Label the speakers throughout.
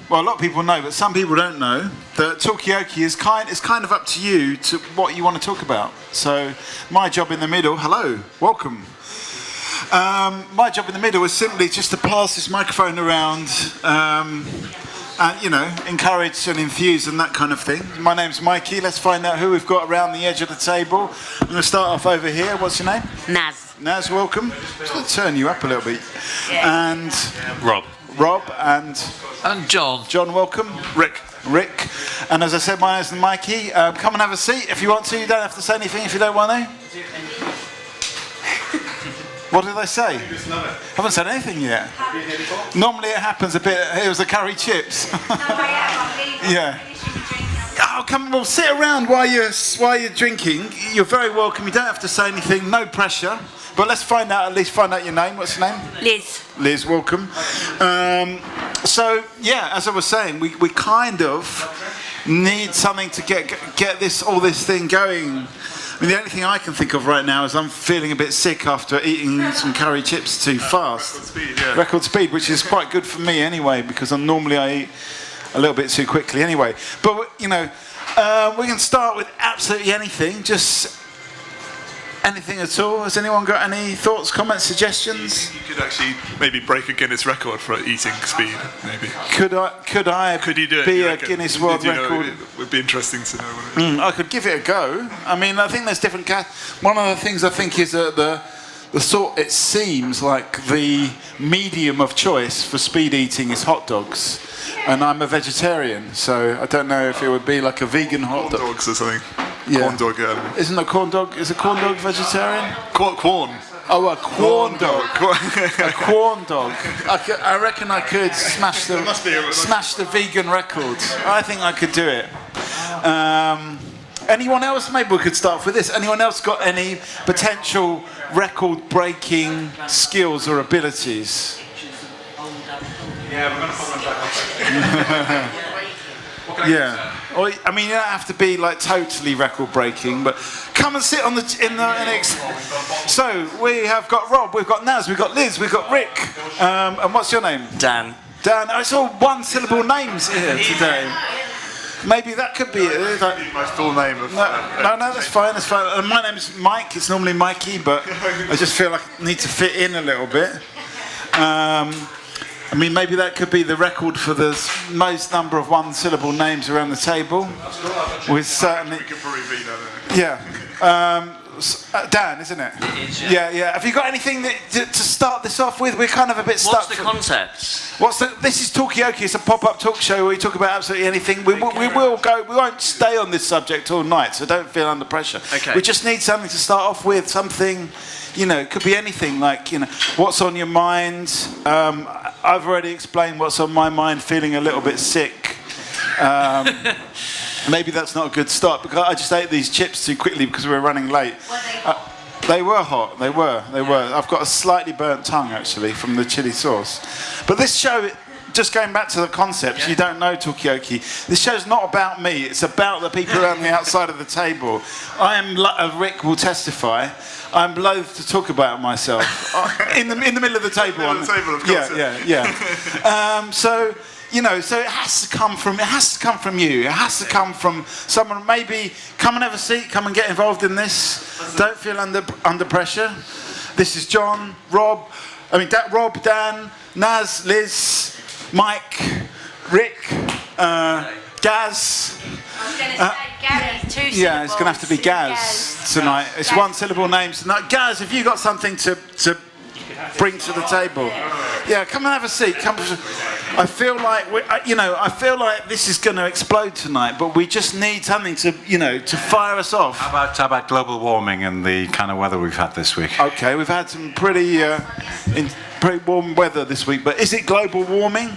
Speaker 1: well, a lot of people know, but some people don't know that Talkaoke is kind of up to you to what you want to talk about. So my job in the middle, hello, welcome. My job in the middle is simply just to pass this microphone around and, you know, encourage and enthuse and that kind of thing. My name's Mikey. Let's find out who we've got around the edge of the table. I'm going to start off over here. What's your name?
Speaker 2: Naz.
Speaker 1: Naz, welcome. I'm just going to turn you up a little bit.
Speaker 2: Yeah.
Speaker 1: And
Speaker 3: Rob
Speaker 1: and
Speaker 3: John.
Speaker 1: John, welcome. Rick. And as I said, my name's Mikey. Come and have a seat if you want to. You don't have to say anything if you don't want to. What did they say? Haven't said anything yet. Normally it happens a bit. It was the curry chips. Yeah. Oh, come on, well, sit around while you're drinking. You're very welcome. You don't have to say anything. No pressure. But let's at least find out your name. What's your name?
Speaker 2: Liz.
Speaker 1: Liz, welcome. So yeah, as I was saying, we kind of need something to get all this thing going. I mean, the only thing I can think of right now is I'm feeling a bit sick after eating some curry chips too fast. Record speed, which is quite good for me anyway, because I eat a little bit too quickly anyway. But, you know, we can start with absolutely anything, just anything at all. Has anyone got any thoughts, comments, suggestions?
Speaker 4: You could actually maybe break a Guinness record for eating speed, maybe.
Speaker 1: Could you do it, be a Guinness World Record?
Speaker 4: It would be interesting to know.
Speaker 1: I could give it a go. I mean, I think there's different... One of the things I think is that it seems like the medium of choice for speed eating is hot dogs. And I'm a vegetarian, so I don't know if it would be like a vegan hot dog.
Speaker 4: Corn dogs or something.
Speaker 1: Yeah.
Speaker 4: Corn dog.
Speaker 1: Isn't a corn dog? Is a corn dog vegetarian?
Speaker 4: Corn.
Speaker 1: Oh, a corn dog. A corn dog. I reckon I could smash the vegan record. I think I could do it. Anyone else? Maybe we could start with this. Anyone else got any potential record-breaking skills or abilities?
Speaker 5: Yeah, we're going to put them back.
Speaker 1: Yeah. Or, I mean, you don't have to be like totally record-breaking, but come and sit on So we have got Rob, we've got Naz, we've got Liz, we've got Rick, and what's your name?
Speaker 2: Dan.
Speaker 1: Dan. It's all one-syllable names here today. Maybe that could be it.
Speaker 4: My full name.
Speaker 1: No, that's fine. That's fine. My name's Mike. It's normally Mikey, but I just feel like I need to fit in a little bit. I mean, maybe that could be the record for the most number of one-syllable names around the table. With certainly.
Speaker 4: We could probably beat that.
Speaker 1: Yeah. Dan, isn't it?
Speaker 2: It is,
Speaker 1: yeah. Yeah. Have you got anything to start this off with? We're kind of a bit stuck.
Speaker 2: What's the concept?
Speaker 1: This is Talkaoke. It's a pop-up talk show where we talk about absolutely anything. We won't stay on this subject all night, so don't feel under pressure.
Speaker 2: Okay.
Speaker 1: We just need something to start off with. Something, you know, it could be anything. Like, you know, what's on your mind? I've already explained what's on my mind. Feeling a little bit sick. Maybe that's not a good start because I just ate these chips too quickly because we were running late. They were hot. They were. I've got a slightly burnt tongue actually from the chili sauce. But this show, just going back to the concepts, you don't know Talkaoke. This show's not about me. It's about the people around the outside of the table. Rick will testify. I'm loath to talk about myself in the middle of the table.
Speaker 4: In the middle of the table, of course.
Speaker 1: Yeah. So. You know, so it has to come from you. It has to come from someone. Maybe come and have a seat. Come and get involved in this. Don't feel under pressure. This is John, Rob, Dan, Naz, Liz, Mike, Rick, Gaz. Yeah, it's going to have to be Gaz tonight. It's one-syllable names tonight. Gaz, have you got something to bring to the table? Yeah, come and have a seat. I feel like this is going to explode tonight, but we just need something to fire us off.
Speaker 5: How about global warming and the kind of weather we've had this week?
Speaker 1: Okay, we've had some pretty warm weather this week, but is it global warming?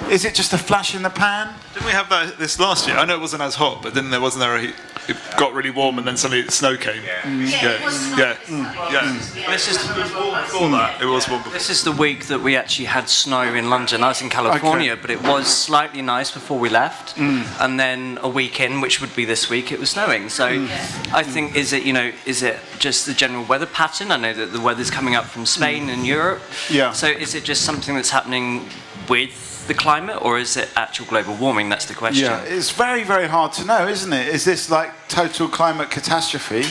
Speaker 1: Is it just a flash in the pan?
Speaker 4: Didn't we have this last year? I know it wasn't as hot, but it got really warm and then suddenly the snow came.
Speaker 2: Yeah.
Speaker 4: This is before that. It was warm before.
Speaker 2: This is the week that we actually had snow in London. I was in California, but it was slightly nice before we left, and then a week in, which would be this week, it was snowing. So I think, is it just the general weather pattern? I know that the weather's coming up from Spain and Europe.
Speaker 1: Yeah.
Speaker 2: So is it just something that's happening with the climate, or is it actual global warming? That's the question.
Speaker 1: Yeah, it's very, very hard to know, isn't it? Is this like total climate catastrophe,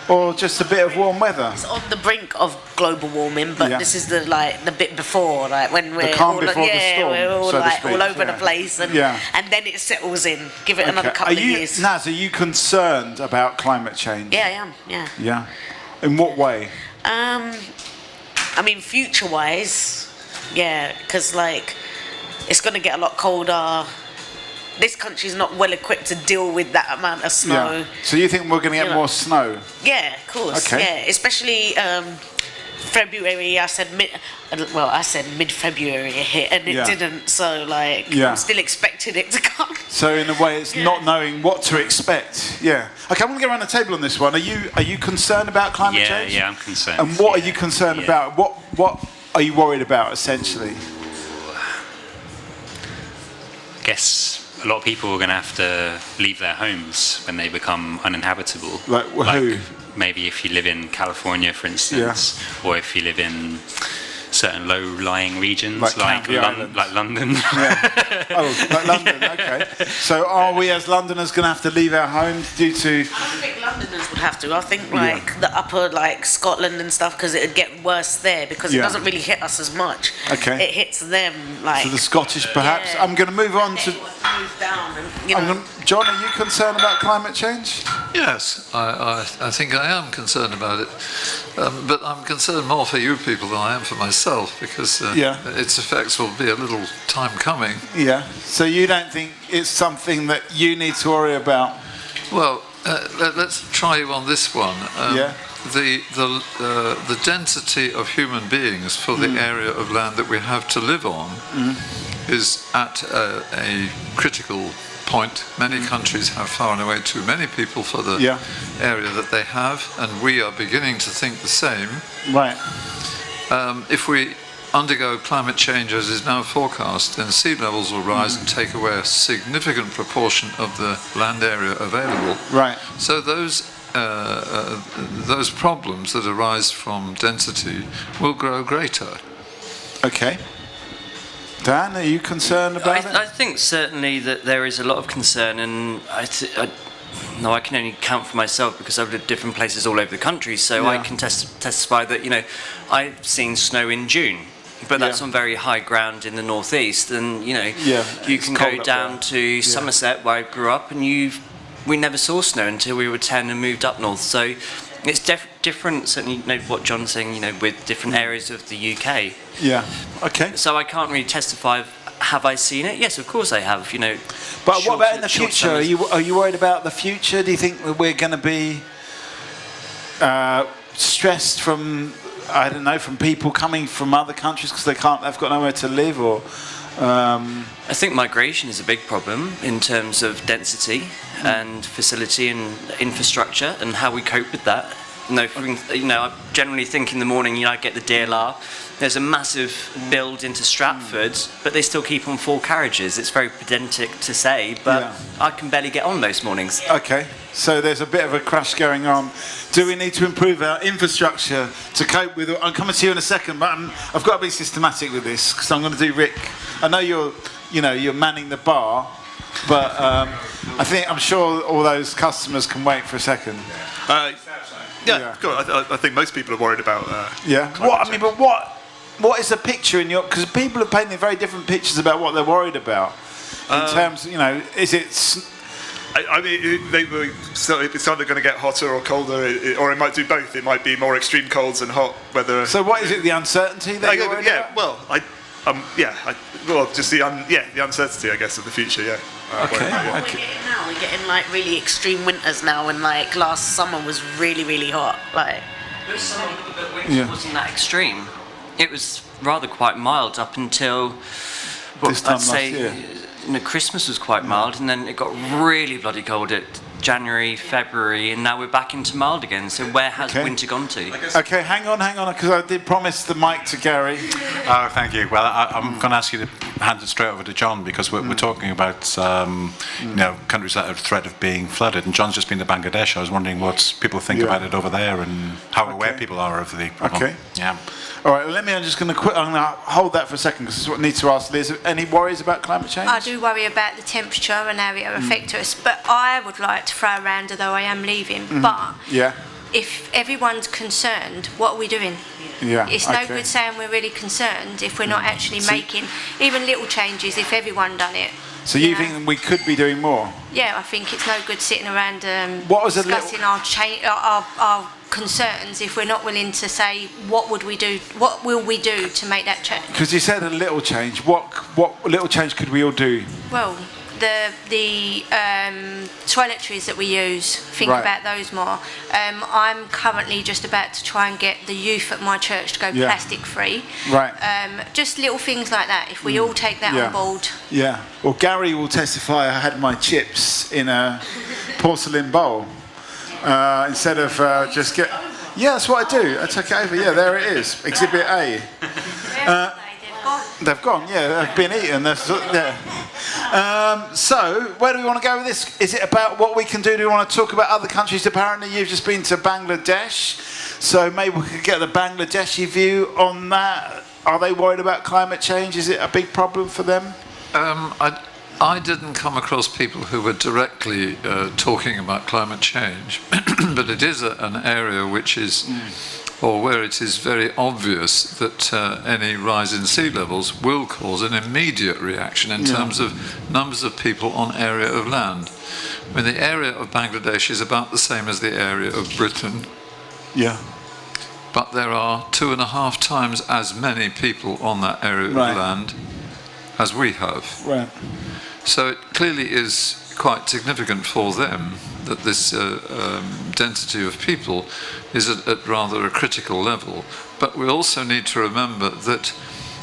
Speaker 1: or just a bit of warm weather?
Speaker 6: It's on the brink of global warming, but this is the bit before, like when we're
Speaker 1: calm
Speaker 6: all,
Speaker 1: before the storm,
Speaker 6: we're all
Speaker 1: so to
Speaker 6: like
Speaker 1: speak,
Speaker 6: all over
Speaker 1: yeah.
Speaker 6: the place, and then it settles in. Give it another couple of years.
Speaker 1: Naz, are you concerned about climate change?
Speaker 6: Yeah, I am. Yeah.
Speaker 1: Yeah. In what way?
Speaker 6: I mean, future-wise, yeah, because like it's going to get a lot colder. This country's not well equipped to deal with that amount of snow.
Speaker 1: Yeah. So you think we're going to get more snow?
Speaker 6: Yeah, of course.
Speaker 1: Okay.
Speaker 6: Yeah, especially February. I said mid-February it hit, and it didn't. So like, I'm still expecting it to come.
Speaker 1: So in a way, it's not knowing what to expect. Yeah. Okay, I'm going to go around the table on this one. Are you concerned about climate change?
Speaker 7: Yeah, I'm concerned.
Speaker 1: And what are you concerned about? What are you worried about essentially?
Speaker 7: I guess a lot of people are going to have to leave their homes when they become uninhabitable.
Speaker 1: Like who?
Speaker 7: Maybe if you live in California, for instance, or if you live in certain low-lying regions like London.
Speaker 1: Yeah. Oh, like London, okay. So are we as Londoners going to have to leave our homes due to...
Speaker 6: I think Londoners would have to. I think the upper like Scotland and stuff, because it would get worse there because it doesn't really hit us as much.
Speaker 1: Okay.
Speaker 6: It hits them like...
Speaker 1: So the Scottish perhaps. I'm going to move on to...
Speaker 6: Move down and,
Speaker 1: John, are you concerned about climate change?
Speaker 3: Yes, I think I am concerned about it. But I'm concerned more for you people than I am for myself, because its effects will be a little time coming.
Speaker 1: Yeah. So you don't think it's something that you need to worry about?
Speaker 3: Well, let's try you on this one. The density of human beings for the area of land that we have to live on is at a critical point. Many countries have far and away too many people for the area that they have, and we are beginning to think the same.
Speaker 1: Right.
Speaker 3: If we undergo climate change as is now forecast, then sea levels will rise and take away a significant proportion of the land area available.
Speaker 1: Right.
Speaker 3: So those problems that arise from density will grow greater.
Speaker 1: Okay. Dan, are you concerned about it?
Speaker 2: I think certainly that there is a lot of concern, and I can only count for myself because I've lived different places all over the country, so I can testify that, I've seen snow in June, but that's on very high ground in the northeast, and you can go down to Somerset where I grew up, and we never saw snow until we were 10 and moved up north. So it's different, certainly what John's saying, with different areas of the UK.
Speaker 1: Yeah. Okay.
Speaker 2: So I can't really testify. Have I seen it? Yes, of course I have.
Speaker 1: But what about in the future? Are you worried about the future? Do you think that we're going to be stressed from, I don't know, from people coming from other countries because they've got nowhere to live, or?
Speaker 2: I think migration is a big problem in terms of density and facility and infrastructure and how we cope with that. I generally think in the morning, I get the DLR. There's a massive build into Stratford, but they still keep on 4 carriages. It's very pedantic to say, but I can barely get on most mornings.
Speaker 1: Okay, so there's a bit of a crash going on. Do we need to improve our infrastructure to cope with it? I'm coming to you in a second, but I've got to be systematic with this because I'm going to do Rick. I know you're manning the bar, but I'm sure all those customers can wait for a second.
Speaker 4: Of course. I think most people are worried about.
Speaker 1: What is the picture in your? Because people are painting very different pictures about what they're worried about. In terms, is it?
Speaker 4: I mean, it's either going to get hotter or colder, or it might do both. It might be more extreme colds and hot weather.
Speaker 1: So what is it? The uncertainty that you're worried about?
Speaker 4: Just the uncertainty, I guess, of the future. Yeah.
Speaker 6: We're getting like really extreme winters now, and like last summer was really, really hot. Like,
Speaker 2: Winter wasn't that extreme. It was rather quite mild up until
Speaker 1: this time
Speaker 2: I'd say
Speaker 1: last year.
Speaker 2: Christmas was quite mild, and then it got really bloody cold at January, February, and now we're back into mild again. So where has winter gone to?
Speaker 1: Okay, hang on, because I did promise the mic to Gary.
Speaker 5: Oh, thank you. Well, I'm going to ask you to hand it straight over to John, because we're talking about countries that are at threat of being flooded. And John's just been to Bangladesh. I was wondering what people think about it over there and how aware people are of the problem.
Speaker 1: Okay.
Speaker 5: Yeah.
Speaker 1: All right, I'm just going to hold that for a second, because this is what I need to ask Liz. Any worries about climate change?
Speaker 8: I do worry about the temperature and how it will affect us, but I would like to throw around, although I am leaving, but if everyone's concerned, what are we doing?
Speaker 1: Yeah,
Speaker 8: it's no good saying we're really concerned if we're not actually making even little changes if everyone done it.
Speaker 1: So you think we could be doing more?
Speaker 8: Yeah, I think it's no good sitting around
Speaker 1: discussing
Speaker 8: our concerns if we're not willing to say what will we do to make that change.
Speaker 1: Because you said a little change. What little change could we all do?
Speaker 8: Well, the toiletries that we use, think about those more. I'm currently just about to try and get the youth at my church to go plastic free.
Speaker 1: Right.
Speaker 8: Just little things like that. If we all take that on board.
Speaker 1: Yeah. Well, Gary will testify. I had my chips in a porcelain bowl instead of just get. Yeah, that's what I do. I took it over. Yeah, there it is. Exhibit A. They've gone. Yeah, they've been eaten. So, where do we want to go with this? Is it about what we can do? Do we want to talk about other countries? Apparently, you've just been to Bangladesh, so maybe we could get the Bangladeshi view on that. Are they worried about climate change? Is it a big problem for them?
Speaker 3: I didn't come across people who were directly talking about climate change, but it is an area which is, or where it is very obvious that any rise in sea levels will cause an immediate reaction in terms of numbers of people on area of land. I mean, the area of Bangladesh is about the same as the area of Britain.
Speaker 1: Yeah.
Speaker 3: But there are 2.5 times as many people on that area of land as we have.
Speaker 1: Right.
Speaker 3: So it clearly is quite significant for them that this density of people is at rather a critical level. But we also need to remember that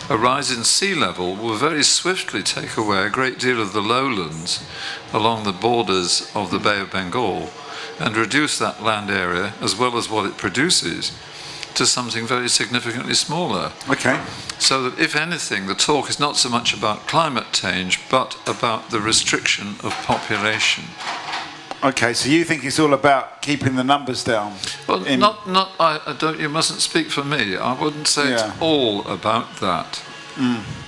Speaker 3: a rise in sea level will very swiftly take away a great deal of the lowlands along the borders of the Bay of Bengal and reduce that land area, as well as what it produces, to something very significantly smaller.
Speaker 1: Okay.
Speaker 3: So that if anything, the talk is not so much about climate change, but about the restriction of population.
Speaker 1: Okay, so you think it's all about keeping the numbers down?
Speaker 3: Well, I don't. You mustn't speak for me. I wouldn't say it's all about that.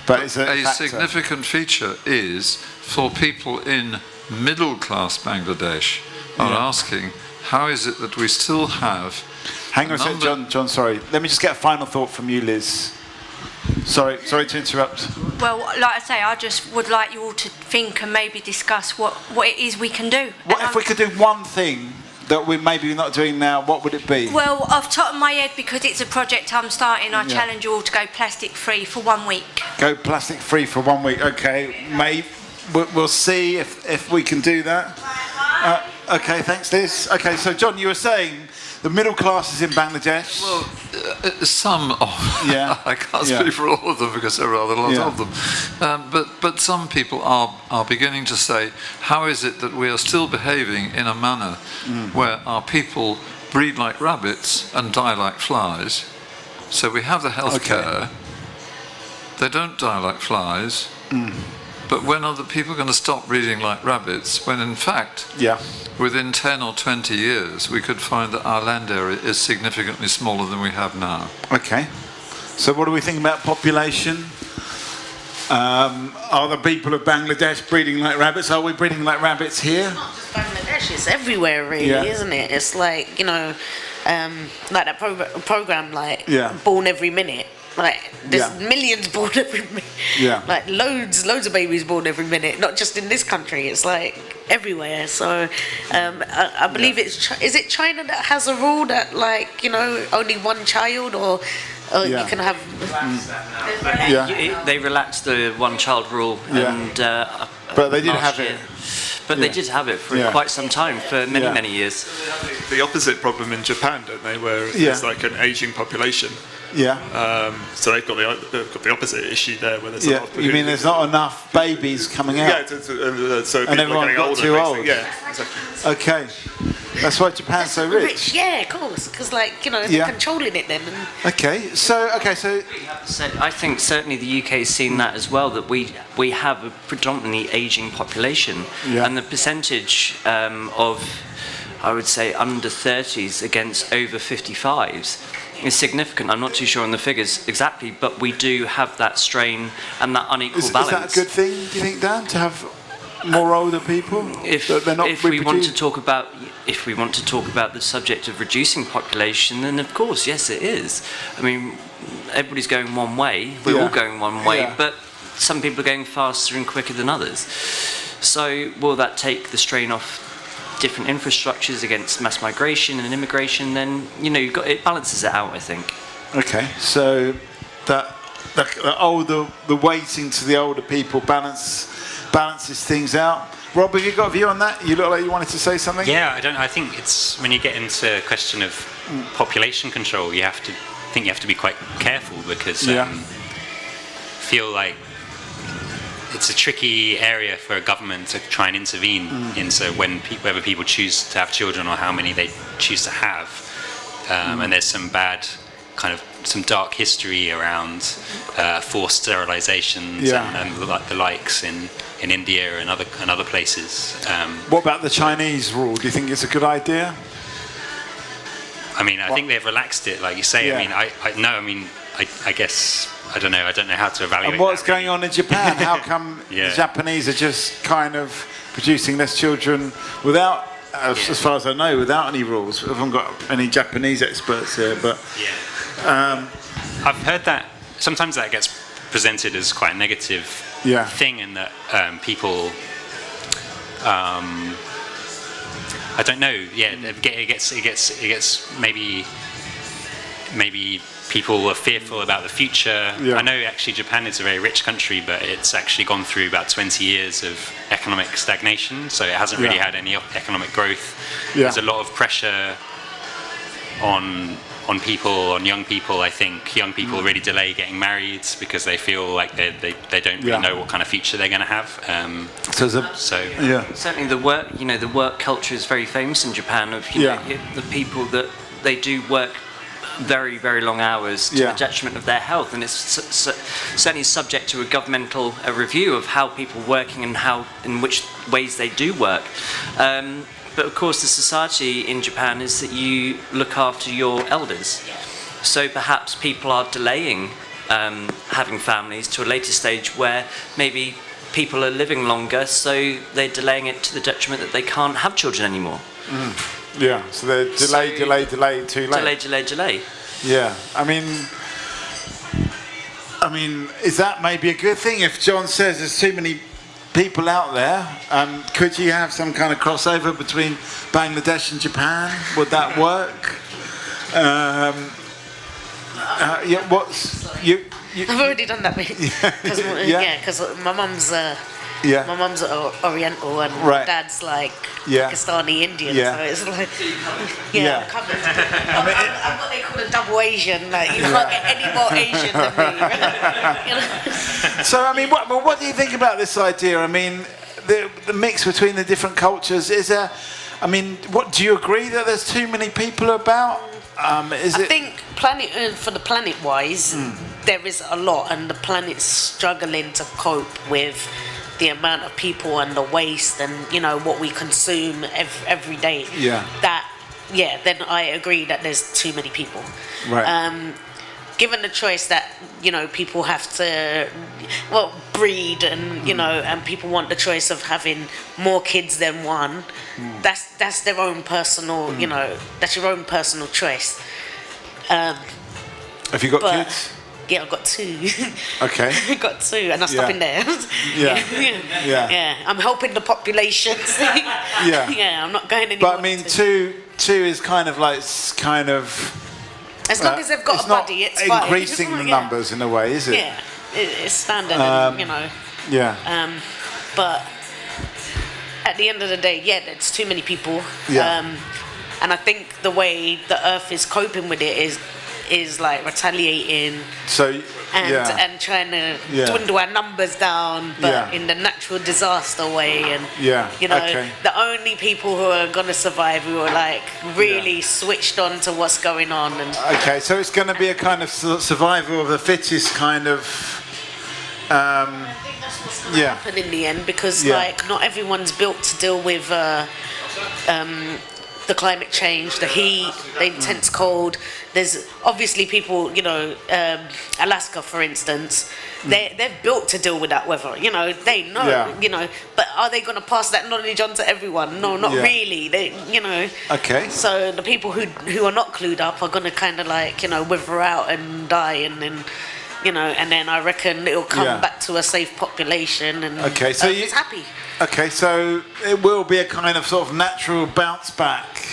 Speaker 1: But it's a
Speaker 3: significant feature is for people in middle-class Bangladesh are asking, how is it that we still have?
Speaker 1: Hang on a second, John. Sorry. Let me just get a final thought from you, Liz. Sorry to interrupt.
Speaker 8: Well, like I say, I just would like you all to think and maybe discuss what it is we can do.
Speaker 1: What if we could do one thing that we're maybe not doing now? What would it be?
Speaker 8: Well, off the top of my head, because it's a project I'm starting, I challenge you all to go plastic free for 1 week.
Speaker 1: Go plastic free for 1 week. Okay, we'll see if we can do that. Okay, thanks, Liz. Okay, so John, you were saying the middle class is in Bangladesh.
Speaker 3: Well, some of I can't speak for all of them because there are rather a lot of them. But some people are beginning to say, how is it that we are still behaving in a manner where our people breed like rabbits and die like flies? So we have the health care. They don't die like flies. But when are the people going to stop breeding like rabbits? When in fact, within 10 or 20 years, we could find that our land area is significantly smaller than we have now.
Speaker 1: Okay. So what do we think about population? Are the people of Bangladesh breeding like rabbits? Are we breeding like rabbits here?
Speaker 6: It's not just Bangladesh, it's everywhere really, isn't it? It's like, like that program, like Born Every Minute. Like there's millions born every minute. Like loads of babies born every minute. Not just in this country. It's like everywhere. So I believe is it China that has a rule that only one child or you can have.
Speaker 2: They relaxed the one-child rule, and
Speaker 1: but they did have it.
Speaker 2: But they did have it for quite some time, for many years.
Speaker 4: The opposite problem in Japan, don't they? Where there's like an aging population.
Speaker 1: Yeah.
Speaker 4: So they've got the opposite issue there, where there's a lot of people
Speaker 1: You mean there's not enough babies coming out?
Speaker 4: Yeah, so people
Speaker 1: everyone
Speaker 4: are getting
Speaker 1: got
Speaker 4: older,
Speaker 1: too
Speaker 4: basically.
Speaker 1: old.
Speaker 4: Yeah, exactly.
Speaker 1: Okay. That's why Japan's so rich.
Speaker 6: Yeah, of course, because like they're controlling it then. And
Speaker 1: Okay. So
Speaker 2: So I think certainly the UK has seen that as well, that we have a predominantly ageing population, and the percentage of, I would say, under 30s against over 55s is significant. I'm not too sure on the figures exactly, but we do have that strain and that unequal balance.
Speaker 1: Is that a good thing, do you think, Dan, to have more older people?
Speaker 2: If we want to talk about the subject of reducing population, then of course, yes, it is. I mean, everybody's going one way. We're all going one way, but some people are going faster and quicker than others. So will that take the strain off different infrastructures against mass migration and immigration? Then it balances it out, I think.
Speaker 1: Okay, so the weighting to the older people balances things out. Rob, have you got a view on that? You look like you wanted to say something.
Speaker 7: Yeah, I think it's when you get into a question of population control, you have to be quite careful, because feel like it's a tricky area for a government to try and intervene into whether people choose to have children or how many they choose to have. And there's some some dark history around forced sterilizations and the likes in India and other places.
Speaker 1: What about the Chinese rule? Do you think it's a good idea?
Speaker 7: I mean, I think they've relaxed it, like you say.
Speaker 1: Yeah.
Speaker 7: I guess I don't know. I don't know how to evaluate.
Speaker 1: And what's
Speaker 7: that,
Speaker 1: going on in Japan? How come the Japanese are just kind of producing less children without, as far as I know, without any rules? I haven't got any Japanese experts here, but
Speaker 7: I've heard that sometimes that gets presented as quite a negative thing, in that people. I don't know. Yeah, it gets maybe people are fearful about the future.
Speaker 1: Yeah.
Speaker 7: I know actually Japan is a very rich country, but it's actually gone through about 20 years of economic stagnation, so it hasn't really had any economic growth. There's a lot of pressure on young people. I think young people really delay getting married because they feel like they don't really know what kind of future they're going to have.
Speaker 2: Certainly the work culture is very famous in Japan. Of the people that they do work very, very long hours to the detriment of their health, and it's certainly subject to a governmental review of how people are working and in which ways they do work. But of course, the society in Japan is that you look after your elders. So perhaps people are delaying having families to a later stage where maybe people are living longer, so they're delaying it to the detriment that they can't have children anymore.
Speaker 1: Yeah, so they're delay too late.
Speaker 2: Delay.
Speaker 1: Yeah, I mean, is that maybe a good thing? If John says there's too many people out there, could you have some kind of crossover between Bangladesh and Japan? Would that work?
Speaker 6: I've already done that bit. Because my mum's my mum's Oriental and my dad's like Pakistani Indian, so it's like covered. I'm what they call a double Asian. Like you can't get any more Asian than me.
Speaker 1: So I mean, what do you think about this idea? I mean, the mix between the different cultures is there. I mean, what do you agree that there's too many people about? I
Speaker 6: think for the planet-wise, there is a lot, and the planet's struggling to cope with the amount of people and the waste and what we consume every day. Then I agree that there's too many people.
Speaker 1: Right.
Speaker 6: Given the choice that people have to breed and and people want the choice of having more kids than one, that's their own personal that's your own personal choice.
Speaker 1: Have you got kids?
Speaker 6: Yeah, I've got 2.
Speaker 1: Okay.
Speaker 6: I've got 2, and I'm stopping there.
Speaker 1: Yeah.
Speaker 6: I'm helping the population. I'm not going anywhere.
Speaker 1: But I mean, two is kind of.
Speaker 6: As long as they've got a buddy, it's
Speaker 1: fine. Increasing the numbers in a way, is it?
Speaker 6: Yeah, it's standard,
Speaker 1: Yeah.
Speaker 6: But at the end of the day, there's too many people.
Speaker 1: Yeah.
Speaker 6: And I think the way the Earth is coping with it is like retaliating
Speaker 1: So
Speaker 6: and trying to dwindle our numbers down, but in the natural disaster way. And you know, the only people who are gonna survive who are like really switched on to what's going on. And
Speaker 1: okay, so it's going to be a kind of survival of the fittest kind of.
Speaker 6: Happen in the end, because like not everyone's built to deal with the climate change, the heat, the intense cold. There's obviously people, you know, Alaska for instance, they're built to deal with that weather, you know, they know, you know, but are they going to pass that knowledge on to everyone? No, not really. They, you know.
Speaker 1: Okay.
Speaker 6: So the people who are not clued up are going to kind of like, you know, wither out and die, and then, you know, and then I reckon it'll come back to a safe population, and
Speaker 1: so
Speaker 6: it's happy.
Speaker 1: Okay, so it will be a kind of sort of natural bounce back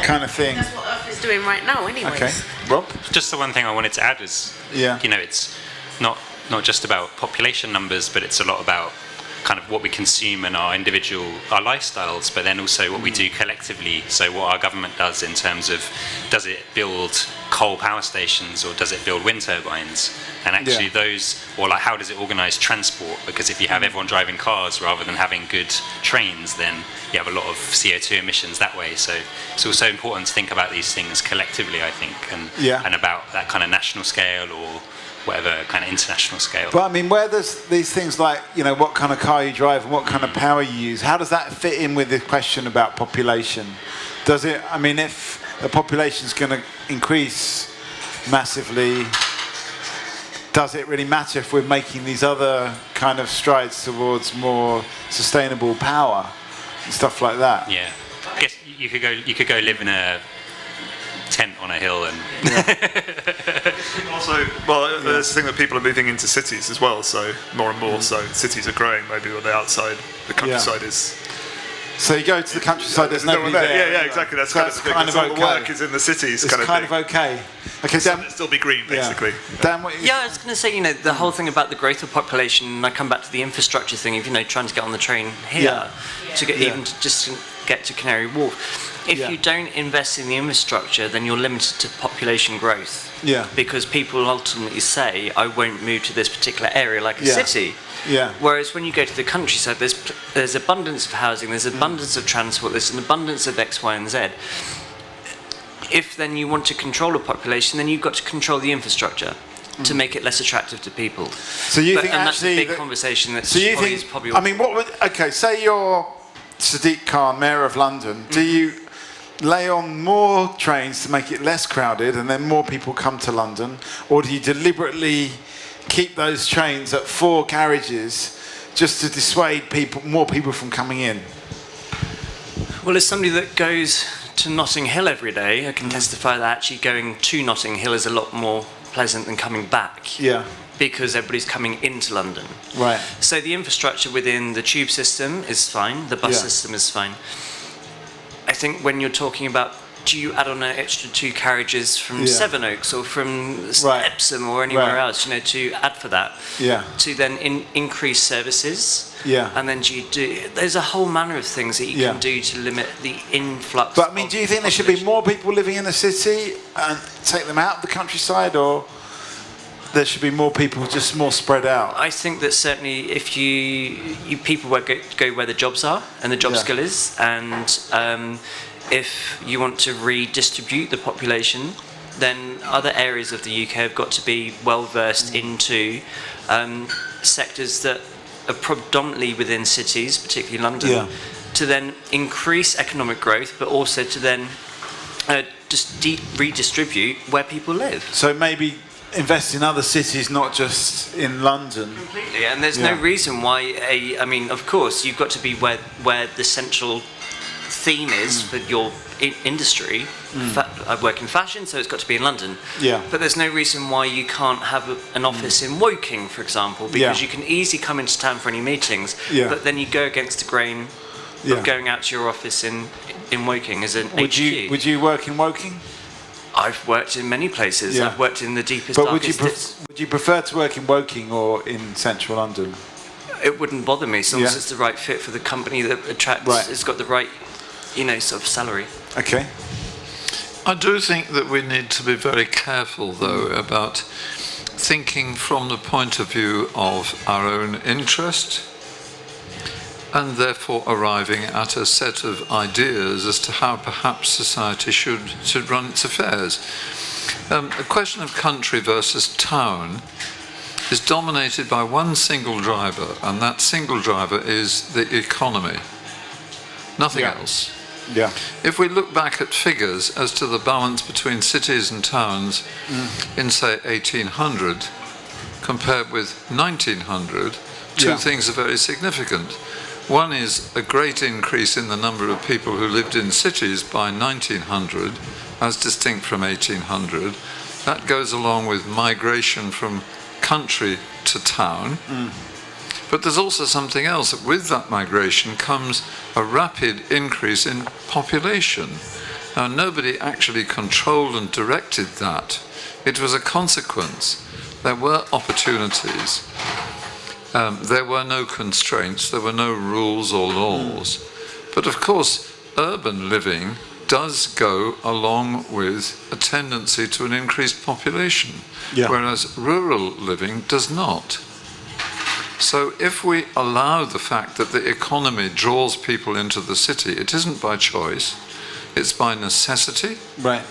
Speaker 1: kind of thing.
Speaker 6: That's what Earth is doing right now, anyways.
Speaker 1: Okay, Rob?
Speaker 7: Just the one thing I wanted to add is, you know, it's not just about population numbers, but it's a lot about kind of what we consume and our lifestyles, but then also what we do collectively. So what our government does in terms of, does it build coal power stations or does it build wind turbines? And actually those, or like how does it organise transport? Because if you have everyone driving cars rather than having good trains, then you have a lot of CO2 emissions that way. So it's also important to think about these things collectively, I think, and about that kind of national scale or whatever kind of international scale.
Speaker 1: But I mean, where there's these things like, you know, what kind of car you drive and what kind of power you use, how does that fit in with the question about population? Does it, I mean, if the population's going to increase massively, does it really matter if we're making these other kind of strides towards more sustainable power and stuff like that?
Speaker 7: Yeah. I guess you could go live in a tent on a hill and
Speaker 4: also, well, there's the thing that people are moving into cities as well, so more and more, so cities are growing maybe on the outside, the countryside is.
Speaker 1: So you go to the countryside, there's nobody there.
Speaker 4: Yeah, exactly, that's kind of the thing, all the work is in the cities
Speaker 1: it's
Speaker 4: kind of thing.
Speaker 1: It's kind of okay. Okay, Dan,
Speaker 4: it'll still be green basically.
Speaker 1: Dan,
Speaker 2: I was going to say, you know, the whole thing about the growth of population, and I come back to the infrastructure thing of, you know, trying to get on the train here to get even to just get to Canary Wharf. If you don't invest in the infrastructure, then you're limited to population growth.
Speaker 1: Yeah.
Speaker 2: Because people ultimately say, I won't move to this particular area like a city.
Speaker 1: Yeah.
Speaker 2: Whereas when you go to the countryside, there's abundance of housing, there's abundance of transport, there's an abundance of X, Y, and Z. If then you want to control a population, then you've got to control the infrastructure to make it less attractive to people.
Speaker 1: So you think
Speaker 2: and
Speaker 1: actually
Speaker 2: that's a big conversation that's probably.
Speaker 1: I mean, what would? Okay, say you're Sadiq Khan, Mayor of London. Do you lay on more trains to make it less crowded, and then more people come to London, or do you deliberately keep those trains at 4 carriages just to dissuade more people from coming in?
Speaker 2: Well, as somebody that goes to Notting Hill every day, I can testify that actually going to Notting Hill is a lot more pleasant than coming back.
Speaker 1: Yeah.
Speaker 2: Because everybody's coming into London.
Speaker 1: Right.
Speaker 2: So the infrastructure within the tube system is fine, the bus system is fine. I think when you're talking about, do you add on an extra 2 carriages from Sevenoaks or from Epsom or anywhere else, you know, to add for that?
Speaker 1: Yeah.
Speaker 2: To then increase services.
Speaker 1: Yeah.
Speaker 2: And then there's a whole manner of things that you can do to limit the influx.
Speaker 1: But I mean, do you think there should be more people living in the city and take them out of the countryside, or there should be more people just more spread out?
Speaker 2: I think that certainly if you people go where the jobs are and the job skill is, and if you want to redistribute the population, then other areas of the UK have got to be well versed into sectors that are predominantly within cities, particularly London, to then increase economic growth, but also to then just redistribute where people live.
Speaker 1: So maybe invest in other cities, not just in London.
Speaker 2: Completely, and there's no reason why I mean, of course, you've got to be where the central theme is for your industry. I work in fashion, so it's got to be in London.
Speaker 1: Yeah.
Speaker 2: But there's no reason why you can't have an office in Woking, for example, because you can easily come into town for any meetings. Yeah. But then you go against the grain of going out to your office in Woking as an HQ.
Speaker 1: Would you work in Woking?
Speaker 2: I've worked in many places.
Speaker 1: Yeah.
Speaker 2: I've worked in the deepest,
Speaker 1: but
Speaker 2: darkest.
Speaker 1: Would you prefer to work in Woking or in central London?
Speaker 2: It wouldn't bother me, as long as it's the right fit for the company that attracts. It's got the right, sort of salary.
Speaker 1: Okay.
Speaker 3: I do think that we need to be very careful, though, about thinking from the point of view of our own interest, and therefore arriving at a set of ideas as to how perhaps society should run its affairs. The question of country versus town is dominated by one single driver, and that single driver is the economy. Nothing else.
Speaker 1: Yeah.
Speaker 3: If we look back at figures as to the balance between cities and towns in, say, 1800 compared with 1900, two things are very significant. One is a great increase in the number of people who lived in cities by 1900, as distinct from 1800. That goes along with migration from country to town. But there's also something else. With that migration comes a rapid increase in population. Now, nobody actually controlled and directed that. It was a consequence. There were opportunities. There were no constraints. There were no rules or laws. But of course, urban living does go along with a tendency to an increased population, whereas rural living does not. So if we allow the fact that the economy draws people into the city, it isn't by choice, it's by necessity.
Speaker 1: Right.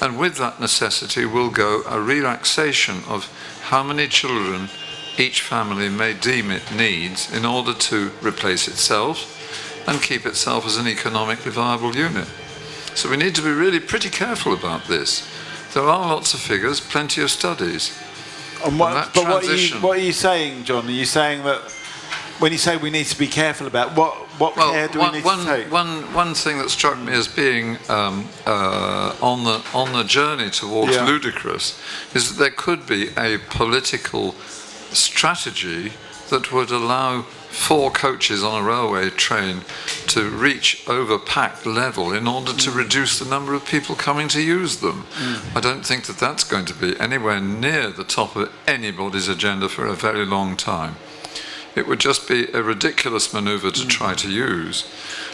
Speaker 3: And with that necessity will go a relaxation of how many children each family may deem it needs in order to replace itself and keep itself as an economically viable unit. So we need to be really pretty careful about this. There are lots of figures, plenty of studies.
Speaker 1: And what are you saying, John? Are you saying that when you say we need to be careful about what care do we need to take?
Speaker 3: One thing that struck me as being on the journey towards ludicrous is that there could be a political strategy that would allow 4 coaches on a railway train to reach overpacked level in order to reduce the number of people coming to use them. I don't think that that's going to be anywhere near the top of anybody's agenda for a very long time. It would just be a ridiculous manoeuvre to try to use,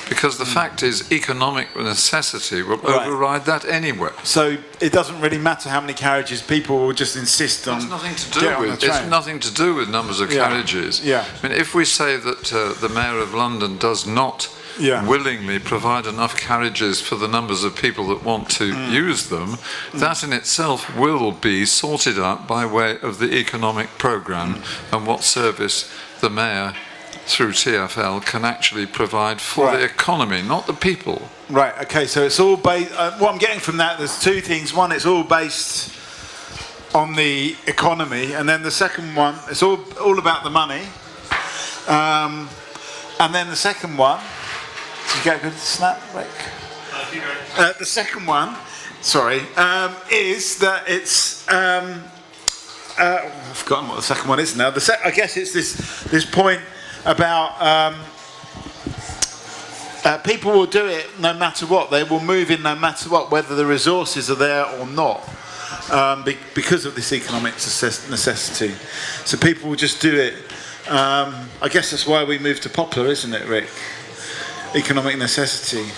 Speaker 3: because the fact is economic necessity will override that anyway.
Speaker 1: So it doesn't really matter how many carriages, people will just insist on.
Speaker 3: It's nothing to do with numbers of carriages.
Speaker 1: Yeah.
Speaker 3: I mean, if we say that the Mayor of London does not willingly provide enough carriages for the numbers of people that want to use them, that in itself will be sorted out by way of the economic programme and what service the Mayor through TfL can actually provide for the economy, not the people.
Speaker 1: Right, okay, so it's all based, what I'm getting from that, there's 2 things. One, it's all based on the economy, and then the second one, it's all about the money. And then the second one, did you get a good snap, Rick? The second one, is that it's, I've forgotten what the second one is now. I guess it's this point about people will do it no matter what. They will move in no matter what, whether the resources are there or not, because of this economic necessity. So people will just do it. I guess that's why we moved to Poplar, isn't it, Rick? Economic necessity.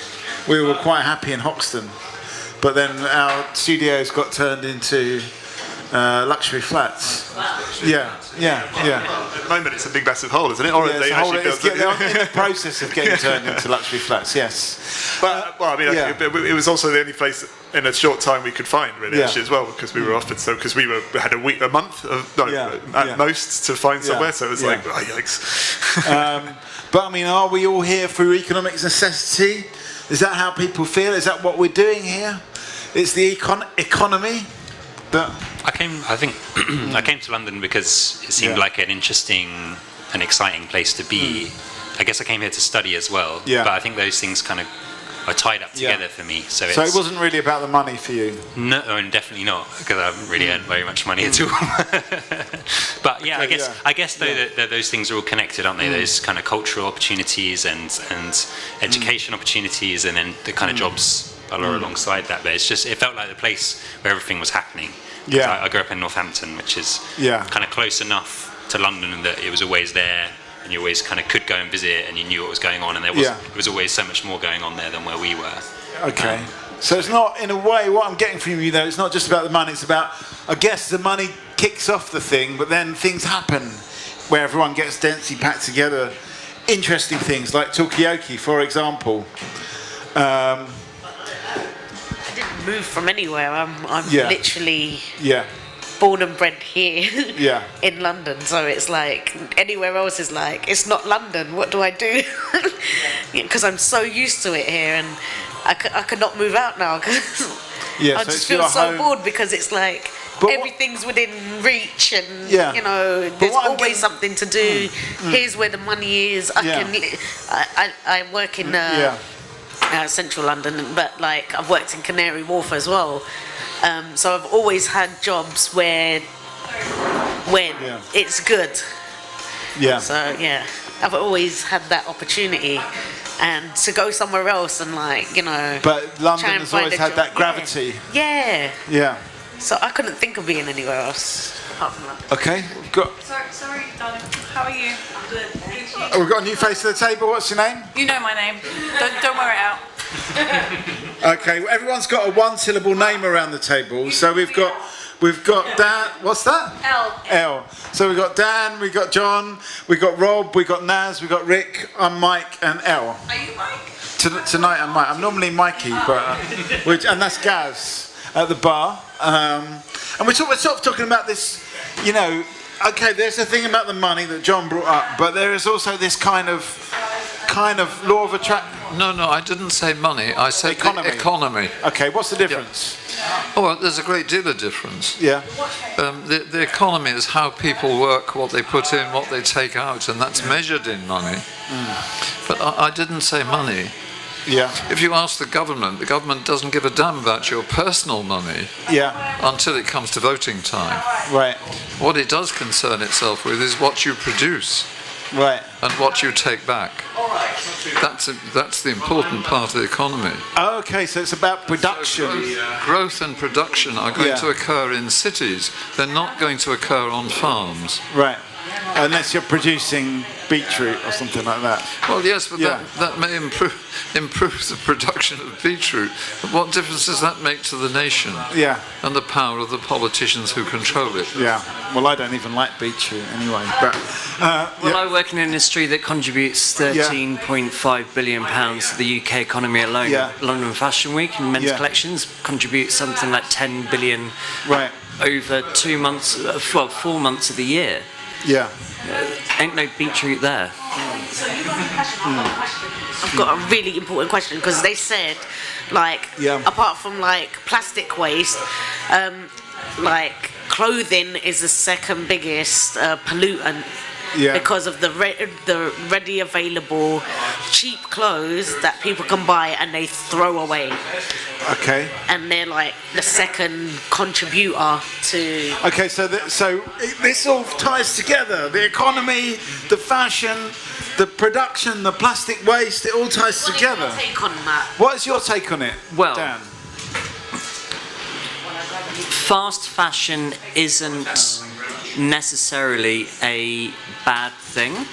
Speaker 1: We were quite happy in Hoxton, but then our studios got turned into luxury flats. Yeah.
Speaker 4: At the moment, it's a big massive hole, isn't it? Or
Speaker 1: They're in the process of getting turned into luxury flats. Yes.
Speaker 4: But it was also the only place in a short time we could find, really, actually, as well, because we were offered because we had a month at most to find somewhere. So it was like, oh, yikes.
Speaker 1: But I mean, are we all here through economic necessity? Is that how people feel? Is that what we're doing here? It's the economy. But
Speaker 7: I came to London because it seemed like an interesting and exciting place to be. I guess I came here to study as well.
Speaker 1: Yeah.
Speaker 7: But I think those things kind of are tied up together for me. So
Speaker 1: it wasn't really about the money for you?
Speaker 7: No, and definitely not, because I haven't really earned very much money at all. But yeah, I guess though that those things are all connected, aren't they? Those kind of cultural opportunities and education opportunities, and then the kind of jobs are alongside that. But it felt like the place where everything was happening.
Speaker 1: Yeah.
Speaker 7: I grew up in Northampton, which is kind of close enough to London that it was always there, and you always kind of could go and visit, and you knew what was going on, and there was always so much more going on there than where we were.
Speaker 1: Okay. So it's not, in a way, what I'm getting from you, though, it's not just about the money, it's about, I guess the money kicks off the thing, but then things happen where everyone gets densely packed together. Interesting things, like Talkaoke, for example.
Speaker 6: I didn't move from anywhere. I'm literally born and bred here in London. So it's like, anywhere else is like, it's not London, what do I do? Because I'm so used to it here, and I could not move out now, because I just feel so bored, because it's like everything's within reach, and you know, there's always something to do. Here's where the money is. I work in central London, but like I've worked in Canary Wharf as well. So I've always had jobs where it's good. Yeah. So I've always had that opportunity. And to go somewhere else and, like, you know...
Speaker 1: But London has always had that gravity.
Speaker 6: Yeah.
Speaker 1: Yeah.
Speaker 6: So I couldn't think of being anywhere else apart from that.
Speaker 1: Okay, we've got...
Speaker 9: Sorry, darling. How are you? I'm good. Thank you.
Speaker 1: We've got a new face to the table. What's your name?
Speaker 9: You know my name. Don't wear it out.
Speaker 1: Okay, well, everyone's got a one-syllable name around the table. So we've got Dan. What's that? L. So we've got Dan, we've got John, we've got Rob, we've got Naz, we've got Rick. I'm Mike, and L.
Speaker 9: Are you Mike?
Speaker 1: Tonight I'm Mike. I'm normally Mikey, but and that's Gaz at the bar. And we're sort of talking about this. You know, okay, there's a thing about the money that John brought up, but there is also this kind of law of attraction.
Speaker 3: No, I didn't say money. I said economy.
Speaker 1: Okay, what's the difference?
Speaker 3: Oh, well, there's a great deal of difference.
Speaker 1: Yeah.
Speaker 3: The economy is how people work, what they put in, what they take out, and that's measured in money. But I didn't say money.
Speaker 1: Yeah.
Speaker 3: If you ask the government doesn't give a damn about your personal money. Yeah. Until it comes to voting time.
Speaker 1: Right.
Speaker 3: What it does concern itself with is what you produce.
Speaker 1: Right.
Speaker 3: And what you take back. That's the important part of the economy.
Speaker 1: Okay, so it's about production.
Speaker 3: Growth and production are going to occur in cities. They're not going to occur on farms.
Speaker 1: Right. Unless you're producing beetroot or something like that.
Speaker 3: Well, yes, but that may improve the production of beetroot. But what difference does that make to the nation? Yeah. And the power of the politicians who control it?
Speaker 1: Yeah. Well, I don't even like beetroot anyway. But
Speaker 2: I work in an industry that contributes £13.5 billion to the UK economy alone.
Speaker 1: Yeah.
Speaker 2: London Fashion Week and men's collections contribute something like 10 billion over 2 months, 4 months of the year.
Speaker 1: Yeah.
Speaker 2: Ain't no beetroot there.
Speaker 6: I've got a really important question, because they said, like, apart from like plastic waste, like clothing is the second biggest pollutant. Because of the ready available cheap clothes that people can buy and they throw away.
Speaker 1: Okay.
Speaker 6: And they're like the second contributor to.
Speaker 1: Okay, so this all ties together. The economy, the fashion, the production, the plastic waste. It all ties together.
Speaker 6: What is your take on that?
Speaker 1: What is your take on it,
Speaker 2: well,
Speaker 1: Dan?
Speaker 2: Fast fashion isn't necessarily a bad thing,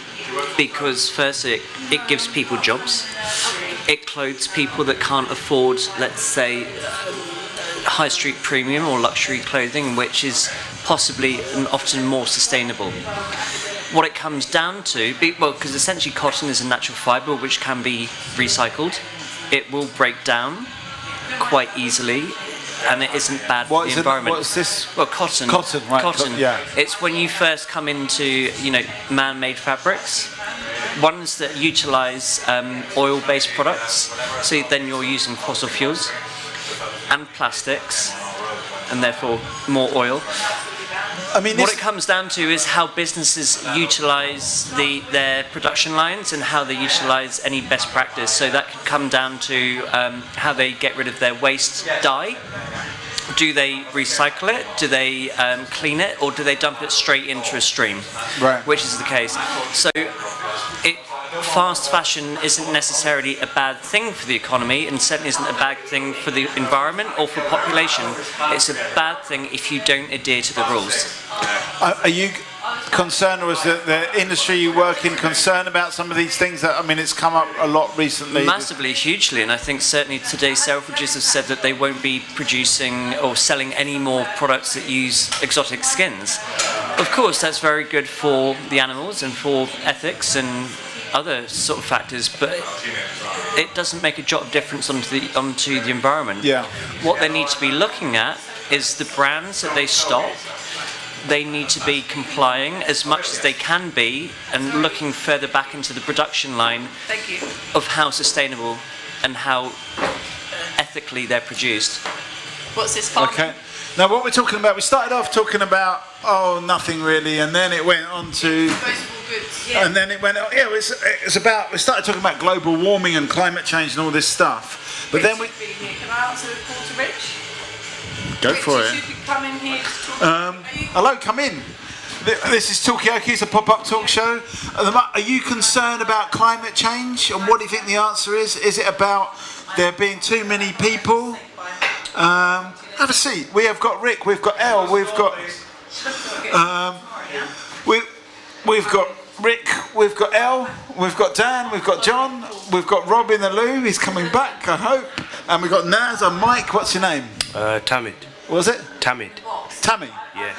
Speaker 2: because firstly it gives people jobs, it clothes people that can't afford, let's say, high street premium or luxury clothing, which is possibly and often more sustainable. What it comes down to, because essentially cotton is a natural fibre which can be recycled, it will break down quite easily, and it isn't bad for the environment.
Speaker 1: What's this?
Speaker 2: Well, cotton.
Speaker 1: Cotton, right?
Speaker 2: Cotton.
Speaker 1: Yeah.
Speaker 2: It's when you first come into, man-made fabrics. Ones that utilise oil-based products, so then you're using fossil fuels and plastics, and therefore more oil.
Speaker 1: I mean,
Speaker 2: what it comes down to is how businesses utilise their production lines and how they utilise any best practice. So that could come down to how they get rid of their waste dye. Do they recycle it? Do they clean it? Or do they dump it straight into a stream?
Speaker 1: Right.
Speaker 2: Which is the case. So fast fashion isn't necessarily a bad thing for the economy, and certainly isn't a bad thing for the environment or for population. It's a bad thing if you don't adhere to the rules.
Speaker 1: concerned, or is the industry you work in concerned about some of these things? That, I mean, it's come up a lot recently.
Speaker 2: Massively, hugely, and I think certainly today Selfridges have said that they won't be producing or selling any more products that use exotic skins. Of course, that's very good for the animals and for ethics and other sort of factors, but it doesn't make a jot of difference onto the environment.
Speaker 1: Yeah.
Speaker 2: What they need to be looking at is the brands that they stock. They need to be complying as much as they can be and looking further back into the production line of how sustainable and how ethically they're produced.
Speaker 9: What's this farming?
Speaker 1: Okay. Now, what we're talking about, we started off talking about, nothing really, and then it went on to...
Speaker 9: Disposable goods.
Speaker 1: And then it went, it's about, we started talking about global warming and climate change and all this stuff. But then we...
Speaker 9: Can I answer the call to Rich?
Speaker 1: Go for
Speaker 9: Rich,
Speaker 1: it.
Speaker 9: you should be coming here to talk.
Speaker 1: Hello, come in. This is Talkaoke, it's a pop-up talk show. Are you concerned about climate change? And what do you think the answer is? Is it about there being too many people? Have a seat. We have got Rick, we've got Elle, we've got... We've got Rick, we've got Elle, we've got Dan, we've got John, we've got Rob in the loo, he's coming back, I hope. And we've got Naz and Mike, what's your name?
Speaker 10: Tamid.
Speaker 1: What was it?
Speaker 10: Tamid.
Speaker 1: Tammy.
Speaker 10: Yeah.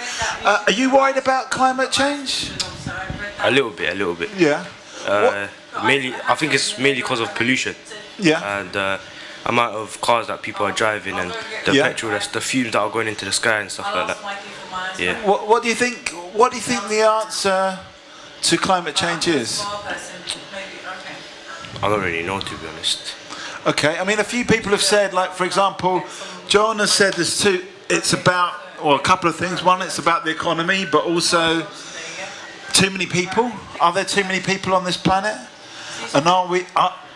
Speaker 1: Are you worried about climate change?
Speaker 10: A little bit.
Speaker 1: Yeah.
Speaker 10: Mainly, I think it's mainly because of pollution.
Speaker 1: Yeah.
Speaker 10: And amount of cars that people are driving and the petrol, the fumes that are going into the sky and stuff like that. Yeah.
Speaker 1: What do you think? What do you think the answer to climate change is?
Speaker 10: I don't really know, to be honest.
Speaker 1: Okay. I mean, a few people have said, like for example, John has said there's two. It's about, or a couple of things. One, it's about the economy, but also too many people. Are there too many people on this planet? And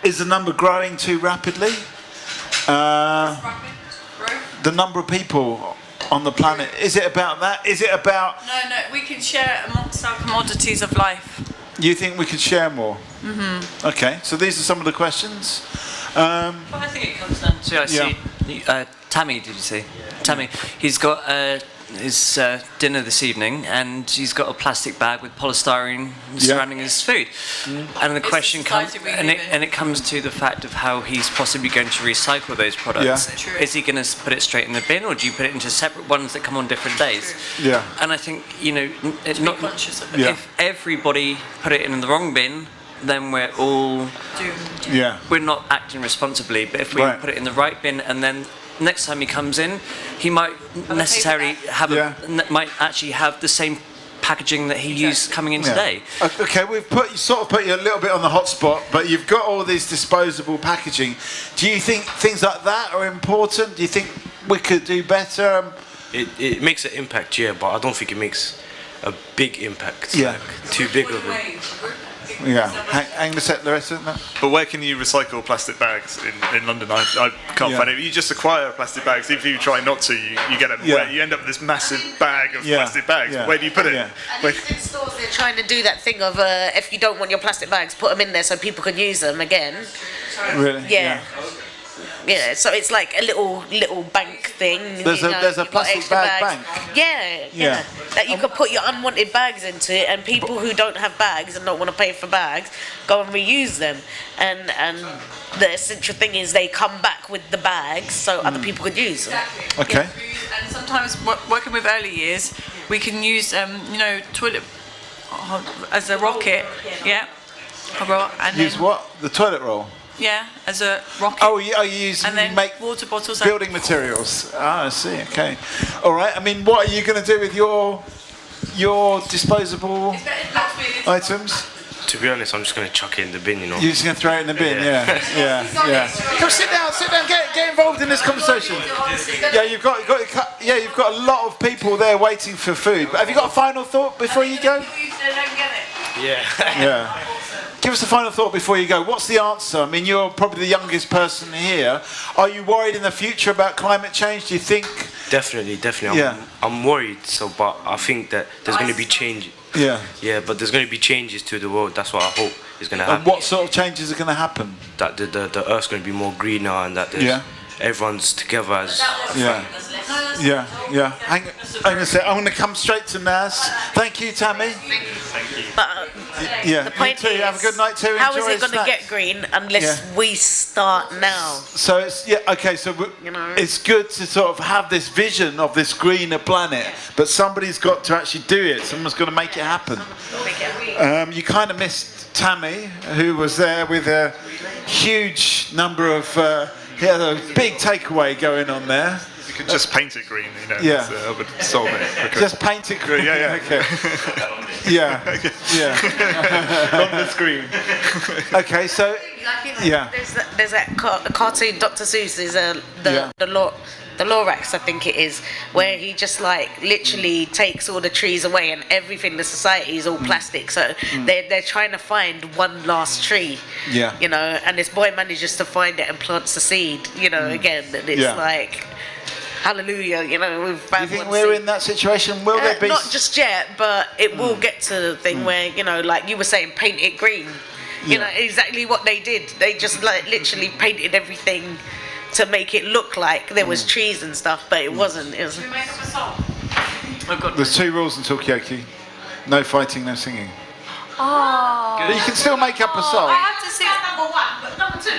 Speaker 1: is the number growing too rapidly? The number of people on the planet, is it about that? Is it about...
Speaker 9: No, we can share amongst our commodities of life.
Speaker 1: You think we could share more? Mm-hmm. Okay, so these are some of the questions.
Speaker 2: Well, I think it comes down to, I see, Tammy, did you say? Yeah. Tammy, he's got his dinner this evening, and he's got a plastic bag with polystyrene surrounding his food. And the question comes, and it comes to the fact of how he's possibly going to recycle those products.
Speaker 9: Yeah.
Speaker 2: Is he going to put it straight in the bin, or do you put it into separate ones that come on different days?
Speaker 1: Yeah.
Speaker 2: And I think,
Speaker 9: conscious of it.
Speaker 2: if everybody put it in the wrong bin, then we're all
Speaker 9: doomed.
Speaker 1: Yeah.
Speaker 2: We're not acting responsibly. But if we put it in the right bin, and then next time he comes in, he might necessarily might actually have the same packaging that he used coming in today.
Speaker 1: Okay, we've put you a little bit on the hot spot, but you've got all this disposable packaging. Do you think things like that are important? Do you think we could do better?
Speaker 10: It makes an impact, but I don't think it makes a big impact.
Speaker 1: Yeah.
Speaker 10: Like, too big of it.
Speaker 1: Yeah. Hang the set, Larissa. No?
Speaker 4: But where can you recycle plastic bags in London? I can't find it. You just acquire plastic bags. If you try not to, you get them.
Speaker 1: Yeah.
Speaker 4: You end up with this massive bag of plastic bags.
Speaker 1: Yeah.
Speaker 4: Where do you put it?
Speaker 1: Yeah.
Speaker 6: And in stores, they're trying to do that thing of if you don't want your plastic bags, put them in there so people can use them again.
Speaker 1: Really?
Speaker 6: Yeah, so it's like a little bank thing.
Speaker 1: There's a plastic bag bank.
Speaker 6: Yeah. That you can put your unwanted bags into, and people who don't have bags and don't want to pay for bags go and reuse them. And the essential thing is they come back with the bags so other people could use them.
Speaker 1: Okay.
Speaker 9: And sometimes working with early years, we can use toilet as a rocket. Yeah. And
Speaker 1: Use what? The toilet roll.
Speaker 9: Yeah, as a rocket.
Speaker 1: Oh, you use
Speaker 9: and then
Speaker 1: make
Speaker 9: water bottles.
Speaker 1: building materials. I see. Okay. All right. I mean, what are you going to do with your disposable items?
Speaker 10: To be honest, I'm just going to chuck it in the bin,
Speaker 1: You're just going to throw it in the bin, yeah. Come sit down, get involved in this conversation. Yeah, you've got a lot of people there waiting for food. But have you got a final thought before you go? Yeah. Give us a final thought before you go. What's the answer? I mean, you're probably the youngest person here. Are you worried in the future about climate change? Do you think?
Speaker 10: Definitely. I'm worried. But I think that there's going to be change. Yeah, but there's going to be changes to the world. That's what I hope is going to happen.
Speaker 1: And what sort of changes are going to happen?
Speaker 10: That the Earth's going to be more greener, and that everyone's together as.
Speaker 1: Yeah. Yeah, yeah. Hang on a sec. I'm going to come straight to Naz. Thank you, Tammy.
Speaker 6: But
Speaker 1: Yeah,
Speaker 6: the point
Speaker 1: you too.
Speaker 6: is,
Speaker 1: Have a good night too.
Speaker 6: how
Speaker 1: Enjoy
Speaker 6: is it going to
Speaker 1: snacks.
Speaker 6: get green unless we start now?
Speaker 1: So it's okay. So it's good to sort of have this vision of this greener planet, but somebody's got to actually do it. Someone's got to make it happen. You kind of missed Tammy, who was there with a huge number of. He had a big takeaway going on there.
Speaker 4: You could just paint it green, you know.
Speaker 1: Yeah.
Speaker 4: That would solve it quicker.
Speaker 1: Just paint it green.
Speaker 4: Yeah.
Speaker 1: Okay. Yeah. Yeah.
Speaker 4: On the screen.
Speaker 1: Okay. So. Yeah.
Speaker 6: There's that cartoon, Dr. Seuss is the Lorax, I think it is, where he just like literally takes all the trees away and everything in the society is all plastic. So they're trying to find one last tree.
Speaker 1: Yeah.
Speaker 6: You know, and this boy manages to find it and plants the seed. You know, again, and it's like. Hallelujah, you know. We've
Speaker 1: Do you think we're in that situation? Will there be?
Speaker 6: Not just yet, but it will get to the thing where, you know, like you were saying, paint it green. You know, exactly what they did. They just like literally painted everything to make it look like there was trees and stuff, but it wasn't. It was.
Speaker 9: Can we make up a song?
Speaker 1: There's 2 rules in Talkaoke: no fighting, no singing.
Speaker 9: Oh.
Speaker 1: But you can still make up a song.
Speaker 9: I have to sing number 1, but number 2.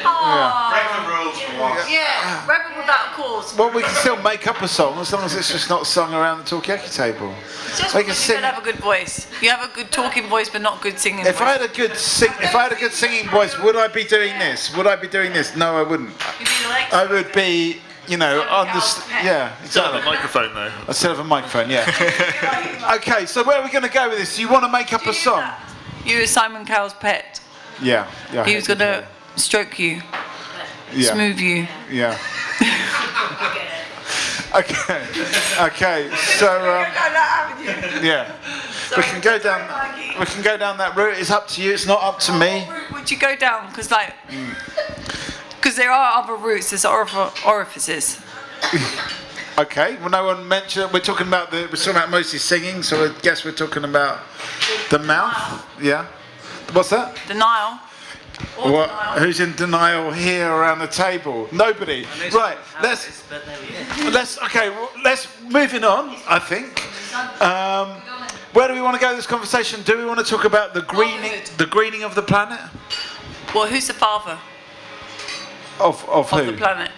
Speaker 9: Yeah, rebel without a cause.
Speaker 1: Well, we can still make up a song as long as it's just not sung around the Talkaoke table.
Speaker 9: Just
Speaker 1: They can
Speaker 9: because
Speaker 1: sing.
Speaker 9: you don't have a good voice. You have a good talking voice, but not good singing
Speaker 1: If
Speaker 9: voice.
Speaker 1: I had a good singing voice, would I be doing this? Would I be doing this? No, I wouldn't.
Speaker 9: You'd be like,
Speaker 1: I would be, you know, on the yeah,
Speaker 4: Instead of a
Speaker 1: exactly.
Speaker 4: microphone, though.
Speaker 1: Instead of a microphone, yeah. Okay, so where are we going to go with this? Do you want to make up a song?
Speaker 9: you were Simon Cowell's pet.
Speaker 1: Yeah, yeah.
Speaker 9: He was going to stroke you,
Speaker 1: yeah.
Speaker 9: smooth you.
Speaker 1: Yeah. Okay. Okay. So yeah, we can go down. We can go down that route. It's up to you. It's not up to me.
Speaker 9: What route would you go down? Because there are other routes. There's orifices.
Speaker 1: Okay. Well, no one mentioned. We're talking about mostly singing. So I guess we're talking about the mouth. Yeah. What's that?
Speaker 9: Denial.
Speaker 1: What? Who's in denial here around the table? Nobody. Right. Let's okay. Well, let's moving on. I think. Where do we want to go with this conversation? Do we want to talk about the greening of the planet?
Speaker 9: Well, who's the father
Speaker 1: Of
Speaker 9: of
Speaker 1: who?
Speaker 9: the planet?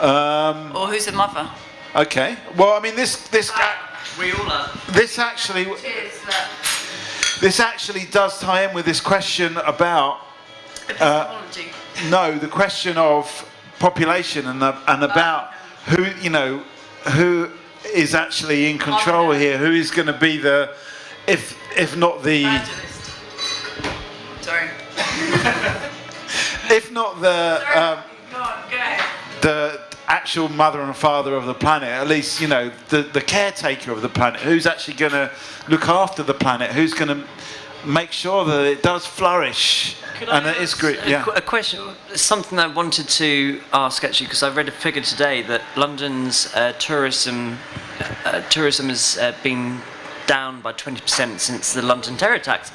Speaker 9: Or who's the mother?
Speaker 1: Okay. Well, I mean, this
Speaker 2: We all are.
Speaker 1: this actually does tie in with this question about. No, the question of population and about who who is actually in control here. Who is going to be the, if not the,
Speaker 9: Sorry.
Speaker 1: if not the
Speaker 9: Go on, go ahead.
Speaker 1: the actual mother and father of the planet, at least the caretaker of the planet. Who's actually going to look after the planet? Who's going to make sure that it does flourish? And it is great. Yeah.
Speaker 2: A question, something I wanted to ask actually, because I read a figure today that London's tourism has been down by 20% since the London terror attacks.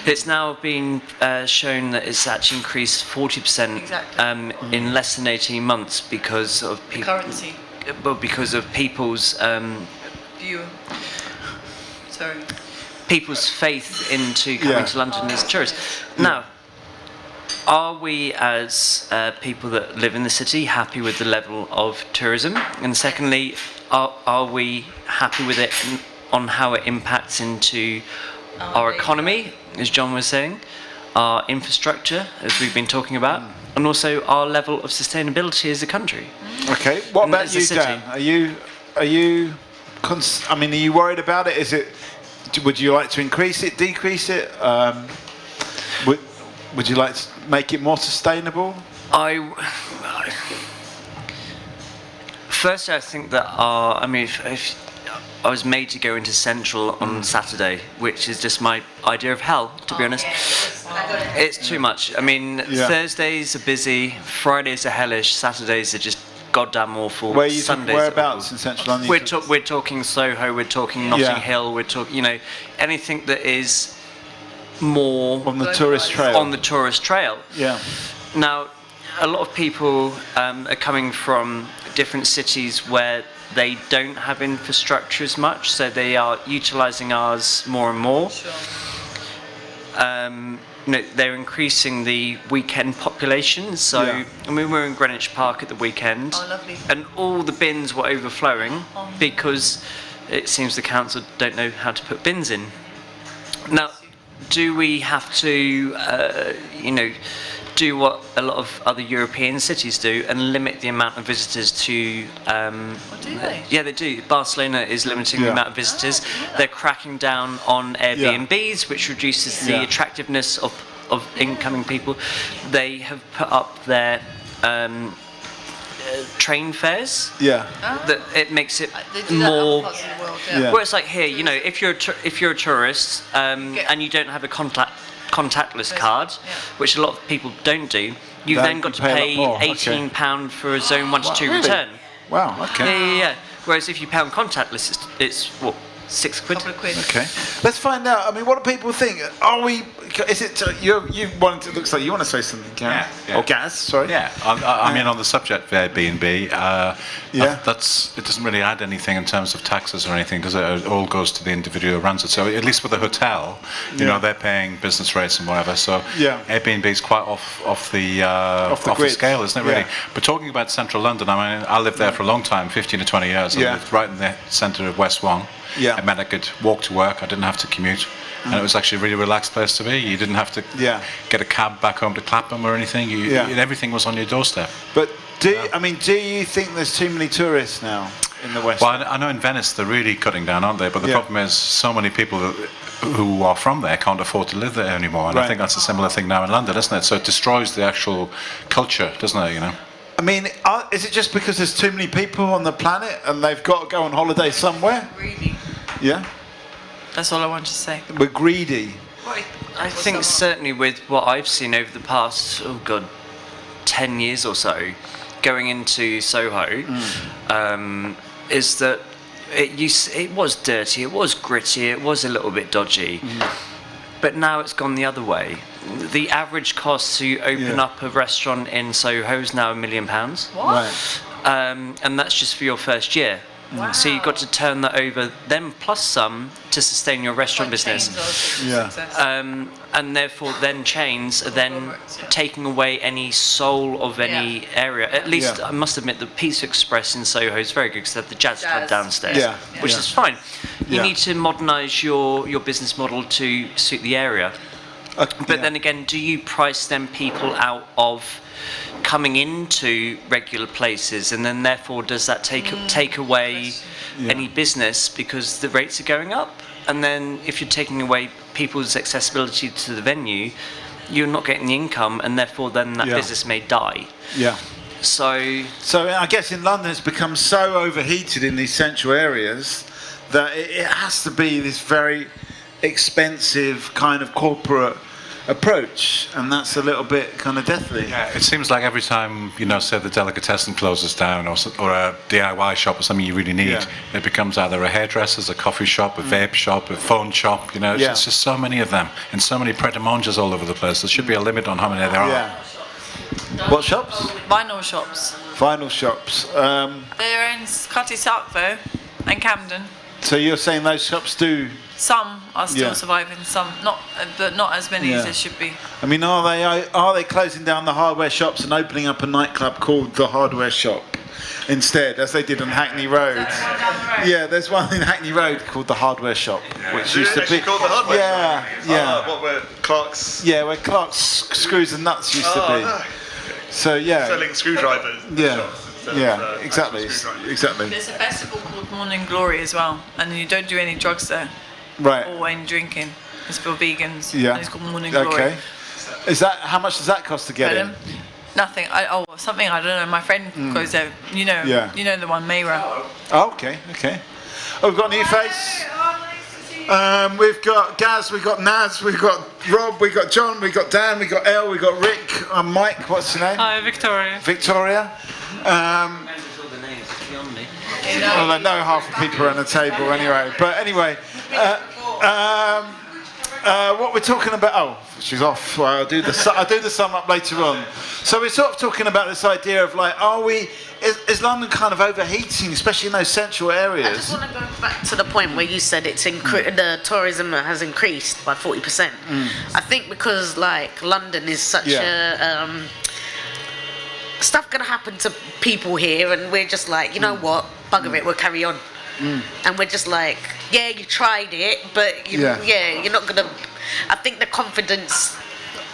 Speaker 2: It's now been shown that it's actually increased 40% in less than 18 months because of
Speaker 9: Currency.
Speaker 2: Well, because of people's
Speaker 9: View. Sorry.
Speaker 2: people's faith into coming to London as tourists. Now, are we as people that live in the city happy with the level of tourism? And secondly, are we happy with it on how it impacts into our economy, as John was saying, our infrastructure, as we've been talking about, and also our level of sustainability as a country?
Speaker 1: Okay. What
Speaker 2: And
Speaker 1: about
Speaker 2: as a
Speaker 1: you,
Speaker 2: city.
Speaker 1: Dan? Are you worried about it? Would you like to increase it, decrease it? Would you like to make it more sustainable?
Speaker 2: First, I think that if I was made to go into Central on Saturday, which is just my idea of hell, to be honest. It's too much. I mean, Thursdays are busy, Fridays are hellish, Saturdays are just goddamn awful.
Speaker 1: Whereabouts in Central London?
Speaker 2: We're talking Soho, we're talking Notting Hill, we're talking, anything that is more
Speaker 1: on the tourist trail.
Speaker 2: On the tourist trail.
Speaker 1: Yeah.
Speaker 2: Now, a lot of people are coming from different cities where they don't have infrastructure as much, so they are utilising ours more and more. They're increasing the weekend population. So, I mean, we were in Greenwich Park at the weekend, and all the bins were overflowing because it seems the council don't know how to put bins in. Now, do we have to, do what a lot of other European cities do and limit the amount of visitors to...
Speaker 9: do they?
Speaker 2: Yeah, they do. Barcelona is limiting the amount of visitors. They're cracking down on Airbnbs, which reduces the attractiveness of incoming people. They have put up their train fares. That it makes it more... Where it's like here, if you're a tourist and you don't have a contactless card, which a lot of people don't do, you've then got to pay £18 for a zone 1 to 2 return.
Speaker 1: Wow, okay.
Speaker 2: Yeah. Whereas if you pay on contactless, it's what, £6?
Speaker 9: Couple of quid.
Speaker 1: Okay. Let's find out. I mean, what do people think? Are we? Is it? You wanted to? Looks like you want to say something, Karen?
Speaker 5: Yeah.
Speaker 1: Or Gaz? Sorry.
Speaker 5: Yeah. I mean, on the subject of Airbnb, it doesn't really add anything in terms of taxes or anything, because it all goes to the individual who runs it. So at least with a hotel, they're paying business rates and whatever. So Airbnb is quite off the scale, isn't it? Really. Yeah. But talking about central London, I mean, I lived there for a long time, 15 to 20 years. I lived right in the centre of West Wong. Yeah. It meant I could walk to work. I didn't have to commute, and it was actually a really relaxed place to be. You didn't have to get a cab back home to Clapham or anything. Everything was on your doorstep.
Speaker 1: But do you think there's too many tourists now in the West?
Speaker 5: Well, I know in Venice they're really cutting down, aren't they? But the problem is, so many people who are from there can't afford to live there anymore, and I think that's a similar thing now in London, isn't it? So it destroys the actual culture, doesn't it?
Speaker 1: I mean, is it just because there's too many people on the planet and they've got to go on holiday somewhere?
Speaker 9: Greedy.
Speaker 1: Yeah?
Speaker 9: That's all I want to say.
Speaker 1: We're greedy.
Speaker 2: I think certainly with what I've seen over the past, 10 years or so, going into Soho, is that it was dirty, it was gritty, it was a little bit dodgy. But now it's gone the other way. The average cost to open up a restaurant in Soho is now £1 million.
Speaker 9: What?
Speaker 2: And that's just for your first year. Wow. So you've got to turn that over, then plus some, to sustain your restaurant business. And therefore, then chains are then taking away any soul of any area. At least I must admit, the Pizza Express in Soho is very good because they have the jazz club downstairs, which is fine. You need to modernise your business model to suit the area. But then again, do you price them people out of coming into regular places, and then therefore does that take away any business because the rates are going up? And then if you're taking away people's accessibility to the venue, you're not getting the income, and therefore then that business may die. So
Speaker 1: I guess in London it's become so overheated in these central areas that it has to be this very expensive kind of corporate approach, and that's a little bit kind of deathly.
Speaker 5: Yeah, it seems like every time say the delicatessen closes down, or a DIY shop or something you really need, it becomes either a hairdresser's, a coffee shop, a vape shop, a phone shop. It's just so many of them, and so many pret-a-mangers all over the place. There should be a limit on how many there are.
Speaker 1: What shops?
Speaker 9: Vinyl shops.
Speaker 1: Vinyl shops.
Speaker 9: They're in Cutty Sark though, and Camden.
Speaker 1: So you're saying those shops do?
Speaker 9: Some are still surviving, some not, but not as many as there should be.
Speaker 1: I mean, are they closing down the hardware shops and opening up a nightclub called the Hardware Shop instead, as they did on Hackney Road? Yeah, there's one in Hackney Road called the Hardware Shop, which used to be
Speaker 4: called the Hardware Shop.
Speaker 1: Yeah.
Speaker 4: What were Clark's?
Speaker 1: Yeah, where Clark's Screws and Nuts used to be.
Speaker 4: No.
Speaker 1: So
Speaker 4: selling screwdrivers.
Speaker 1: Exactly.
Speaker 9: There's a festival called Morning Glory as well, and you don't do any drugs there.
Speaker 1: Right.
Speaker 9: Or any drinking. It's for vegans.
Speaker 1: Yeah.
Speaker 9: And it's called Morning Glory.
Speaker 1: Okay. How much does that cost to get in?
Speaker 9: Nothing. Something I don't know. My friend goes there. You know the one, Mayra.
Speaker 1: Oh, okay. Oh, we've got a new face. We've got Gaz, we've got Naz, we've got Rob, we've got John, we've got Dan, we've got Elle, we've got Rick, Mike. What's your name?
Speaker 11: Hi, Victoria.
Speaker 1: Victoria. Well, I know half the people around the table anyway. But anyway, what we're talking about. Oh, she's off. Well, I'll do the sum up later on. So we're sort of talking about this idea of like, is London kind of overheating, especially in those central areas?
Speaker 6: I just want to go back to the point where you said the tourism has increased by 40%. I think because like London is such a stuff gonna happen to people here, and we're just like, you know what, bugger it, we'll carry on. And we're just like, yeah, you tried it, but you're not gonna. I think the confidence.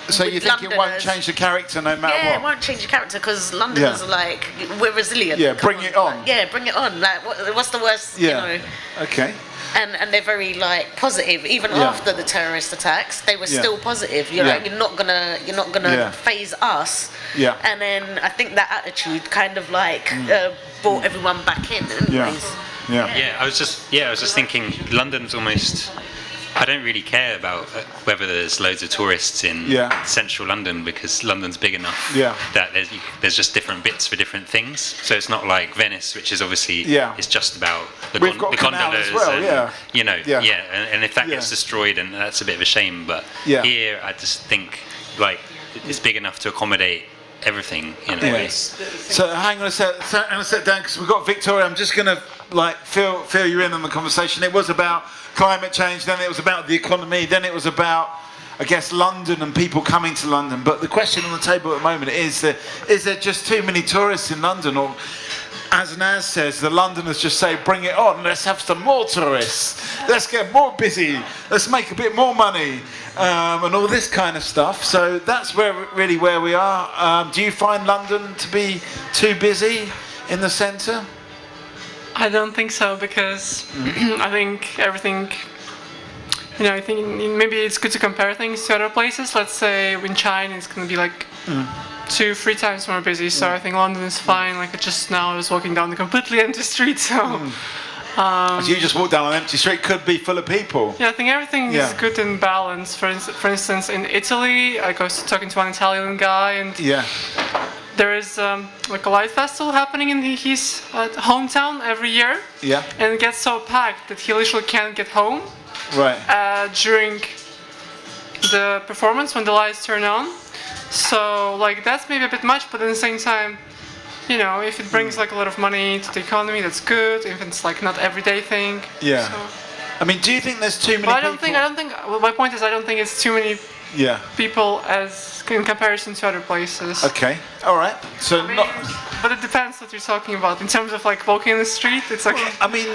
Speaker 1: So you think it won't change the character no matter what?
Speaker 6: Yeah, it won't change the character because Londoners are like, we're resilient.
Speaker 1: Yeah, bring it on.
Speaker 6: Like, yeah, bring it on. Like, what's the worst?
Speaker 1: Yeah.
Speaker 6: You know.
Speaker 1: Okay.
Speaker 6: And they're very like positive. Even after the terrorist attacks, they were still positive. You're like, you're not gonna phase us.
Speaker 1: Yeah.
Speaker 6: And then I think that attitude kind of like brought everyone back in. Anyways.
Speaker 7: Yeah, I was just thinking, London's almost. I don't really care about whether there's loads of tourists in central London because London's big enough that there's just different bits for different things. So it's not like Venice, which is obviously it's just about the gondolas
Speaker 1: as well,
Speaker 7: and you know, and if that gets destroyed, and that's a bit of a shame. But here, I just think like it's big enough to accommodate everything in a way.
Speaker 1: So hang on a sec, Dan, because we've got Victoria. I'm just gonna like fill you in on the conversation. It was about climate change, then it was about the economy, then it was about, I guess, London and people coming to London. But the question on the table at the moment is there just too many tourists in London, or as Naz says, the Londoners just say, bring it on, let's have some more tourists, let's get more busy, let's make a bit more money, and all this kind of stuff. So that's really where we are. Do you find London to be too busy in the centre?
Speaker 11: I don't think so, because I think everything, I think maybe it's good to compare things to other places. Let's say in China it's going to be like 2-3 times more busy, so I think London is fine. Like just now I was walking down the completely empty street, so...
Speaker 1: So you just walk down an empty street, could be full of people.
Speaker 11: Yeah, I think everything is good in balance. For instance, in Italy, I was talking to an Italian guy, and there is like a light festival happening in his hometown every year. Yeah. And it gets so packed that he literally can't get home. Right. During the performance when the lights turn on. So like that's maybe a bit much, but at the same time, if it brings like a lot of money to the economy, that's good. If it's like not everyday thing. Yeah. So.
Speaker 1: I mean, do you think there's too many people?
Speaker 11: I don't think. Well, my point is, I don't think it's too many. People as in comparison to other places.
Speaker 1: Okay. All right. So
Speaker 11: but it depends what you're talking about. In terms of like walking in the street, it's okay.
Speaker 1: Well, I mean,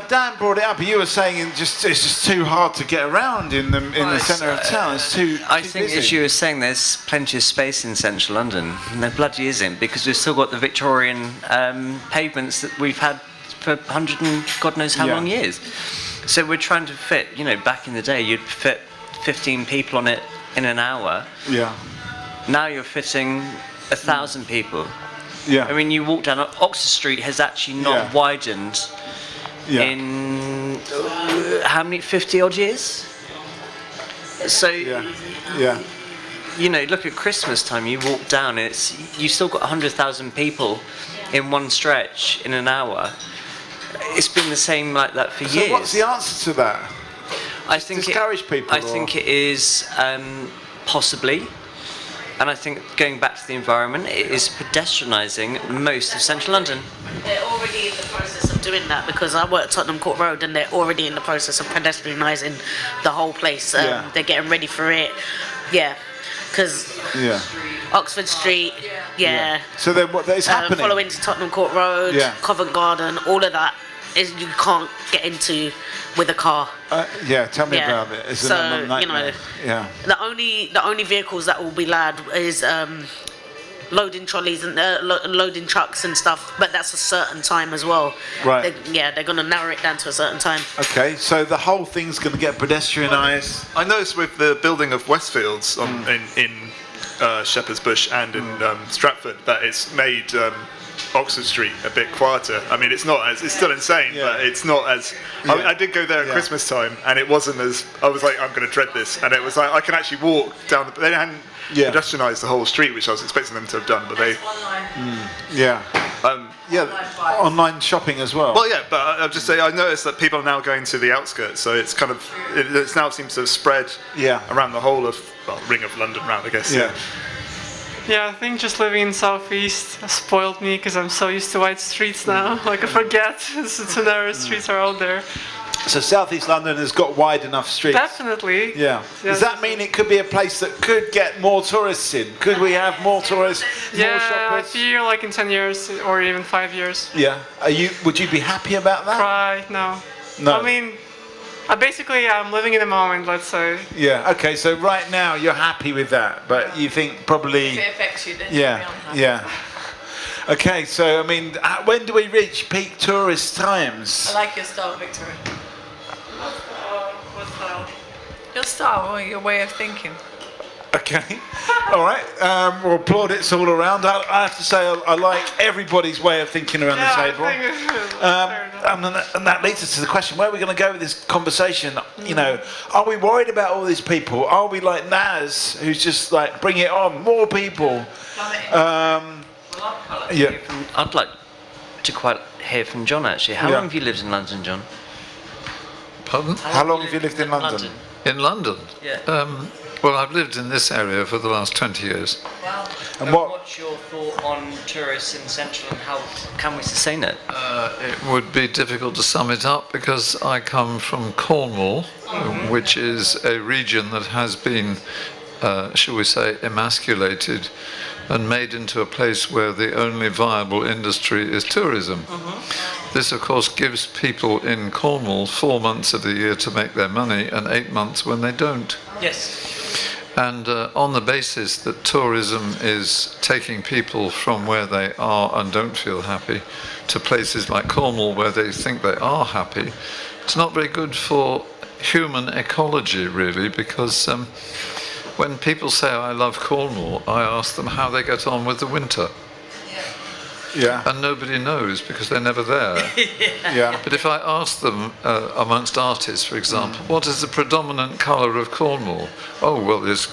Speaker 1: Dan brought it up, but you were saying it's just too hard to get around in the centre of town. It's too
Speaker 2: think,
Speaker 1: busy.
Speaker 2: as you were saying, there's plenty of space in central London. And there bloody isn't, because we've still got the Victorian pavements that we've had for 100 and God knows how long years. So we're trying to fit. Back in the day, you'd fit 15 people on it in an hour. Yeah. Now you're fitting 1,000 people. Yeah. I mean, you walk down Oxford Street has actually not widened in how many 50 odd years. So look at Christmas time. You walk down, you still got 100,000 people in one stretch in an hour. It's been the same like that for years.
Speaker 1: So what's the answer to that?
Speaker 2: I think
Speaker 1: discourage people.
Speaker 2: I think it is possibly, and I think going back to the environment, it is pedestrianising most of central London.
Speaker 6: They're already in the process of doing that, because I work at Tottenham Court Road, and they're already in the process of pedestrianising the whole place. They're getting ready for it. Yeah, because Oxford Street. Yeah.
Speaker 1: So then what is happening?
Speaker 6: Following to Tottenham Court Road, Covent Garden, all of that is you can't get into with a car.
Speaker 1: Tell me about it. It's
Speaker 6: the only vehicles that will be allowed is loading trolleys and loading trucks and stuff, but that's a certain time as well. Right. They're going to narrow it down to a certain time.
Speaker 1: Okay, so the whole thing's going to get pedestrianised.
Speaker 4: I noticed with the building of Westfields in Shepherd's Bush and in Stratford that it's made Oxford Street a bit quieter. I mean, it's still insane, but it's not as. I did go there at Christmas time, and it wasn't as. I was like, I'm going to dread this, and it was like I can actually walk down. They hadn't pedestrianised the whole street, which I was expecting them to have done, but they.
Speaker 1: online shopping as well.
Speaker 4: Well, yeah, but I'll just say I noticed that people are now going to the outskirts, so it's kind of it now seems to have spread around the whole of Ring of London round, I guess.
Speaker 11: Yeah, I think just living in Southeast spoiled me because I'm so used to wide streets now. Like I forget the narrow streets are out there.
Speaker 1: So Southeast London has got wide enough streets.
Speaker 11: Definitely.
Speaker 1: Yeah. Does that mean it could be a place that could get more tourists in? Could we have more tourists, more shoppers?
Speaker 11: I feel like in 10 years or even 5 years.
Speaker 1: Yeah. Would you be happy about that?
Speaker 11: No.
Speaker 1: No.
Speaker 11: I mean, I'm living in the moment, let's say.
Speaker 1: Yeah. Okay. So right now you're happy with that, but you think probably.
Speaker 9: If it affects you, then
Speaker 1: Yeah. Okay. So I mean, when do we reach peak tourist times?
Speaker 9: I like your style, Victoria. What style? Your style or your way of thinking.
Speaker 1: Okay. All right. Well, plaudits all around. I have to say I like everybody's way of thinking around the table. And that leads us to the question: where are we going to go with this conversation? You know, are we worried about all these people? Are we like Naz, who's just like, bring it on, more people?
Speaker 2: I'd like to quite hear from John actually. How long have you lived in London, John?
Speaker 3: Pardon?
Speaker 1: How long have you lived in London?
Speaker 3: In London?
Speaker 2: Yeah.
Speaker 3: Well, I've lived in this area for the last 20 years.
Speaker 2: Wow.
Speaker 1: And
Speaker 2: what's your thought on tourists in Central and how can we sustain it?
Speaker 3: It would be difficult to sum it up because I come from Cornwall, which is a region that has been, shall we say, emasculated and made into a place where the only viable industry is tourism. This, of course, gives people in Cornwall 4 months of the year to make their money and 8 months when they don't.
Speaker 2: Yes.
Speaker 3: And on the basis that tourism is taking people from where they are and don't feel happy to places like Cornwall where they think they are happy, it's not very good for human ecology, really, because when people say, I love Cornwall, I ask them how they get on with the winter.
Speaker 1: Yeah.
Speaker 3: And nobody knows because they're never there.
Speaker 1: Yeah.
Speaker 3: But if I ask them, amongst artists, for example, what is the predominant colour of Cornwall? Oh, well, there's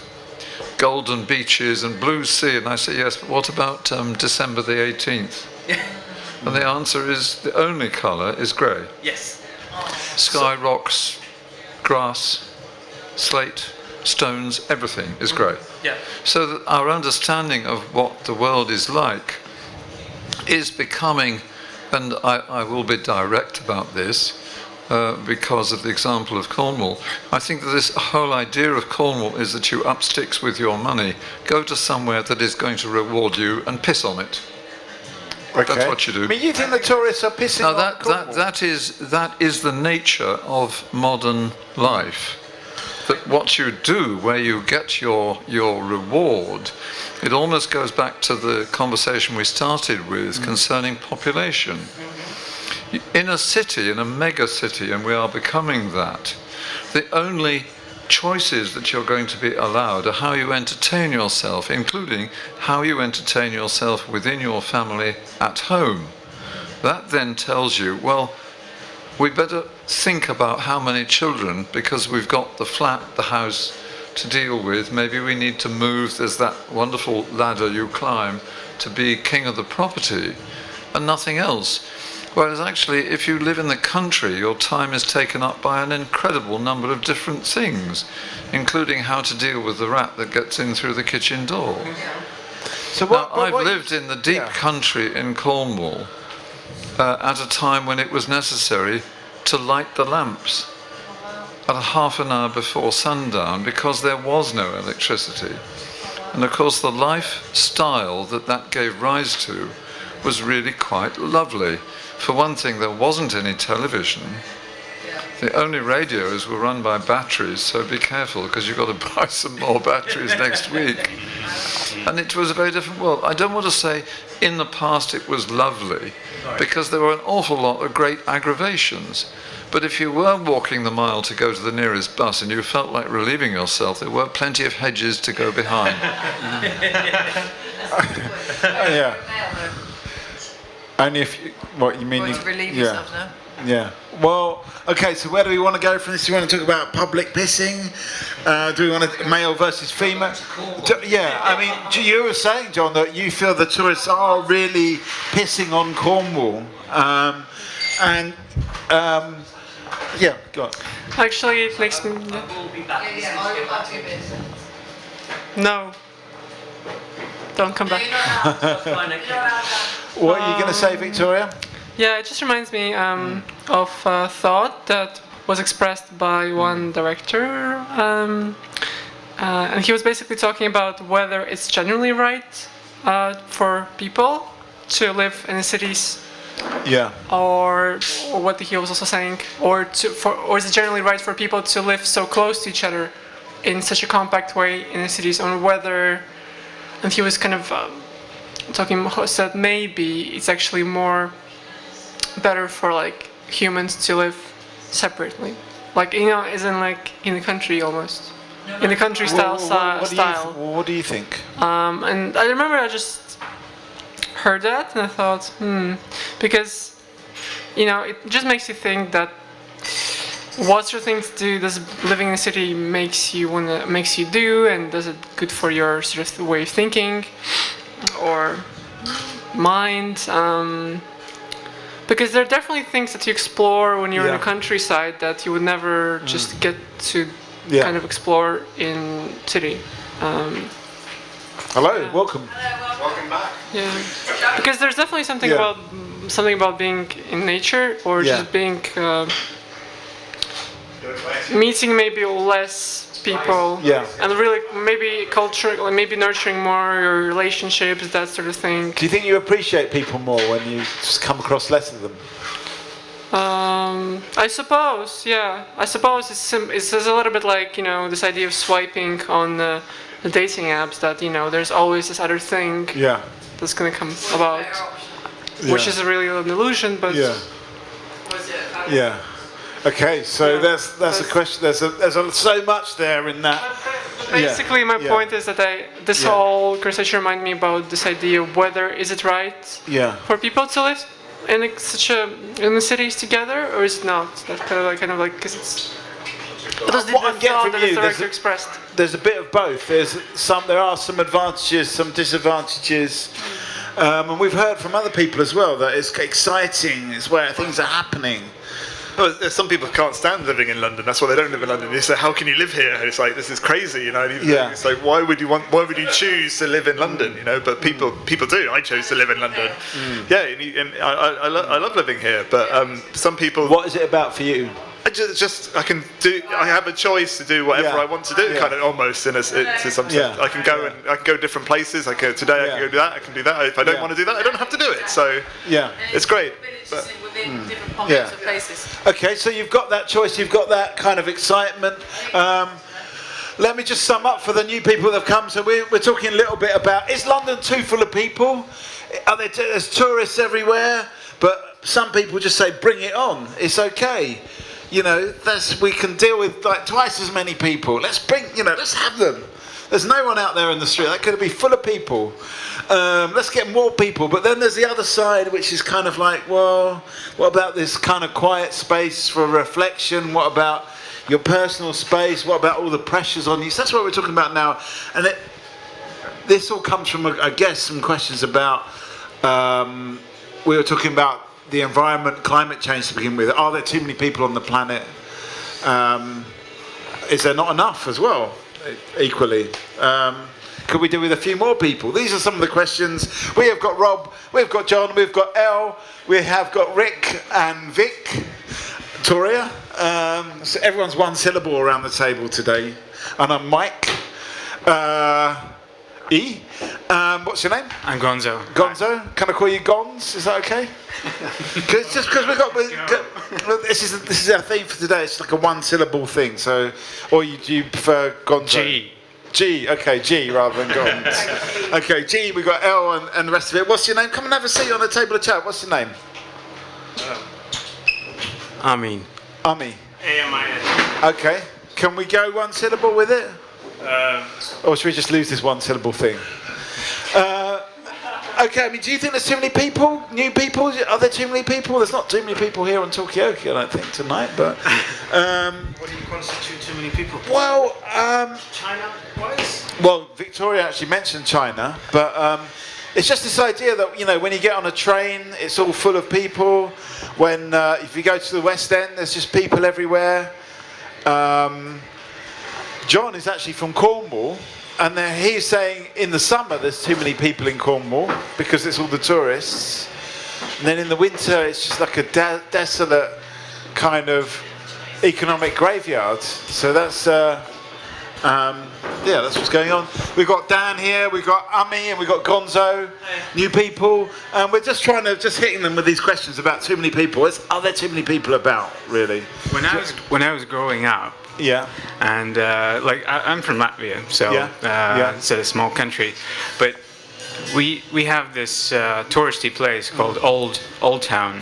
Speaker 3: golden beaches and blue sea. And I say, yes, but what about December the 18th? And the answer is the only colour is grey.
Speaker 2: Yes.
Speaker 3: Sky, rocks, grass, slate, stones, everything is grey.
Speaker 2: Yeah.
Speaker 3: So that our understanding of what the world is like is becoming, and I will be direct about this because of the example of Cornwall, I think that this whole idea of Cornwall is that you up sticks with your money, go to somewhere that is going to reward you and piss on it.
Speaker 1: Okay.
Speaker 3: That's what you do.
Speaker 1: I mean, you think the tourists are pissing on Cornwall?
Speaker 3: That is the nature of modern life. That what you do, where you get your reward, it almost goes back to the conversation we started with concerning population. In a city, in a mega city, and we are becoming that, the only choices that you're going to be allowed are how you entertain yourself, including how you entertain yourself within your family at home. That then tells you, well, we better think about how many children, because we've got the flat, the house to deal with. Maybe we need to move. There's that wonderful ladder you climb to be king of the property and nothing else. Whereas actually, if you live in the country, your time is taken up by an incredible number of different things, including how to deal with the rat that gets in through the kitchen door. So I've lived in the deep country in Cornwall at a time when it was necessary to light the lamps at a half an hour before sundown because there was no electricity. And of course the lifestyle that gave rise to was really quite lovely. For one thing, there wasn't any television. The only radios were run by batteries, so be careful because you've got to buy some more batteries next week. And it was a very different world. I don't want to say in the past it was lovely, because there were an awful lot of great aggravations. But if you were walking the mile to go to the nearest bus and you felt like relieving yourself, there were plenty of hedges to go behind.
Speaker 1: Yeah. And if what you mean?
Speaker 9: To relieve yourself now.
Speaker 1: Yeah. Well, okay, so where do we want to go from this? Do we want to talk about public pissing? Do we want to male versus female? Yeah, I mean, you were saying, John, that you feel the tourists are really pissing on Cornwall. Yeah, go on.
Speaker 11: Actually, it makes me... No. Don't come back.
Speaker 1: What are you going to say, Victoria?
Speaker 11: Yeah, it just reminds me of a thought that was expressed by one director, and he was basically talking about whether it's generally right for people to live in the cities.
Speaker 1: Yeah.
Speaker 11: Or what he was also saying, or is it generally right for people to live so close to each other in such a compact way in the cities, or whether, and he was kind of said maybe it's actually more better for like humans to live separately, like isn't like in the country almost, in the country style.
Speaker 1: What do you think?
Speaker 11: And I remember I just heard that and I thought, because it just makes you think that what sort of things does living in a city makes you do, and does it good for your sort of way of thinking or mind? Because there are definitely things that you explore when you're in the countryside that you would never just get to kind of explore in city.
Speaker 1: Hello, welcome.
Speaker 12: Welcome back.
Speaker 11: Yeah, because there's definitely something about being in nature, or just being meeting maybe less people, and really maybe culture, maybe nurturing more your relationships, that sort of thing.
Speaker 1: Do you think you appreciate people more when you just come across less of them?
Speaker 11: I suppose, yeah. I suppose it's a little bit like this idea of swiping on the dating apps, that there's always this other thing that's gonna come about, which is really an illusion, but
Speaker 1: Okay, so that's a question. There's so much there in that.
Speaker 11: Basically, my point is that this whole conversation reminded me about this idea of whether is it right for people to live in in the cities together, or is it not? That's kind of like because it's.
Speaker 1: What I'm getting from you, there's a bit of both. There are some advantages, some disadvantages, and we've heard from other people as well that it's exciting. It's where things are happening.
Speaker 4: Well, there's some people who can't stand living in London. That's why they don't live in London. You say, "How can you live here?" And it's like, this is crazy, It's like, why would you choose to live in London? But people do. I chose to live in London. Yeah, and I love living here. But some people.
Speaker 1: What is it about for you?
Speaker 4: I have a choice to do whatever I want to do, kind of almost to some sense. I can go different places. Today I can go do that. I can do that. If I don't want to do that, I don't have to do it. So it's great. But,
Speaker 9: different pockets of places.
Speaker 1: Okay, so you've got that choice. You've got that kind of excitement. Let me just sum up for the new people that have come. So we're talking a little bit about, is London too full of people? There's tourists everywhere, but some people just say, bring it on. It's okay. We can deal with like twice as many people. Let's have them. There's no one out there in the street. That could be full of people. Let's get more people. But then there's the other side, which is kind of like, well, what about this kind of quiet space for reflection? What about your personal space? What about all the pressures on you? So that's what we're talking about now. And this all comes from, I guess, some questions about, we were talking about the environment, climate change to begin with. Are there too many people on the planet? Is there not enough as well, equally? Could we do with a few more people? These are some of the questions. We have got Rob, we've got John, we've got Elle, we have got Rick and Vic, Victoria. So everyone's one syllable around the table today. And I'm Mike. E. What's your name?
Speaker 13: I'm Gonzo.
Speaker 1: Gonzo? Can I call you Gons? Is that okay? Just because this is our theme for today. It's like a one-syllable thing. So, or do you prefer Gonzo? G. Okay, G rather than Gons. Okay, G. We got L and the rest of it. What's your name? Come and have a seat on the table of chat. What's your name?
Speaker 13: Amin.
Speaker 1: Ami.
Speaker 13: A-M-I-N.
Speaker 1: Okay. Can we go one syllable with it? Or should we just lose this one syllable thing? Okay, I mean, do you think there's too many people? New people? Are there too many people? There's not too many people here on Talkaoke, I don't think, tonight, but...
Speaker 13: What do you constitute too many people?
Speaker 1: Well,
Speaker 13: China-wise?
Speaker 1: well, Victoria actually mentioned China, but it's just this idea that, you know, when you get on a train, it's all full of people. When, if you go to the West End, there's just people everywhere. John is actually from Cornwall, and he's saying in the summer there's too many people in Cornwall because it's all the tourists. And then in the winter it's just like a desolate kind of economic graveyard. So that's that's what's going on. We've got Dan here, we've got Ami, and we've got Gonzo, new people, and we're just trying to hitting them with these questions about too many people. Are there too many people about, really?
Speaker 13: When I was growing up,
Speaker 1: yeah,
Speaker 13: and I'm from Latvia, so it's a small country, but we have this touristy place called Old Town,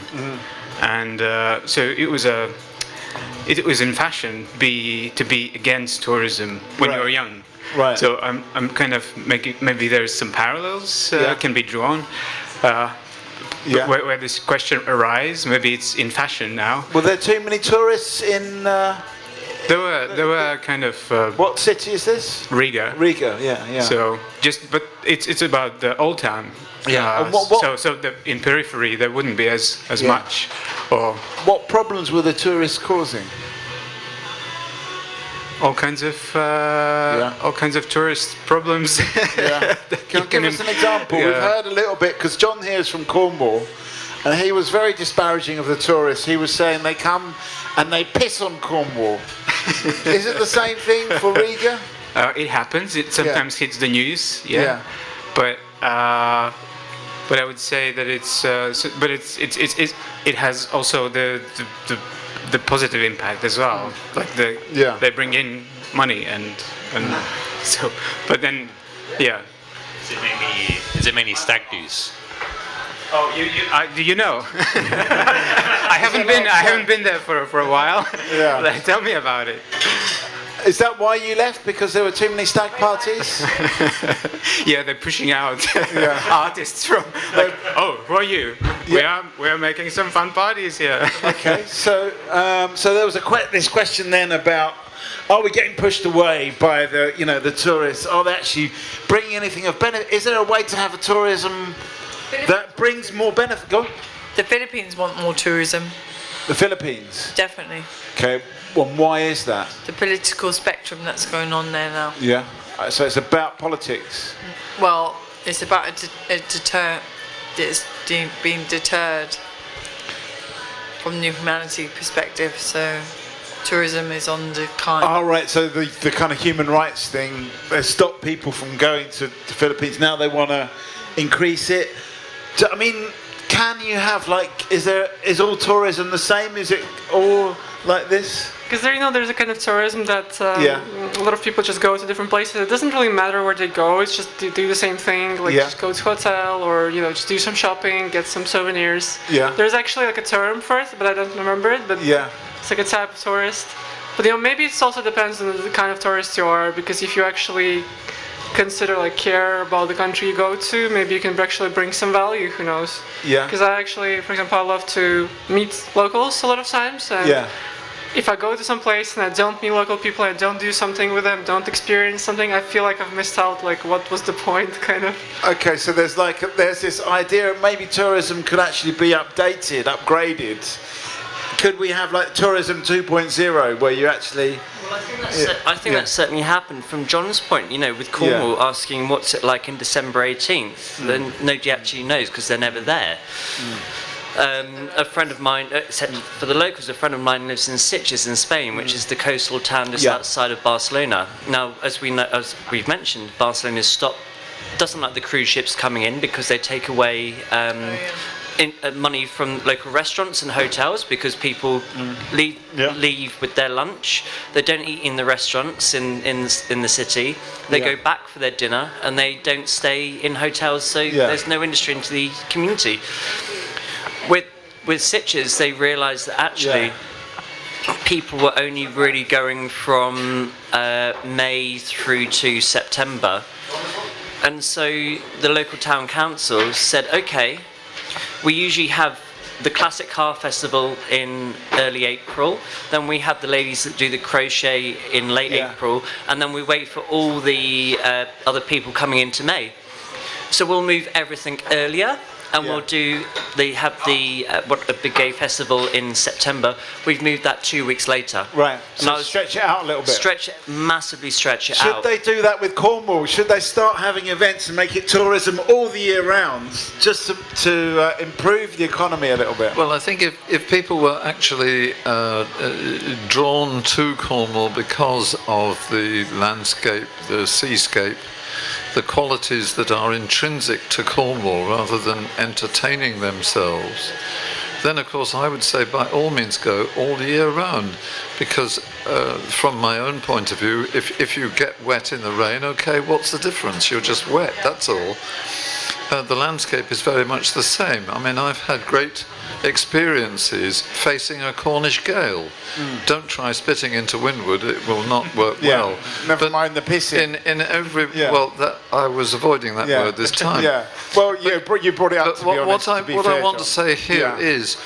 Speaker 13: and so it was in fashion to be against tourism when you were young.
Speaker 1: Right.
Speaker 13: So I'm kind of making, maybe there's some parallels can be drawn. Where this question arises, maybe it's in fashion now.
Speaker 1: Were there too many tourists in?
Speaker 13: There were kind of.
Speaker 1: What city is this?
Speaker 13: Riga.
Speaker 1: Riga, yeah.
Speaker 13: So but it's about the old town.
Speaker 1: Yeah.
Speaker 13: So in periphery there wouldn't be as much. Or
Speaker 1: what problems were the tourists causing?
Speaker 13: All kinds of tourist problems.
Speaker 1: Yeah. Give us an example.
Speaker 13: Yeah.
Speaker 1: We've heard a little bit because John here is from Cornwall, and he was very disparaging of the tourists. He was saying they come and they piss on Cornwall. Is it the same thing for Riga?
Speaker 13: It happens. It sometimes hits the news. Yeah. But I would say that it has also the positive impact as well. Like they bring in money and so. But then, yeah.
Speaker 7: Is it mainly stag do's?
Speaker 13: Oh, do you know? I haven't been there for a while.
Speaker 1: Yeah.
Speaker 13: Like, tell me about it.
Speaker 1: Is that why you left? Because there were too many stag parties?
Speaker 13: Yeah, they're pushing out artists from. Like, who are you?
Speaker 1: Yeah.
Speaker 13: We are making some fun parties here.
Speaker 1: Okay, so there was this question then about, are we getting pushed away by the tourists? Are they actually bringing anything of benefit? Is there a way to have a tourism that brings more benefit? Go on.
Speaker 9: The Philippines want more tourism.
Speaker 1: The Philippines?
Speaker 9: Definitely.
Speaker 1: Okay, well, why is that?
Speaker 9: The political spectrum that's going on there now.
Speaker 1: Yeah, so it's about politics.
Speaker 9: Well, it's about it's being deterred from the humanity perspective, so tourism is on decline.
Speaker 1: Oh, right, so the kind of human rights thing, they stopped people from going to the Philippines. Now they want to increase it. I mean, can you have is all tourism the same? Is it all like this?
Speaker 11: Because there's a kind of tourism that a lot of people just go to different places. It doesn't really matter where they go. It's just do the same thing, just go to a hotel or just do some shopping, get some souvenirs.
Speaker 1: Yeah.
Speaker 11: There's actually a term for it, but I don't remember it. But it's like a type of tourist. But maybe it also depends on the kind of tourist you are, because if you actually consider care about the country you go to, maybe you can actually bring some value. Who knows?
Speaker 1: Yeah.
Speaker 11: Because I actually, for example, I love to meet locals a lot of times. And if I go to some place and I don't meet local people, I don't do something with them, don't experience something, I feel like I've missed out. What was the point, kind of?
Speaker 1: Okay, so there's this idea maybe tourism could actually be upgraded. Could we have tourism 2.0 where you actually?
Speaker 2: Well, I think that certainly happened. From John's point, with Cornwall asking what's it like in December 18th, then nobody actually knows because they're never there. A friend of mine, for the locals, a friend of mine lives in Sitges in Spain, which is the coastal town just outside of Barcelona. Now, as we've mentioned, Barcelona doesn't like the cruise ships coming in because they take away money from local restaurants and hotels because people leave with their lunch. They don't eat in the restaurants in the city. They go back for their dinner and they don't stay in hotels, so there's no industry into the community. With Sitges, they realised that actually people were only really going from May through to September And so the local town council said, okay, we usually have the classic car festival in early April, then we have the ladies that do the crochet in late April, and then we wait for all the other people coming into May. So we'll move everything earlier, and they have the a big gay festival in September. We've moved that 2 weeks later.
Speaker 1: Right. So stretch it out a little bit.
Speaker 2: Massively stretch it out.
Speaker 1: Should they do that with Cornwall? Should they start having events and make it tourism all the year round, just to improve the economy a little bit?
Speaker 3: Well, I think if people were actually drawn to Cornwall because of the landscape, the seascape, the qualities that are intrinsic to Cornwall rather than entertaining themselves, then of course I would say by all means go all year round, because from my own point of view, if you get wet in the rain, okay, what's the difference? You're just wet, that's all. The landscape is very much the same. I mean, I've had great experiences facing a Cornish gale. Don't try spitting into windward; it will not work well.
Speaker 1: Never mind the pissing.
Speaker 3: In every well, I was avoiding that word this time.
Speaker 1: Well, you brought it up.
Speaker 3: What I want to say here is,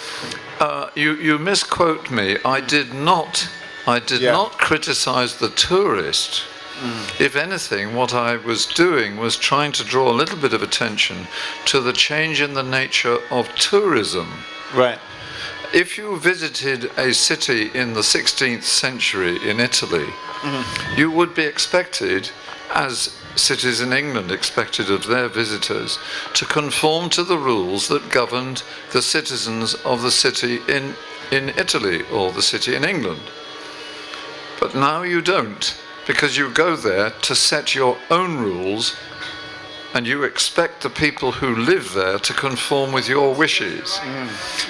Speaker 3: you misquote me. I did not criticise the tourist. If anything, what I was doing was trying to draw a little bit of attention to the change in the nature of tourism.
Speaker 1: Right.
Speaker 3: If you visited a city in the 16th century in Italy, you would be expected, as cities in England expected of their visitors, to conform to the rules that governed the citizens of the city in Italy or the city in England. But now you don't, because you go there to set your own rules and you expect the people who live there to conform with your wishes.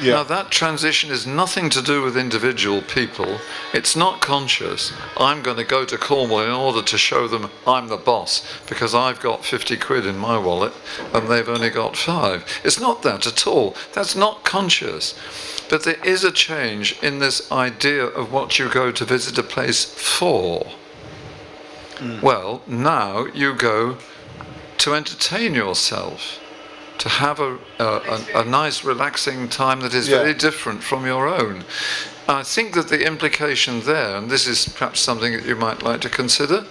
Speaker 3: Now that transition is nothing to do with individual people. It's not conscious. I'm going to go to Cornwall in order to show them I'm the boss because I've got 50 quid in my wallet and they've only got 5. It's not that at all. That's not conscious. But there is a change in this idea of what you go to visit a place for. Well, now you go to entertain yourself, to have a nice relaxing time that is very different from your own. I think that the implication there, and this is perhaps something that you might like to consider,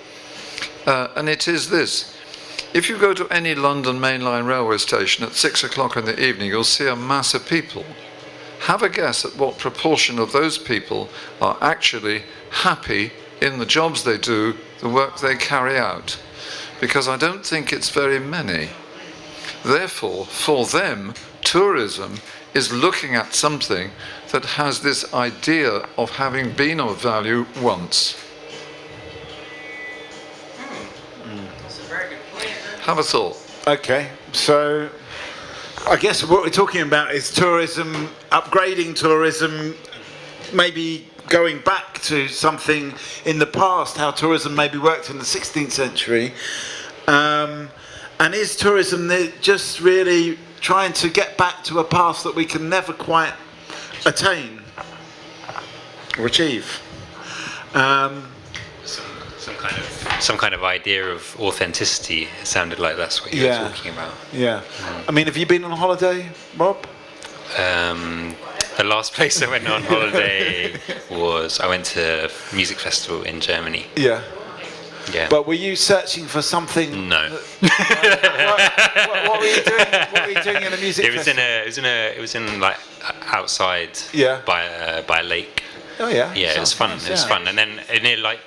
Speaker 3: and it is this. If you go to any London mainline railway station at 6 o'clock in the evening, you'll see a mass of people. Have a guess at what proportion of those people are actually happy in the jobs they do, the work they carry out. Because I don't think it's very many. Therefore, for them, tourism is looking at something that has this idea of having been of value once.
Speaker 2: That's a very good point.
Speaker 3: Have a thought.
Speaker 1: Okay, so I guess what we're talking about is tourism, upgrading tourism, maybe going back to something in the past, how tourism maybe worked in the 16th century. And is tourism just really trying to get back to a path that we can never quite attain or achieve?
Speaker 7: Some kind of idea of authenticity. It sounded like that's what you were talking about.
Speaker 1: Yeah. I mean, have you been on holiday, Rob?
Speaker 7: The last place I went on holiday was, I went to a music festival in Germany.
Speaker 1: Yeah.
Speaker 7: Yeah.
Speaker 1: But were you searching for something?
Speaker 7: No.
Speaker 1: What were you doing? What were you doing in a music festival?
Speaker 7: It was in like outside.
Speaker 1: Yeah.
Speaker 7: By a lake.
Speaker 1: Oh yeah.
Speaker 7: Yeah, it was fun. Nice, it was fun, and then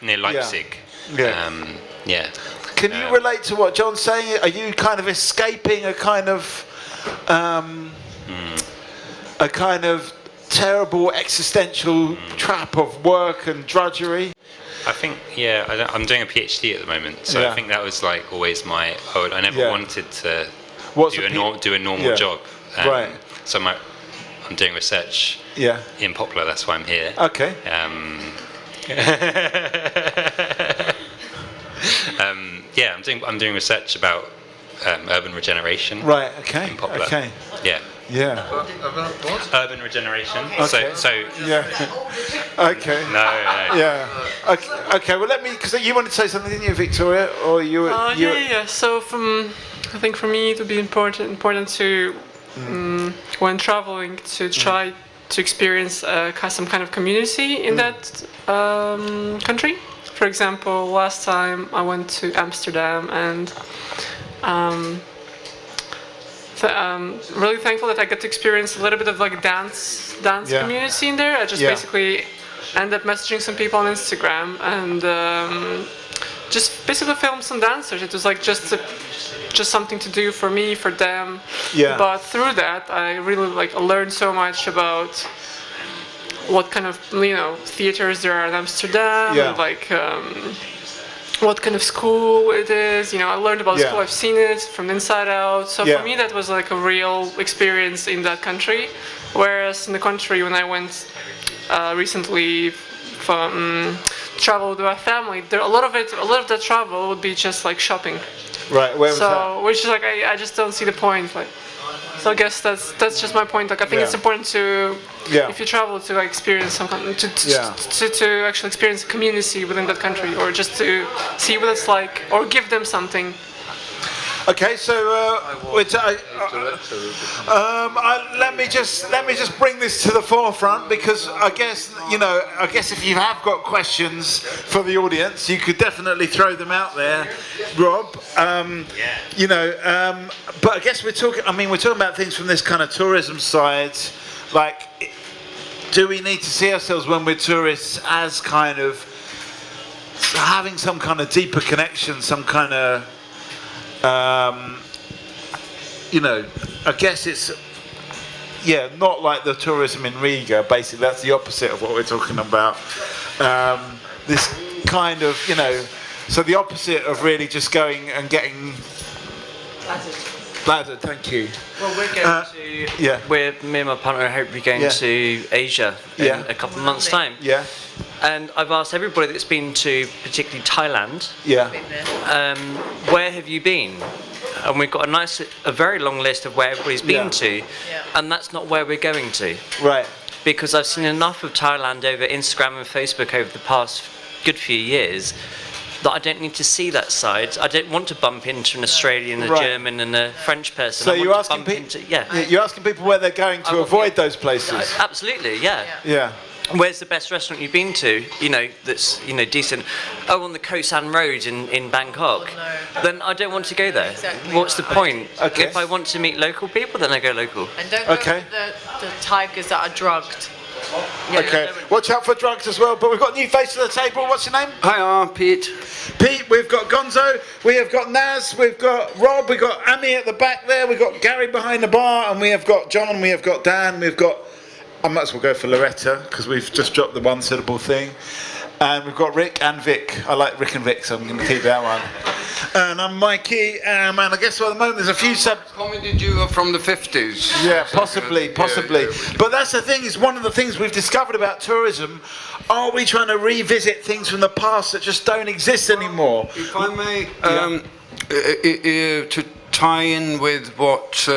Speaker 7: near Leipzig.
Speaker 1: Yeah.
Speaker 7: Yeah.
Speaker 1: Can you relate to what John's saying? Are you kind of escaping a kind of terrible existential trap of work and drudgery?
Speaker 7: I think, I'm doing a PhD at the moment, so I think that was like always I never wanted to do a normal job.
Speaker 1: Right.
Speaker 7: So I'm doing research in Poplar, that's why I'm here.
Speaker 1: Okay.
Speaker 7: I'm doing research about urban regeneration.
Speaker 1: Right, okay.
Speaker 7: In Poplar.
Speaker 1: Okay.
Speaker 7: Yeah.
Speaker 1: Yeah.
Speaker 3: About what?
Speaker 7: Urban regeneration.
Speaker 1: Okay.
Speaker 7: So
Speaker 1: Yeah. Okay.
Speaker 7: no.
Speaker 1: Yeah. Okay. Well, because you wanted to say something, didn't you, Victoria? Or you?
Speaker 11: Yeah. So I think for me it would be important to when traveling to try to experience some kind of community in that country. For example, last time I went to Amsterdam and really thankful that I got to experience a little bit of like dance community in there. I just basically ended up messaging some people on Instagram and just basically filmed some dancers. It was like just something to do for me, for them.
Speaker 1: Yeah.
Speaker 11: But through that, I really learned so much about what kind of theaters there are in Amsterdam, and what kind of school it is. I learned about school. I've seen it from the inside out. So for me, that was like a real experience in that country. Whereas in the country when I went recently travel with my family, a lot of that travel would be just like shopping.
Speaker 1: Right. Where was that?
Speaker 11: Which is like I just don't see the point. So I guess that's just my point. Like I think it's important to, if you travel, to experience some kind to actually experience a community within that country, or just to see what it's like, or give them something.
Speaker 1: Okay, so let me just bring this to the forefront, because I guess if you have got questions for the audience, you could definitely throw them out there, Rob. But I guess we're talking about things from this kind of tourism side. Like, do we need to see ourselves when we're tourists as kind of having some kind of deeper connection, some kind of I guess it's not like the tourism in Riga. Basically, that's the opposite of what we're talking about. This kind of, so the opposite of really just going and getting bladdered. Thank you.
Speaker 2: Well, we're going me and my partner hope we're going to Asia in a couple of months' time.
Speaker 1: Yeah.
Speaker 2: And I've asked everybody that's been to, particularly Thailand, where have you been? And we've got a very long list of where everybody's been to, and that's not where we're going to.
Speaker 1: Right.
Speaker 2: Because I've seen enough of Thailand over Instagram and Facebook over the past good few years that I don't need to see that side. I don't want to bump into an Australian, a German, and a French person.
Speaker 1: So you're asking you're asking people where they're going to avoid those places.
Speaker 2: Absolutely, yeah.
Speaker 1: Yeah.
Speaker 2: Where's the best restaurant you've been to, that's, decent? Oh, on the Koh San Road in Bangkok. Then I don't want to go there.
Speaker 12: Exactly.
Speaker 2: What's the point?
Speaker 1: Okay.
Speaker 2: If I want to meet local people, then I go local.
Speaker 12: And don't go to the tigers that are drugged.
Speaker 1: Okay, watch out for drugs as well. But we've got a new face to the table. What's your name?
Speaker 14: Hi, I'm Pete.
Speaker 1: Pete, we've got Gonzo, we have got Naz, we've got Rob, we've got Amy at the back there, we've got Gary behind the bar, and we have got John, we have got Dan, we've got... I might as well go for Loretta, because we've just dropped the one syllable thing. And we've got Rick and Vic. I like Rick and Vic, so I'm going to keep that one. And I'm Mikey, and I guess at the moment there's a few
Speaker 14: comedy duo from the 50s.
Speaker 1: Yeah, possibly. But that's the thing, is one of the things we've discovered about tourism. Are we trying to revisit things from the past that just don't exist anymore?
Speaker 14: If I may, to tie in with what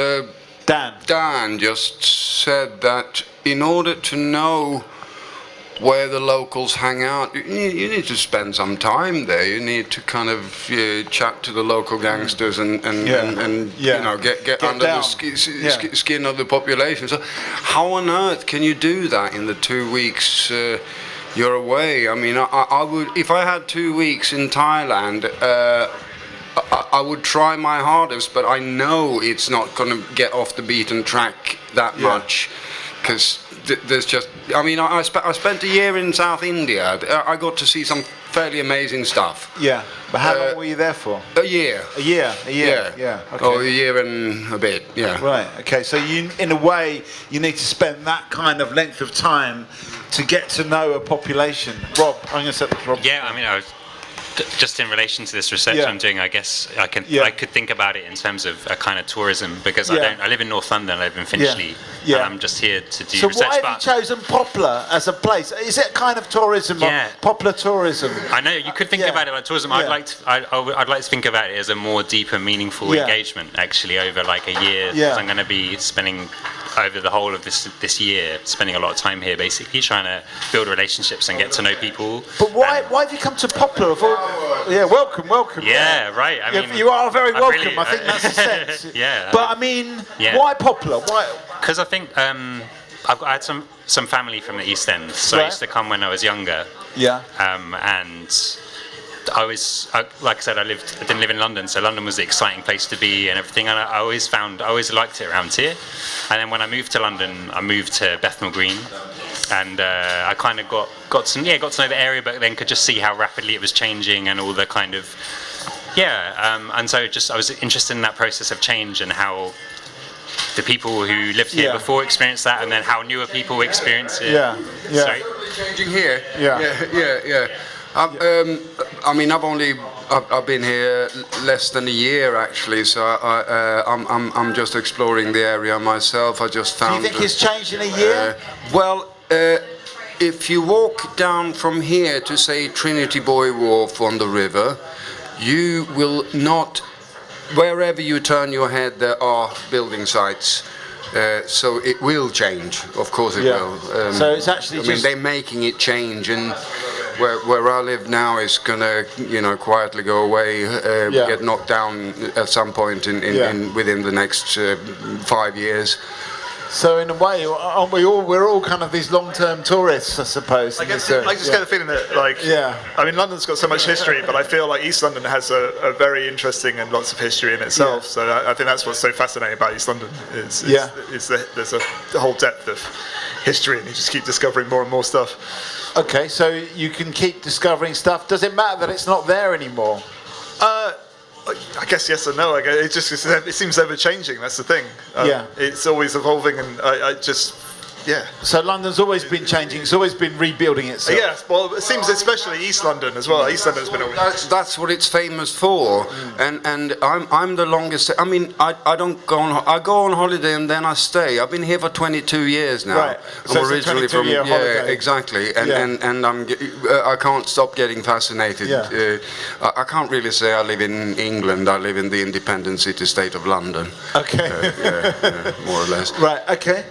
Speaker 14: Dan just said, that in order to know where the locals hang out, you need to spend some time there. You need to kind of chat to the local gangsters and get under the skin of the population. So how on earth can you do that in the 2 weeks you're away? I mean, I would, if I had 2 weeks in Thailand, I would try my hardest, but I know it's not going to get off the beaten track that much, because there's just... I mean, I spent a year in South India. I got to see some fairly amazing stuff.
Speaker 1: Yeah, but how long were you there for?
Speaker 14: A year.
Speaker 1: Yeah.
Speaker 14: Okay. Or a year and a bit, yeah.
Speaker 1: Right, okay, so you, in a way, you need to spend that kind of length of time to get to know a population. Rob, I'm going to set this Rob.
Speaker 7: Yeah, I mean, just in relation to this research I'm doing, I guess I could think about it in terms of a kind of tourism, because I live in North London, I live in Finchley, and I'm just here to do research.
Speaker 1: So why have you chosen Poplar as a place? Is it kind of tourism, popular tourism?
Speaker 7: I know, you could think about it like tourism. I'd like to think about it as a more deeper, meaningful engagement, actually, over like a year, because I'm going to be spending over the whole of this year, spending a lot of time here, basically trying to build relationships and get to know people.
Speaker 1: But why have you come to Poplar? Yeah, welcome.
Speaker 7: Yeah, right. I mean,
Speaker 1: you are very welcome.
Speaker 7: Really,
Speaker 1: I think that's the sense.
Speaker 7: Yeah.
Speaker 1: But I mean, why Poplar? Why?
Speaker 7: Because I think I had some family from the East End, so I used to come when I was younger.
Speaker 1: Yeah.
Speaker 7: And like I said, I didn't live in London, so London was the exciting place to be and everything. And I always liked it around here. And then when I moved to London, I moved to Bethnal Green, and I kind of got to know the area, but then could just see how rapidly it was changing and all the kind of and so I was interested in that process of change and how the people who lived here before experienced that, and then how newer people experience it.
Speaker 1: Yeah.
Speaker 7: Sorry?
Speaker 14: Changing here.
Speaker 1: Yeah.
Speaker 14: I mean, I've been here less than a year actually, so I'm just exploring the area myself. I just found.
Speaker 1: Do you think it's changed in a year?
Speaker 14: If you walk down from here to say Trinity Buoy Wharf on the river, you will not. Wherever you turn your head, there are building sites. So it will change, of course it will.
Speaker 1: So it's actually
Speaker 14: I mean, they're making it change, and where I live now is gonna, quietly go away, get knocked down at some point within the next 5 years.
Speaker 1: So in a way, aren't we all? We're all kind of these long-term tourists, I suppose.
Speaker 4: I just get the feeling that, I mean, London's got so much history, but I feel like East London has a very interesting and lots of history in itself. Yeah. So I think that's what's so fascinating about East London. There's a whole depth of history, and you just keep discovering more and more stuff.
Speaker 1: Okay, so you can keep discovering stuff. Does it matter that it's not there anymore?
Speaker 4: I guess yes and no. It seems ever changing. That's the thing. It's always evolving, and I just.
Speaker 1: So London's always been changing. It's always been rebuilding itself.
Speaker 4: Yes, well, it seems especially East London as well. East London's been always.
Speaker 14: That's what it's famous for, and I'm the longest. I mean, I don't go on. I go on holiday and then I stay. I've been here for 22 years now.
Speaker 1: Right. So
Speaker 14: I'm originally from
Speaker 1: holiday.
Speaker 14: Exactly, and I can't stop getting fascinated. I can't really say I live in England. I live in the independent city-state of London.
Speaker 1: Okay.
Speaker 14: More or less.
Speaker 1: Right. Okay.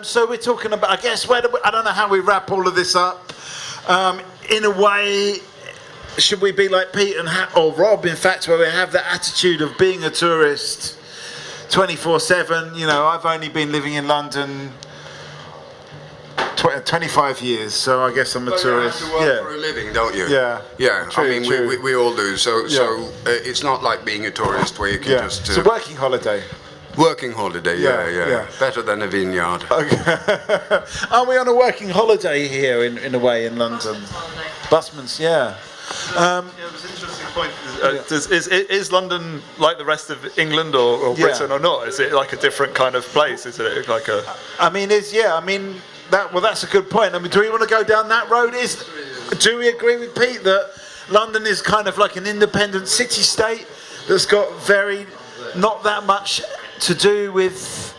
Speaker 1: So we're talking about, I guess, I don't know how we wrap all of this up. In a way, should we be like Pete or Rob, in fact, where we have that attitude of being a tourist 24/7? I've only been living in London 25 years, so I guess I'm a tourist.
Speaker 14: You have to work for a living, don't you?
Speaker 1: Yeah.
Speaker 14: True, I mean, we all do. So it's not like being a tourist where you can just.
Speaker 1: It's a working holiday.
Speaker 14: Working holiday, yeah. Better than a vineyard.
Speaker 1: Okay. Are we on a working holiday here in a way in London? Busman's,
Speaker 4: it was an interesting point. Is London like the rest of England or Britain or not? Is it like a different kind of place? Is it like a?
Speaker 1: That's a good point. I mean, do we want to go down that road? Do we agree with Pete that London is kind of like an independent city-state that's got not that much to do with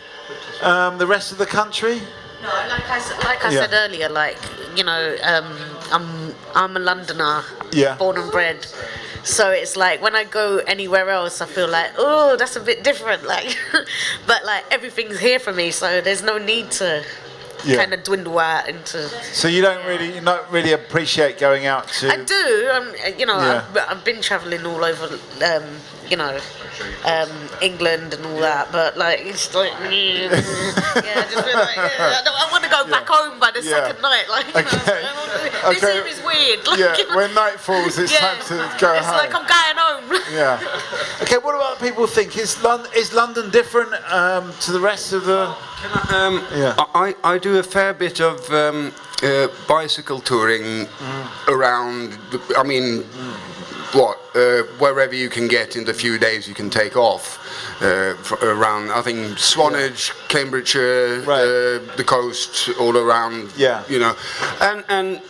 Speaker 1: the rest of the country?
Speaker 6: No, like I said earlier, I'm a Londoner, born and bred. So it's like when I go anywhere else, I feel like, oh, that's a bit different. But everything's here for me, so there's no need to kind of dwindle out into.
Speaker 1: So you not really appreciate going out to.
Speaker 6: I do. I've been travelling all over. England and all that, but it's like, I just feel like, I want to go back home by the second night. This here is weird.
Speaker 1: When night falls, it's time to go home.
Speaker 6: It's like I'm going home.
Speaker 1: Okay, what about people think? Is London different to the rest of the?
Speaker 14: I do a fair bit of bicycle touring around. I mean. Wherever you can get in the few days you can take off around, I think Swanage, Cambridgeshire, the coast, all around. And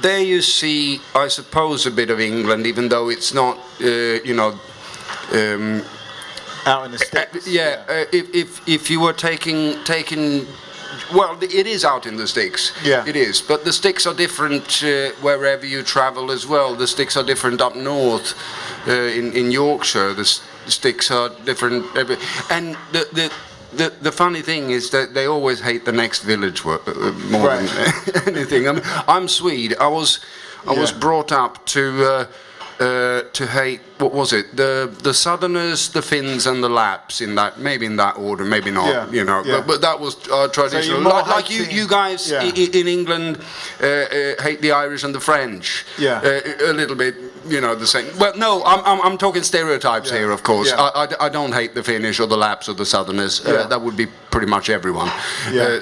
Speaker 14: there you see, I suppose, a bit of England, even though it's not,
Speaker 1: out in the sticks.
Speaker 14: If you were taking. Well, it is out in the sticks. It is. But the sticks are different wherever you travel as well. The sticks are different up north in Yorkshire. The sticks are different. And the funny thing is that they always hate the next village more than anything. I mean, I'm Swede. I was brought up to hate, what was it? The Southerners, the Finns, and the Lapps. Maybe in that order, maybe not. You know, but that was traditional.
Speaker 1: So
Speaker 14: like you guys in England hate the Irish and the French. A little bit. You know, the same. Well, no, I'm talking stereotypes here, of course. I don't hate the Finnish or the Lapps or the Southerners. That would be pretty much everyone.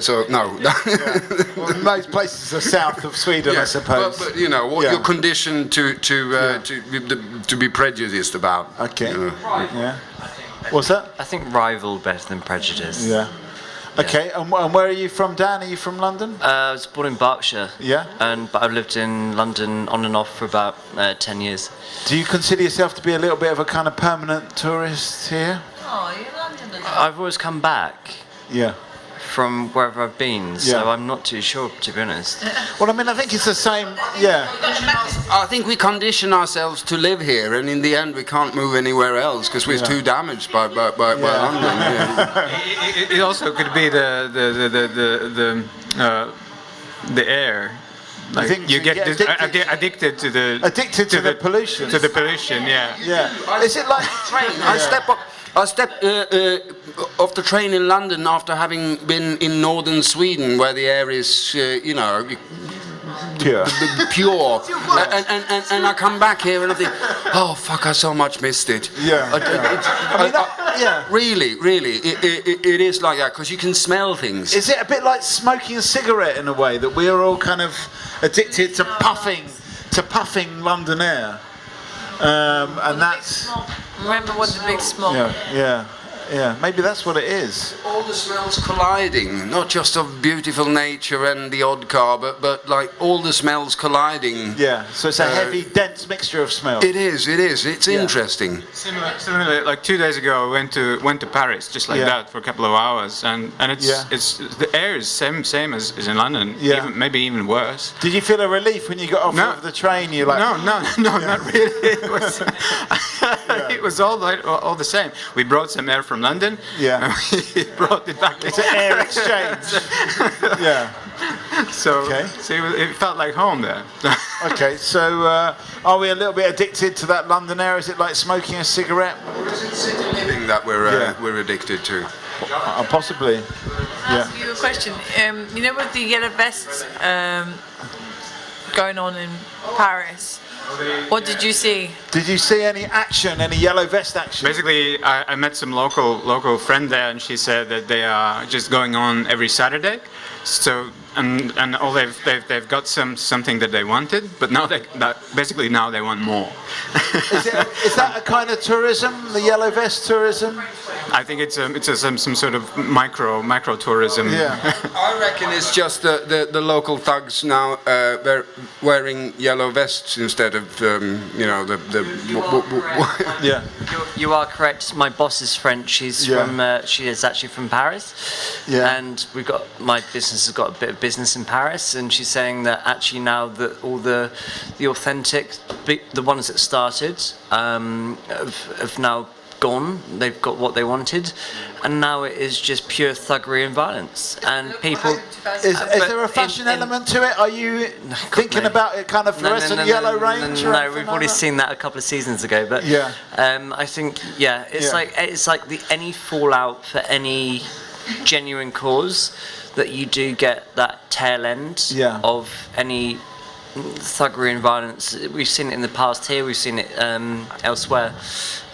Speaker 14: So no.
Speaker 1: Well, most places are south of Sweden, I suppose.
Speaker 14: But you know what you're conditioned to be prejudiced about.
Speaker 1: Okay. What's that?
Speaker 2: I think rival better than prejudice.
Speaker 1: Yeah. Okay, and where are you from, Dan? Are you from London?
Speaker 2: I was born in Berkshire.
Speaker 1: Yeah.
Speaker 2: But I've lived in London on and off for about 10 years.
Speaker 1: Do you consider yourself to be a little bit of a kind of permanent tourist here?
Speaker 9: Oh, you're London.
Speaker 2: I've always come back.
Speaker 1: Yeah.
Speaker 2: From wherever I've been, so I'm not too sure, to be honest.
Speaker 1: Well, I mean, I think it's the same. Yeah.
Speaker 14: I think we condition ourselves to live here, and in the end, we can't move anywhere else because we're too damaged by London.
Speaker 13: It also could be the air. Like you get addicted to the
Speaker 1: pollution.
Speaker 13: To the pollution, yeah.
Speaker 1: Yeah. Is it like
Speaker 14: train? I stepped off the train in London after having been in northern Sweden, where the air is,
Speaker 1: pure.
Speaker 14: And I come back here and I think, oh fuck, I so much missed it. Really, it is like that because you can smell things.
Speaker 1: Is it a bit like smoking a cigarette in a way that we are all kind of addicted to puffing London air, and that's.
Speaker 9: Remember what the big smoke.
Speaker 1: Yeah, maybe that's what it is.
Speaker 14: All the smells colliding, not just of beautiful nature and the odd car, but like all the smells colliding.
Speaker 1: Yeah, so it's a heavy, dense mixture of smells.
Speaker 14: It is. It's interesting.
Speaker 13: Similarly, like 2 days ago, I went to Paris just like that for a couple of hours, and it's the air is same as in London, maybe even worse.
Speaker 1: Did you feel a relief when you got off of the train? You like
Speaker 13: no, not really. It was all the same. We brought some air from London.
Speaker 1: Yeah.
Speaker 13: We brought it back.
Speaker 1: It's an air exchange. Yeah.
Speaker 13: So it felt like home there.
Speaker 1: Okay, so are we a little bit addicted to that London air? Is it like smoking a cigarette?
Speaker 14: Or is it city living that we're addicted to?
Speaker 1: Possibly.
Speaker 9: I'll ask you a question. You know, with the yellow vests going on in Paris, what did you see?
Speaker 1: Did you see any action, any yellow vest action?
Speaker 13: Basically, I met some local friend there, and she said that they are just going on every Saturday. So and all they've got something that they wanted, but now they want more.
Speaker 1: Is that a kind of tourism, the yellow vest tourism?
Speaker 13: I think it's some sort of micro tourism.
Speaker 1: Yeah.
Speaker 14: I reckon it's just the local thugs now they're wearing yellow vests instead of
Speaker 1: Yeah.
Speaker 2: You are correct. My boss is French. She is actually from Paris.
Speaker 1: Yeah.
Speaker 2: And my business has got a bit of business in Paris, and she's saying that actually now that all the authentic, the ones that started, have now gone. They've got what they wanted, and now it is just pure thuggery and violence. And people.
Speaker 1: Is there a fashion element to it? Are you thinking about a kind of fluorescent yellow range?
Speaker 2: No, we've already seen that a couple of seasons ago. But I think it's like any fallout for any genuine cause that you do get that tail end of any thuggery and violence. We've seen it in the past here. We've seen it elsewhere.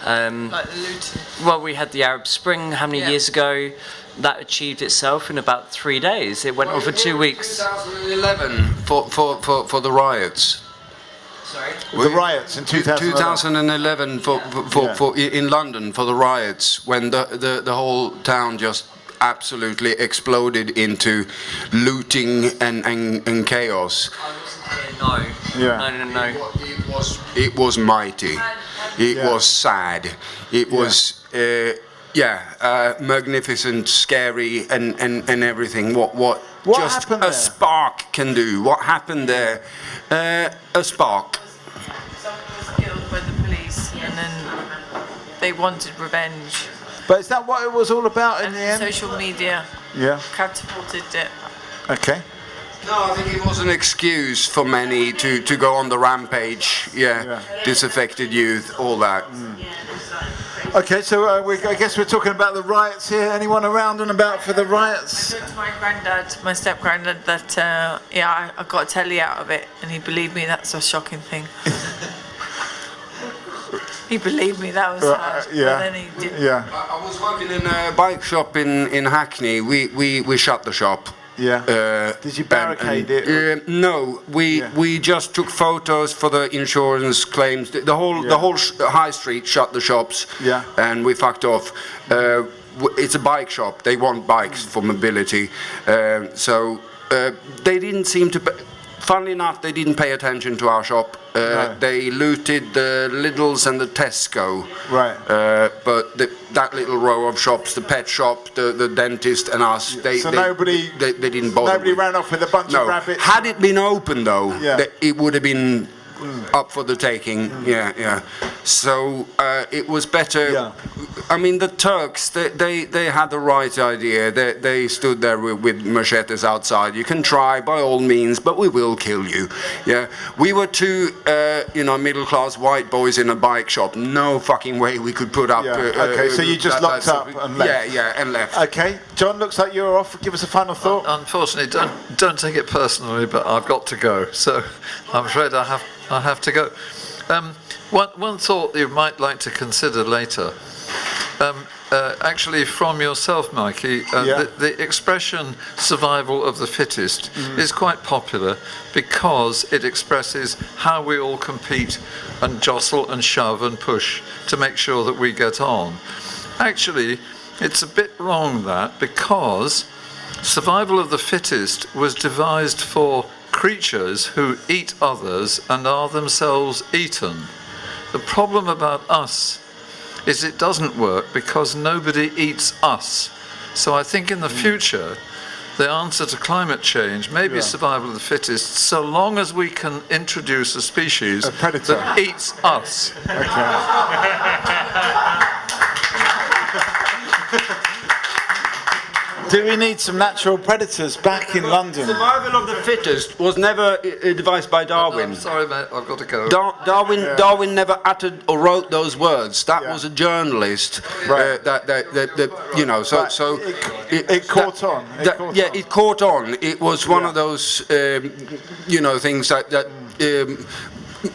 Speaker 9: Like the looting.
Speaker 2: Well, we had the Arab Spring how many years ago? That achieved itself in about 3 days. It went on for 2 weeks.
Speaker 14: 2011 for the riots.
Speaker 2: Sorry?
Speaker 1: The riots in 2011.
Speaker 14: 2011 in London for the riots, when the whole town just absolutely exploded into looting and chaos.
Speaker 2: No.
Speaker 1: Yeah.
Speaker 2: No.
Speaker 14: It was mighty. It was sad. It was magnificent, scary, and everything. What just a spark can do. What happened there? A spark.
Speaker 9: Someone was killed by the police, and then they wanted revenge.
Speaker 1: But is that what it was all about in the end?
Speaker 9: Social media catapulted it.
Speaker 1: Okay.
Speaker 14: No, I think it was an excuse for many to go on the rampage. Disaffected youth, all that.
Speaker 1: Okay, so I guess we're talking about the riots here. Anyone around and about for the riots?
Speaker 9: I said to my granddad, my step granddad, that I got a telly out of it, and he believed me. That's a shocking thing. He believed me. That was hard. But then he didn't.
Speaker 14: I was working in a bike shop in Hackney. We shut the shop.
Speaker 1: Did you barricade it?
Speaker 14: No, we just took photos for the insurance claims. The whole high street shut the shops. And we fucked off. It's a bike shop. They want bikes for mobility. So they didn't seem to. Funnily enough, they didn't pay attention to our shop. They looted the Lidl's and the Tesco. But that little row of shops, the pet shop, the dentist and us, they didn't bother.
Speaker 1: Nobody ran off with a bunch of rabbits?
Speaker 14: Had it been open though, it would have been up for the taking. So it was better. I mean, the Turks, they had the right idea. They stood there with machetes outside. You can try by all means, but we will kill you. We were two, middle-class white boys in a bike shop. No fucking way we could put up.
Speaker 1: Okay, so you just locked up and left.
Speaker 14: And left.
Speaker 1: Okay, John, looks like you're off. Give us a final thought.
Speaker 3: Unfortunately, don't take it personally, but I've got to go. So I'm afraid I have to go. One thought you might like to consider later. Actually, from yourself, Mikey, the expression "survival of the fittest" is quite popular because it expresses how we all compete and jostle and shove and push to make sure that we get on. Actually, it's a bit wrong, that, because survival of the fittest was devised for creatures who eat others and are themselves eaten. The problem about us is it doesn't work because nobody eats us. So I think in the future, the answer to climate change may be survival of the fittest, so long as we can introduce a species that eats us.
Speaker 1: Do we need some natural predators back in London?
Speaker 14: Survival of the fittest was never devised by Darwin.
Speaker 3: I'm sorry, mate, I've got to go.
Speaker 14: Darwin never uttered or wrote those words. That was a journalist.
Speaker 1: It caught on.
Speaker 14: It caught on. It was one of those, things that.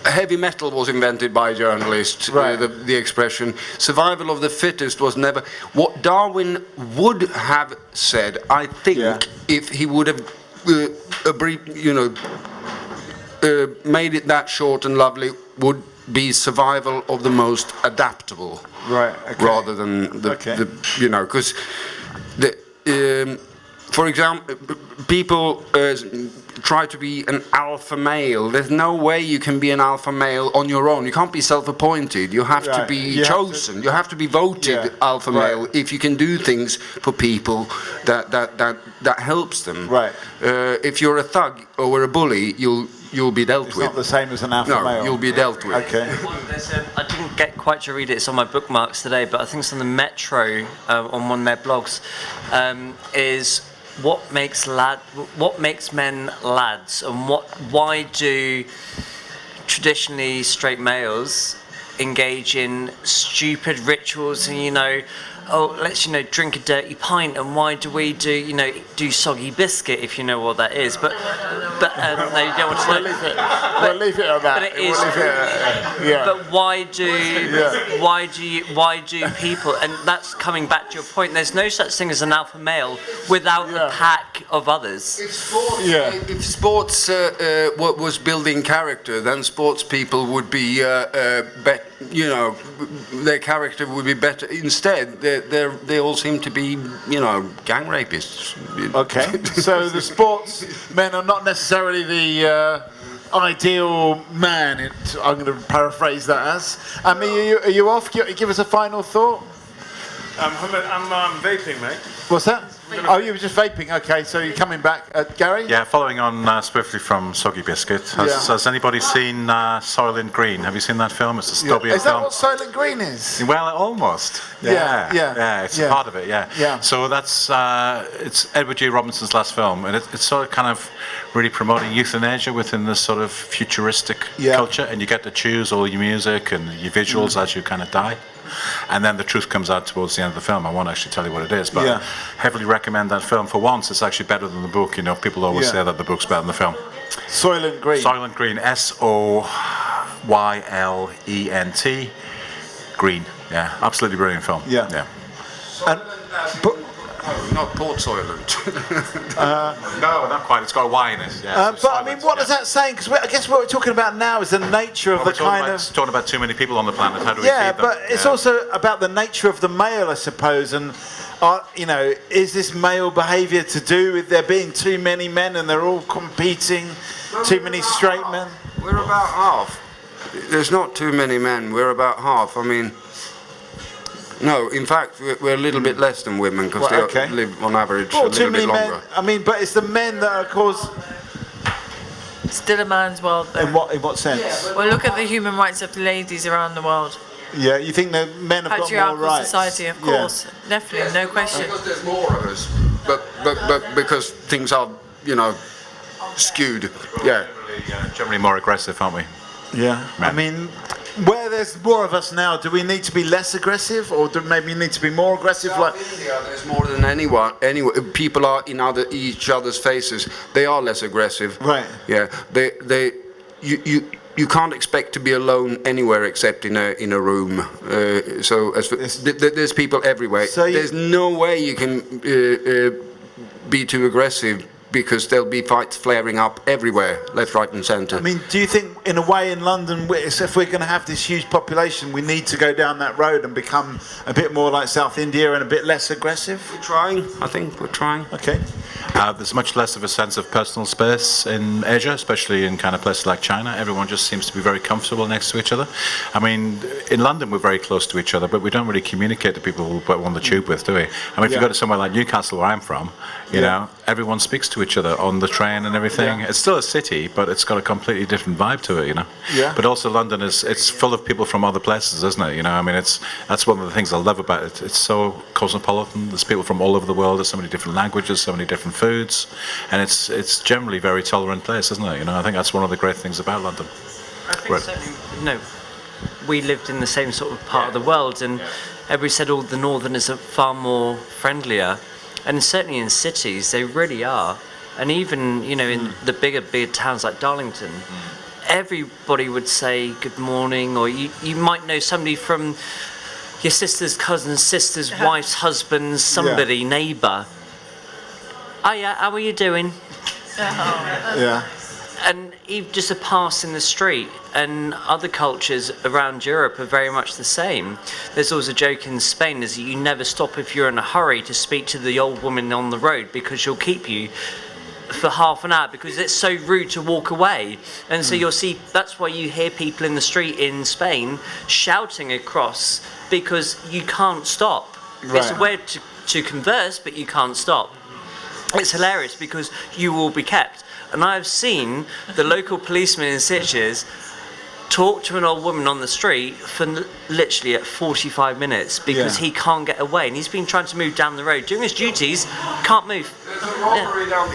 Speaker 14: Heavy metal was invented by journalists. The expression "survival of the fittest" was never. What Darwin would have said, I think, if he would have made it that short and lovely, would be survival of the most adaptable, rather than because for example, people try to be an alpha male. There's no way you can be an alpha male on your own. You can't be self-appointed. You have to be chosen. You have to be voted alpha male if you can do things for people that helps them. If you're a thug or a bully, you'll be dealt with.
Speaker 1: It's not the same as an alpha male.
Speaker 14: You'll be dealt with.
Speaker 2: I didn't get quite to read it. It's on my bookmarks today, but I think it's on the Metro on one of their blogs. Is what makes men lads, and why do traditionally straight males engage in stupid rituals and let's drink a dirty pint, and why do we do soggy biscuit, if you know what that is, but no, you don't want to know.
Speaker 1: We'll leave it on that.
Speaker 2: But it is. But why do people, and that's coming back to your point, there's no such thing as an alpha male without the pack of others.
Speaker 14: If sports was building character, then sports people would be their character would be better. Instead, they all seem to be, gang rapists.
Speaker 1: Okay, so the sportsmen are not necessarily the ideal man. I'm going to paraphrase that as. I mean, are you off? Give us a final thought.
Speaker 15: I'm vaping, mate.
Speaker 1: What's that? Oh, you were just vaping. Okay, so you're coming back, Gary?
Speaker 5: Yeah, following on swiftly from Soggy Biscuit. Has anybody seen Soylent Green? Have you seen that film? It's a Stobie film.
Speaker 1: Is that what Soylent Green is?
Speaker 5: Well, almost. Yeah, it's part of it. Yeah. So that's it's Edward G. Robinson's last film, and it's sort of kind of really promoting euthanasia within this sort of futuristic culture, and you get to choose all your music and your visuals as you kind of die. And then the truth comes out towards the end of the film. I won't actually tell you what it is, but I heavily recommend that film. For once, it's actually better than the book. You know, people always say that the book's better than the film.
Speaker 1: Soylent Green.
Speaker 5: Soylent Green. Soylent. Green. Yeah, absolutely brilliant film.
Speaker 1: Yeah. And,
Speaker 14: not Port Soylent.
Speaker 5: No, not quite. It's got a Y in it. Yeah,
Speaker 1: but I mean, what does that say? Because I guess what we're talking about now is the nature of the kind of.
Speaker 5: It's talking about too many people on the planet. How do we feed them?
Speaker 1: Yeah, but it's also about the nature of the male, I suppose. And you know, is this male behaviour to do with there being too many men and they're all competing? Too many straight men.
Speaker 14: We're about half. There's not too many men. We're about half. I mean. No, in fact, we're a little bit less than women because they live on average a little bit longer.
Speaker 1: Men, I mean, but it's the men that are cause.
Speaker 9: Still a man's world, though.
Speaker 1: In what sense?
Speaker 9: Well, look at the human rights of the ladies around the world.
Speaker 1: Yeah, you think that men have got more rights?
Speaker 9: Society, of course, definitely, no question.
Speaker 14: Because there's more of us, but because things are, you know, skewed. Yeah.
Speaker 5: Generally more aggressive, aren't we?
Speaker 1: Yeah. I mean, where there's more of us now, do we need to be less aggressive, or do maybe need to be more aggressive?
Speaker 14: Like India, there's more than anyone. People are in each other's faces. They are less aggressive.
Speaker 1: Right.
Speaker 14: Yeah. You can't expect to be alone anywhere except in a room. There's people everywhere. So there's no way you can be too aggressive. Because there'll be fights flaring up everywhere, left, right and centre.
Speaker 1: I mean, do you think, in a way, in London, if we're going to have this huge population, we need to go down that road and become a bit more like South India and a bit less aggressive?
Speaker 14: We're trying, I think, we're trying.
Speaker 1: Okay.
Speaker 5: There's much less of a sense of personal space in Asia, especially in kind of places like China. Everyone just seems to be very comfortable next to each other. I mean, in London we're very close to each other, but we don't really communicate to people we're on the tube with, do we? I mean, if you go to somewhere like Newcastle, where I'm from, you know, everyone speaks to each other on the train and everything. Yeah. It's still a city, but it's got a completely different vibe to it, you know.
Speaker 1: Yeah.
Speaker 5: But also London it's full of people from other places, isn't it? You know, I mean, that's one of the things I love about it. It's so cosmopolitan. There's people from all over the world. There's so many different languages, so many different foods, and it's generally a very tolerant place, isn't it? You know, I think that's one of the great things about London.
Speaker 2: I think certainly, we lived in the same sort of part of the world, and everybody said all the northerners are far more friendlier. And certainly in cities, they really are. And even, in the bigger towns like Darlington, everybody would say good morning, or you might know somebody from your sister's cousin's sister's wife's husband's somebody, neighbour. Oh yeah, how are you doing?
Speaker 1: Yeah.
Speaker 2: And even just a pass in the street, and other cultures around Europe are very much the same. There's always a joke in Spain is that you never stop if you're in a hurry to speak to the old woman on the road because she'll keep you for half an hour because it's so rude to walk away. And so you'll see, that's why you hear people in the street in Spain shouting across because you can't stop. Right. It's a way to converse, but you can't stop. It's hilarious because you will be kept. And I've seen the local policeman in Sitges talk to an old woman on the street for literally at 45 minutes because he can't get away. And he's been trying to move down the road, doing his duties, can't move.
Speaker 14: There's a robbery down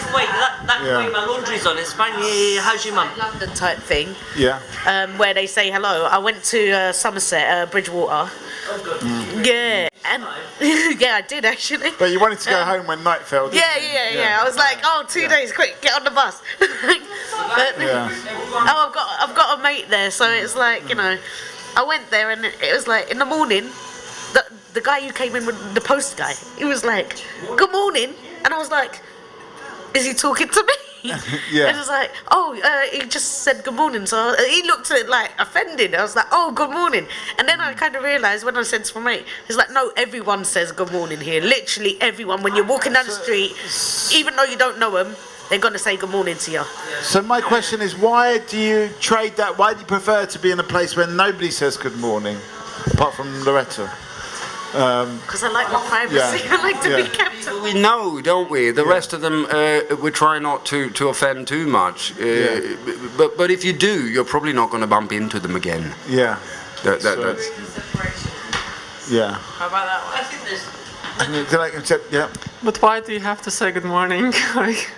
Speaker 2: Wait, my laundry's on, it's fine. Yeah, how's your mum?
Speaker 6: London type thing.
Speaker 1: Yeah.
Speaker 6: Where they say hello. I went to Somerset, Bridgewater. Yeah, and yeah, I did actually.
Speaker 1: But you wanted to go home when night fell, didn't you?
Speaker 6: Yeah. I was like, 2 days, quick, get on the bus. I've got a mate there, so it's like, I went there and it was like in the morning, the guy who came in with the post guy, he was like, good morning, and I was like, is he talking to me?
Speaker 1: Yeah.
Speaker 6: And it was like, he just said good morning. So he looked at it like offended. I was like, good morning. And then I kind of realised when I said to my mate, it's like, no, everyone says good morning here. Literally everyone. When you're walking down the street, even though you don't know them, they're going to say good morning to you.
Speaker 1: So my question is, why do you trade that? Why do you prefer to be in a place where nobody says good morning? apart from Loretta.
Speaker 6: Because I like my privacy. I like to be kept.
Speaker 14: We know, don't we? The rest of them, we try not to offend too much. But if you do, you're probably not going to bump into them again.
Speaker 1: Yeah. Yeah.
Speaker 9: How about that one? I think there's.
Speaker 1: Yeah.
Speaker 11: But why do you have to say good morning? Like,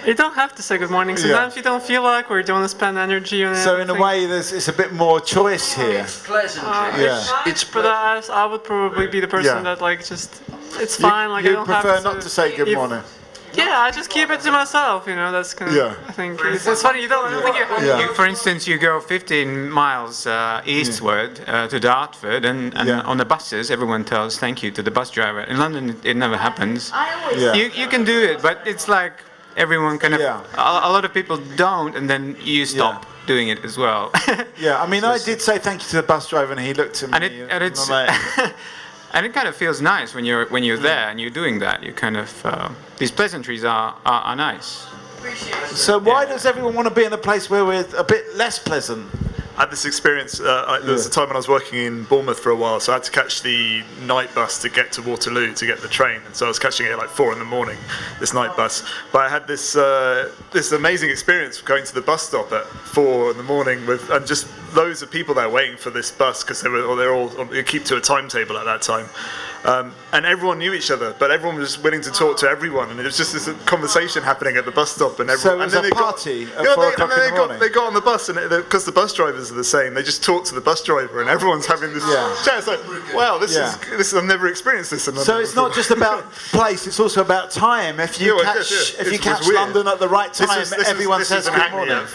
Speaker 11: you don't have to say good morning. Sometimes you don't feel like, or you don't want to spend energy on it.
Speaker 1: So in a way, it's a bit more choice here.
Speaker 14: It's pleasantry.
Speaker 11: But I would probably be the person that like just, it's fine. Like I don't have to.
Speaker 1: You prefer not to say good morning.
Speaker 11: Yeah, I just keep it to myself. You know, that's kind of. I think it's funny. You don't think
Speaker 13: you, for instance, you go 15 miles eastward to Dartford, and on the buses, everyone tells thank you to the bus driver. In London, it never happens. You can do it, but it's like everyone kind of. A lot of people don't, and then you stop doing it as well.
Speaker 1: Yeah, I mean, I did say thank you to the bus driver, and he looked at me.
Speaker 13: And it's. And it kind of feels nice when you're there and you're doing that. You kind of these pleasantries are nice.
Speaker 1: So why does everyone want to be in a place where we're a bit less pleasant?
Speaker 4: I had this experience. There was a time when I was working in Bournemouth for a while, so I had to catch the night bus to get to Waterloo to get the train, and so I was catching it at like 4 a.m. this night bus. But I had this this amazing experience going to the bus stop at 4 a.m. with and just loads of people there waiting for this bus because they're all keep to a timetable at that time. And everyone knew each other, but everyone was willing to talk to everyone, and it was just this conversation happening at the bus stop. And everyone,
Speaker 1: so it was a party at 4 o'clock in the morning?
Speaker 4: They got on the bus, and because the bus drivers are the same, they just talk to the bus driver, and everyone's having this chat. It's like, wow, this is I've never experienced this in London.
Speaker 1: So it's not just about place; it's also about time. If you catch London at the right time, everyone says good morning.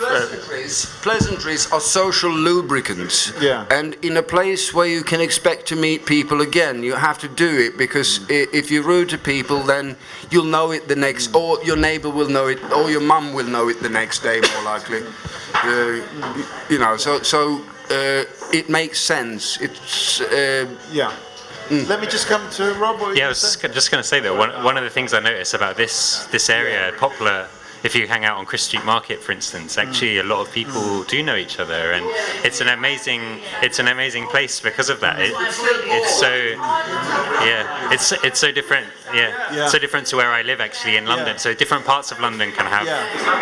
Speaker 14: Pleasantries are social lubricants.
Speaker 1: Yeah.
Speaker 14: And in a place where you can expect to meet people again, you have to do it, because if you're rude to people, then you'll know it the next, or your neighbour will know it, or your mum will know it the next day, more likely. You know, so it makes sense. It's
Speaker 1: Let me just come to Rob.
Speaker 7: I was just going to say that one of the things I noticed about this area, Poplar, if you hang out on Chris Street Market, for instance, actually a lot of people do know each other, and it's an amazing place because of that. It's so different. So different to where I live actually in London. So different parts of London can have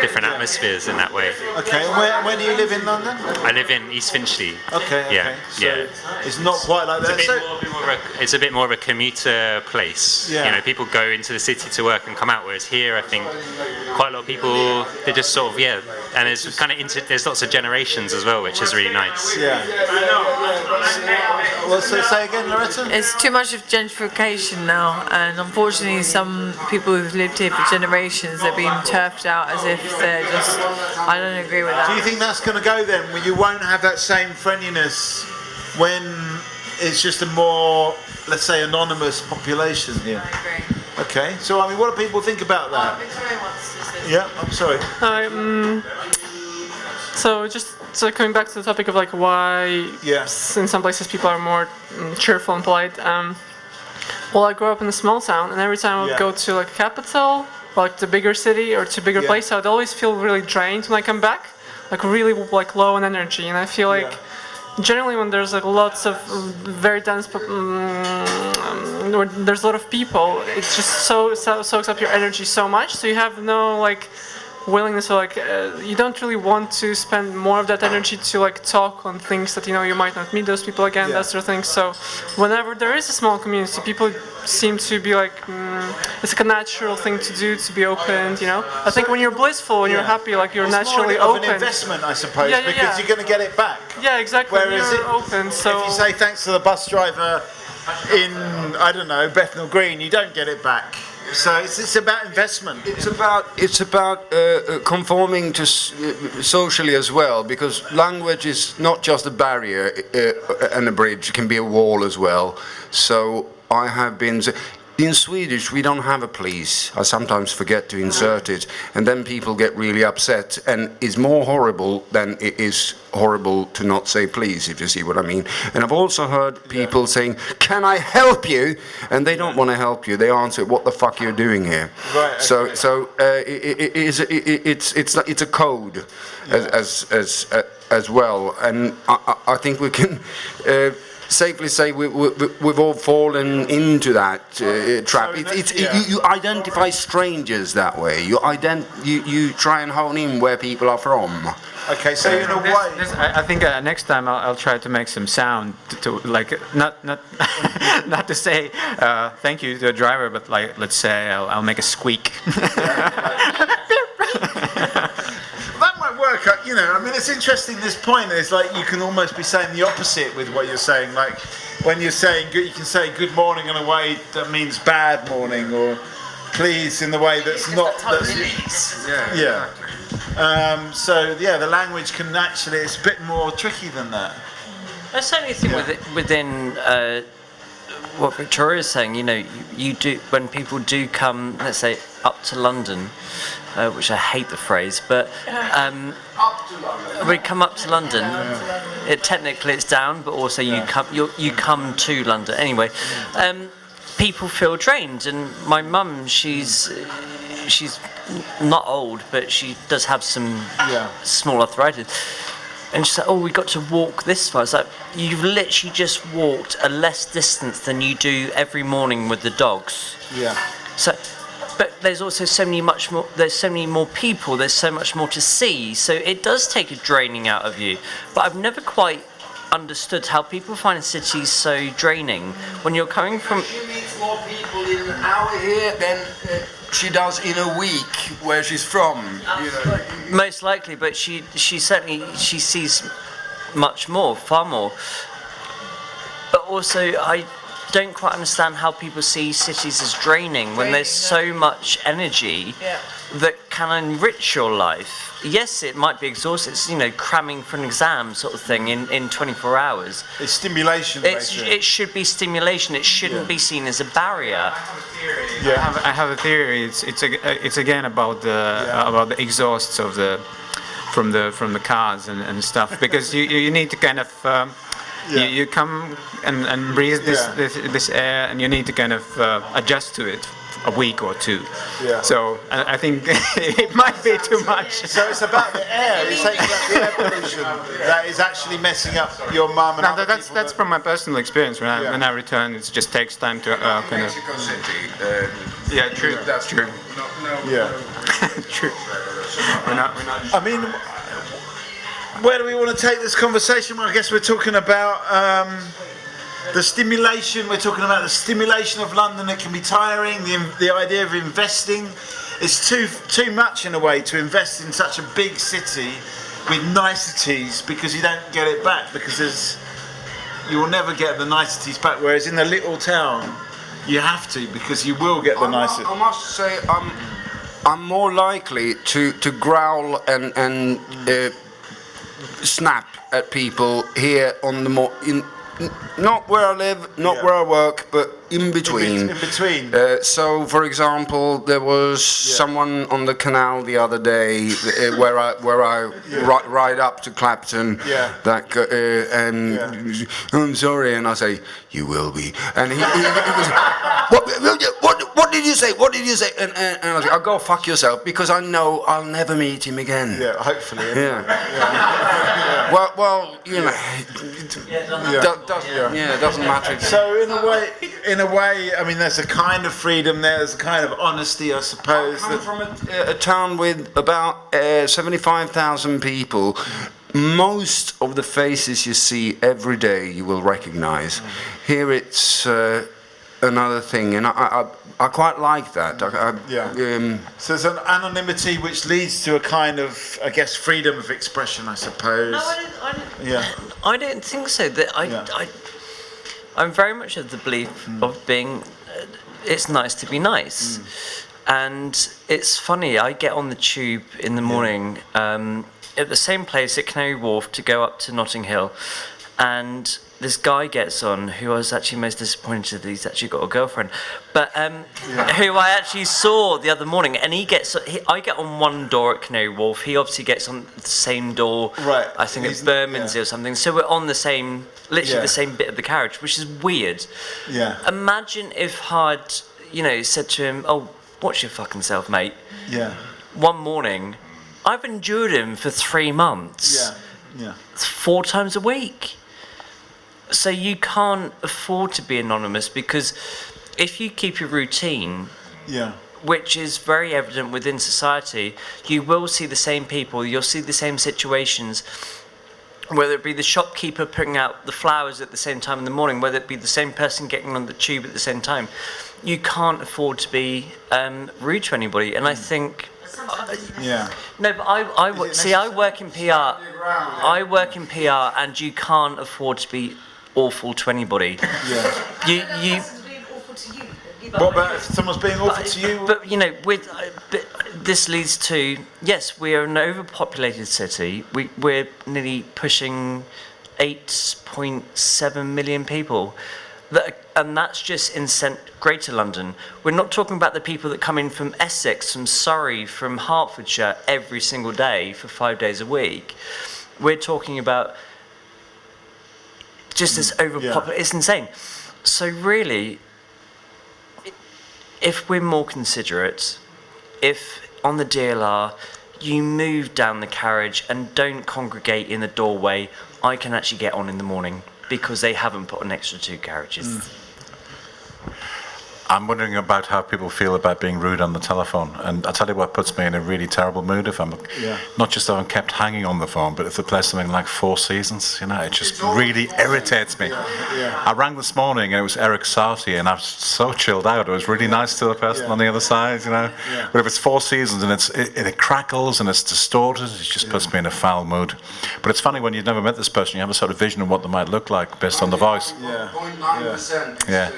Speaker 7: different atmospheres in that way.
Speaker 1: Okay, and where do you live in London?
Speaker 7: I live in East Finchley.
Speaker 1: Okay. So it's not quite like that.
Speaker 7: It's a bit more of a commuter place.
Speaker 1: Yeah.
Speaker 7: You know, people go into the city to work and come out, whereas here I think quite a lot of people, they just sort of and it's kind of there's lots of generations as well, which is really nice.
Speaker 1: Well, so say again, Loretta?
Speaker 12: It's too much of gentrification now, and unfortunately some people who've lived here for generations, they're being turfed out as if they're just, I don't agree with that.
Speaker 1: Do you think that's going to go then, when you won't have that same friendliness when it's just a more, let's say, anonymous population here?
Speaker 12: I agree.
Speaker 1: Okay, so I mean, what do people think about that?
Speaker 12: Victoria wants to say.
Speaker 1: Yeah, I'm sorry.
Speaker 11: So coming back to the topic of like why in some places people are more cheerful and polite. Well, I grew up in a small town, and every time I would go to like a capital, or like the bigger city or to a bigger place, I would always feel really drained when I come back, like really like low on energy, and I feel like. Generally, when there's like lots of very dense, there's a lot of people, it just soaks up your energy so much. So you have no like willingness to like, you don't really want to spend more of that energy to like talk on things that you might not meet those people again, that sort of thing. So whenever there is a small community, people seem to be like, it's like a natural thing to do, to be open. I think when you're blissful, when you're happy, like you're naturally
Speaker 1: more
Speaker 11: open.
Speaker 1: Of an investment, I suppose, because you're going to get it back.
Speaker 11: Yeah, exactly.
Speaker 1: Whereas
Speaker 11: you're open, so
Speaker 1: if you say thanks to the bus driver in, I don't know, Bethnal Green, you don't get it back. So it's about investment.
Speaker 14: It's about conforming to socially as well, because language is not just a barrier and a bridge; it can be a wall as well. So I have been. In Swedish, we don't have a please. I sometimes forget to insert it, and then people get really upset, and it's more horrible than it is horrible to not say please, if you see what I mean. And I've also heard people saying, "Can I help you?" And they don't want to help you. They answer, "What the fuck are you doing here?"
Speaker 1: Right. Okay.
Speaker 14: So it's a code as well, and I think we can. safely say we've all fallen into that trap. You identify strangers that way. You try and hone in where people are from.
Speaker 1: Okay, so in a way,
Speaker 13: I think next time I'll try to make some sound to like not not to say thank you to a driver, but like let's say I'll make a squeak.
Speaker 1: That might work. You know, I mean, it's interesting. This point is like you can almost be saying the opposite with what you're saying. Like when you're saying good, you can say good morning in a way that means bad morning, or please in the way that's not. Yeah. So yeah, the language can actually, it's a bit more tricky than that.
Speaker 2: I certainly think within what Victoria's saying, you know, you do, when people do come, let's say, up to London, which I hate the phrase, but we come up to London. Technically, it's down, but also you come to London anyway. People feel drained, and my mum, she's not old, but she does have some small arthritis. And she's like, oh, we got to walk this far. It's like, you've literally just walked a less distance than you do every morning with the dogs.
Speaker 1: Yeah.
Speaker 2: So, but there's also so many more people, there's so much more to see. So it does take a draining out of you. But I've never quite understood how people find cities so draining when you're coming from...
Speaker 14: She meets more people in an hour here than she does in a week where she's from. You know.
Speaker 2: Most likely, but she certainly sees much more, far more. But also, I don't quite understand how people see cities as draining when there's so much energy that can enrich your life. Yes, it might be exhausting. It's, you know, cramming for an exam sort of thing in 24 hours.
Speaker 1: It's stimulation.
Speaker 2: It should be stimulation. It shouldn't be seen as a barrier.
Speaker 13: I have a theory. It's again about the exhausts of from the cars and stuff, because you need to kind of you come and breathe this air, and you need to kind of adjust to it a week or two.
Speaker 1: Yeah.
Speaker 13: So I think it might be too much.
Speaker 1: So it's about the air. It's about the air pollution that is actually messing up your mum and other people.
Speaker 13: That's from my personal experience. When I return, it just takes time to kind of.
Speaker 14: Mexico City.
Speaker 13: Yeah, true. That's true.
Speaker 1: Yeah.
Speaker 13: True. We're not.
Speaker 1: I mean, where do we want to take this conversation? Well, I guess we're talking about the stimulation. We're talking about the stimulation of London. It can be tiring. The idea of investing, it's too much in a way to invest in such a big city with niceties, because you don't get it back, because you will never get the niceties back. Whereas in a little town, you have to, because you will get the niceties.
Speaker 14: I must say, I'm more likely to growl and snap at people here on the more not where I live, not where I work, but in between.
Speaker 1: In between.
Speaker 14: So, for example, there was someone on the canal the other day where I ride up to Clapton.
Speaker 1: Yeah.
Speaker 14: And I'm sorry, and I say, "You will be." And he goes, "What did you say? What did you say?" And I was like, "I'll go fuck yourself," because I know I'll never meet him again.
Speaker 1: Yeah, hopefully.
Speaker 14: Yeah. Well, you know. It doesn't matter.
Speaker 1: So in a way, I mean, there's a kind of freedom there. There's a kind of honesty, I suppose.
Speaker 14: I come from a town with about 75,000 people. Most of the faces you see every day, you will recognise. Here, it's another thing, and I quite like that.
Speaker 1: So there's an anonymity which leads to a kind of, I guess, freedom of expression, I suppose.
Speaker 2: No, I don't think so. I'm very much of the belief of being. It's nice to be nice, and it's funny. I get on the tube in the morning at the same place at Canary Wharf to go up to Notting Hill, and this guy gets on who I was actually most disappointed that he's actually got a girlfriend, but who I actually saw the other morning, and I get on one door at Canary Wharf, he obviously gets on the same door,
Speaker 1: right?
Speaker 2: I think it's Bermondsey or something, so we're on the same, literally the same bit of the carriage, which is weird.
Speaker 1: Yeah.
Speaker 2: Imagine if I'd, said to him, "Oh, watch your fucking self, mate."
Speaker 1: Yeah.
Speaker 2: One morning, I've endured him for 3 months.
Speaker 1: Yeah.
Speaker 2: 4 times a week.
Speaker 16: So you can't afford to be anonymous, because if you keep your routine, which is very evident within society, you will see the same people, you'll see the same situations, whether it be the shopkeeper putting out the flowers at the same time in the morning, whether it be the same person getting on the tube at the same time. You can't afford to be rude to anybody, and I think... No, but I work in PR. I work in PR, and you can't afford to be awful to anybody.
Speaker 1: What about if someone's being awful to you?
Speaker 16: But this leads to, yes, we are an overpopulated city. We're nearly pushing 8.7 million people. And that's just in Greater London. We're not talking about the people that come in from Essex, from Surrey, from Hertfordshire every single day for 5 days a week. We're talking about just this overpopulation. It's insane. So really, if we're more considerate, if on the DLR you move down the carriage and don't congregate in the doorway, I can actually get on in the morning, because they haven't put an extra 2 carriages.
Speaker 5: I'm wondering about how people feel about being rude on the telephone. And I'll tell you what puts me in a really terrible mood, if I'm not just if I'm kept hanging on the phone, but if they play something like Four Seasons, it just really irritates me. I rang this morning and it was Eric Sarty, and I was so chilled out. It was really nice to the person on the other side, But if it's Four Seasons and it crackles and it's distorted, it just puts me in a foul mood. But it's funny, when you've never met this person, you have a sort of vision of what they might look like based on the voice.
Speaker 14: 0.9%.
Speaker 5: Yeah.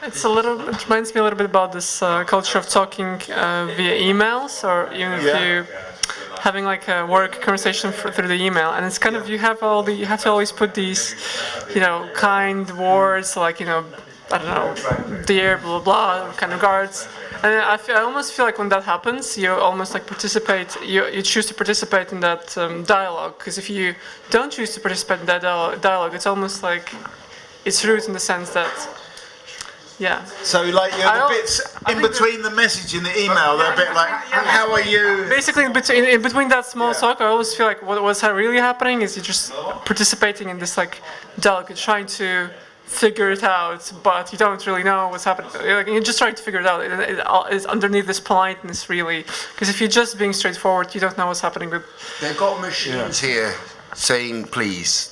Speaker 11: It reminds me a little bit about this culture of talking via emails, or even if you having like a work conversation through the email, and it's kind of you have to always put these, kind words like I don't know, dear blah blah blah, kind of regards. And I almost feel like when that happens, you almost like participate. You choose to participate in that dialogue, because if you don't choose to participate in that dialogue, it's almost like it's rude in the sense that,
Speaker 1: So like the bits in between the message and the email, they're a bit like, how are you?
Speaker 11: Basically, in between that small talk, I always feel like what's really happening is you're just participating in this like dialogue, you're trying to figure it out, but you don't really know what's happening. You're just trying to figure it out. It's underneath this politeness, really. Because if you're just being straightforward, you don't know what's happening.
Speaker 14: They've got machines here saying please.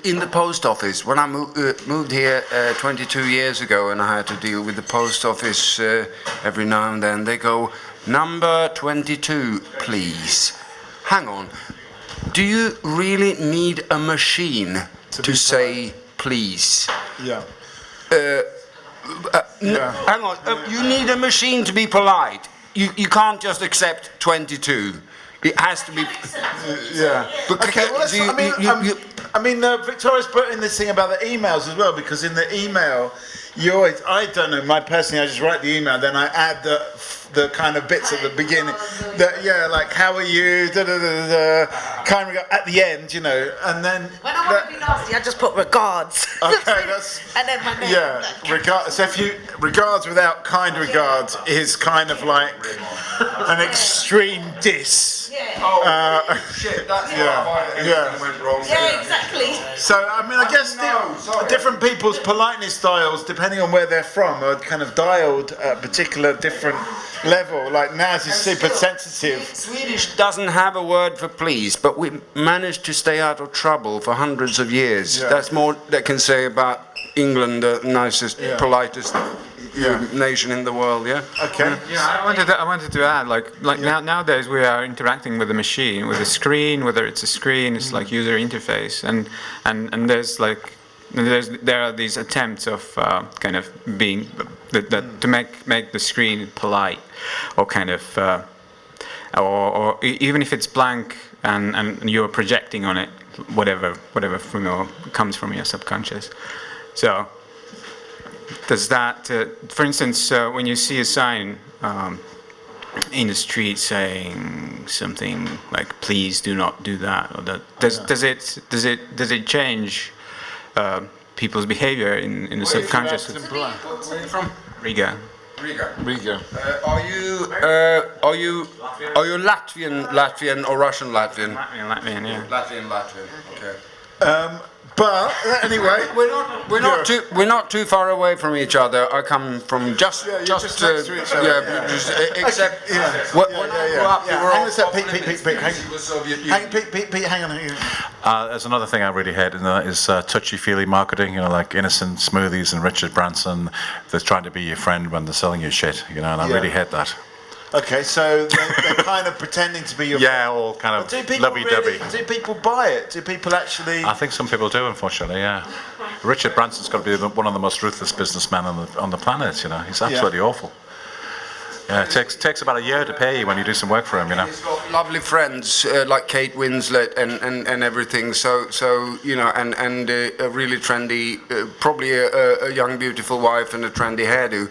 Speaker 14: In the post office, when I moved here 22 years ago, and I had to deal with the post office every now and then, they go, number 22, please. Hang on. Do you really need a machine to say please? Hang on. You need a machine to be polite. You can't just accept 22. It has to be.
Speaker 1: Okay. Well, Victoria's put in this thing about the emails as well, because in the email, I don't know. I just write the email, then I add the kind of bits at the beginning. Like how are you? Kind of at the end, and then.
Speaker 6: When I want to be nasty, I just put regards.
Speaker 1: Okay,
Speaker 6: and then my name.
Speaker 1: So if regards without kind regards is kind of like an extreme diss.
Speaker 14: Shit, that's went wrong.
Speaker 6: Yeah, exactly.
Speaker 1: So I guess different people's politeness styles, depending on where they're from, are kind of dialed at a particular different level. Like Naz is super sensitive.
Speaker 14: Swedish doesn't have a word for please, but we managed to stay out of trouble for hundreds of years. That's more they can say about England, the nicest, politest nation in the world.
Speaker 1: Okay.
Speaker 13: I wanted to add, nowadays we are interacting with the machine, with the screen. Whether it's a screen, it's like user interface, and there are these attempts of kind of being to make the screen polite, or kind of or even if it's blank and you're projecting on it whatever comes from your subconscious. So does that, for instance, when you see a sign in the street saying something like "Please do not do that," or that, does it change people's behavior in the subconscious?
Speaker 14: Where are you from?
Speaker 13: Riga.
Speaker 14: Riga. Are you Latvian or Russian Latvian?
Speaker 13: Latvian, yeah.
Speaker 14: Latvian. Okay. But anyway, we're not too far away from each other. I come from just
Speaker 1: next to each other.
Speaker 14: Except
Speaker 1: Pete, hang on.
Speaker 5: There's another thing I really hate, and that is touchy-feely marketing. You know, like Innocent Smoothies and Richard Branson. They're trying to be your friend when they're selling you shit. You know, and I really hate that.
Speaker 1: Okay, so they're kind of pretending to be your
Speaker 5: yeah, all kind of lovey-dovey.
Speaker 1: Do people buy it? Do people actually?
Speaker 5: I think some people do, unfortunately. Yeah, Richard Branson's got to be one of the most ruthless businessmen on the planet. You know, he's absolutely awful. Yeah, it takes about a year to pay you when you do some work for him. You know,
Speaker 14: he's got lovely friends like Kate Winslet and everything. So you know, and a really trendy, probably a young beautiful wife and a trendy hairdo.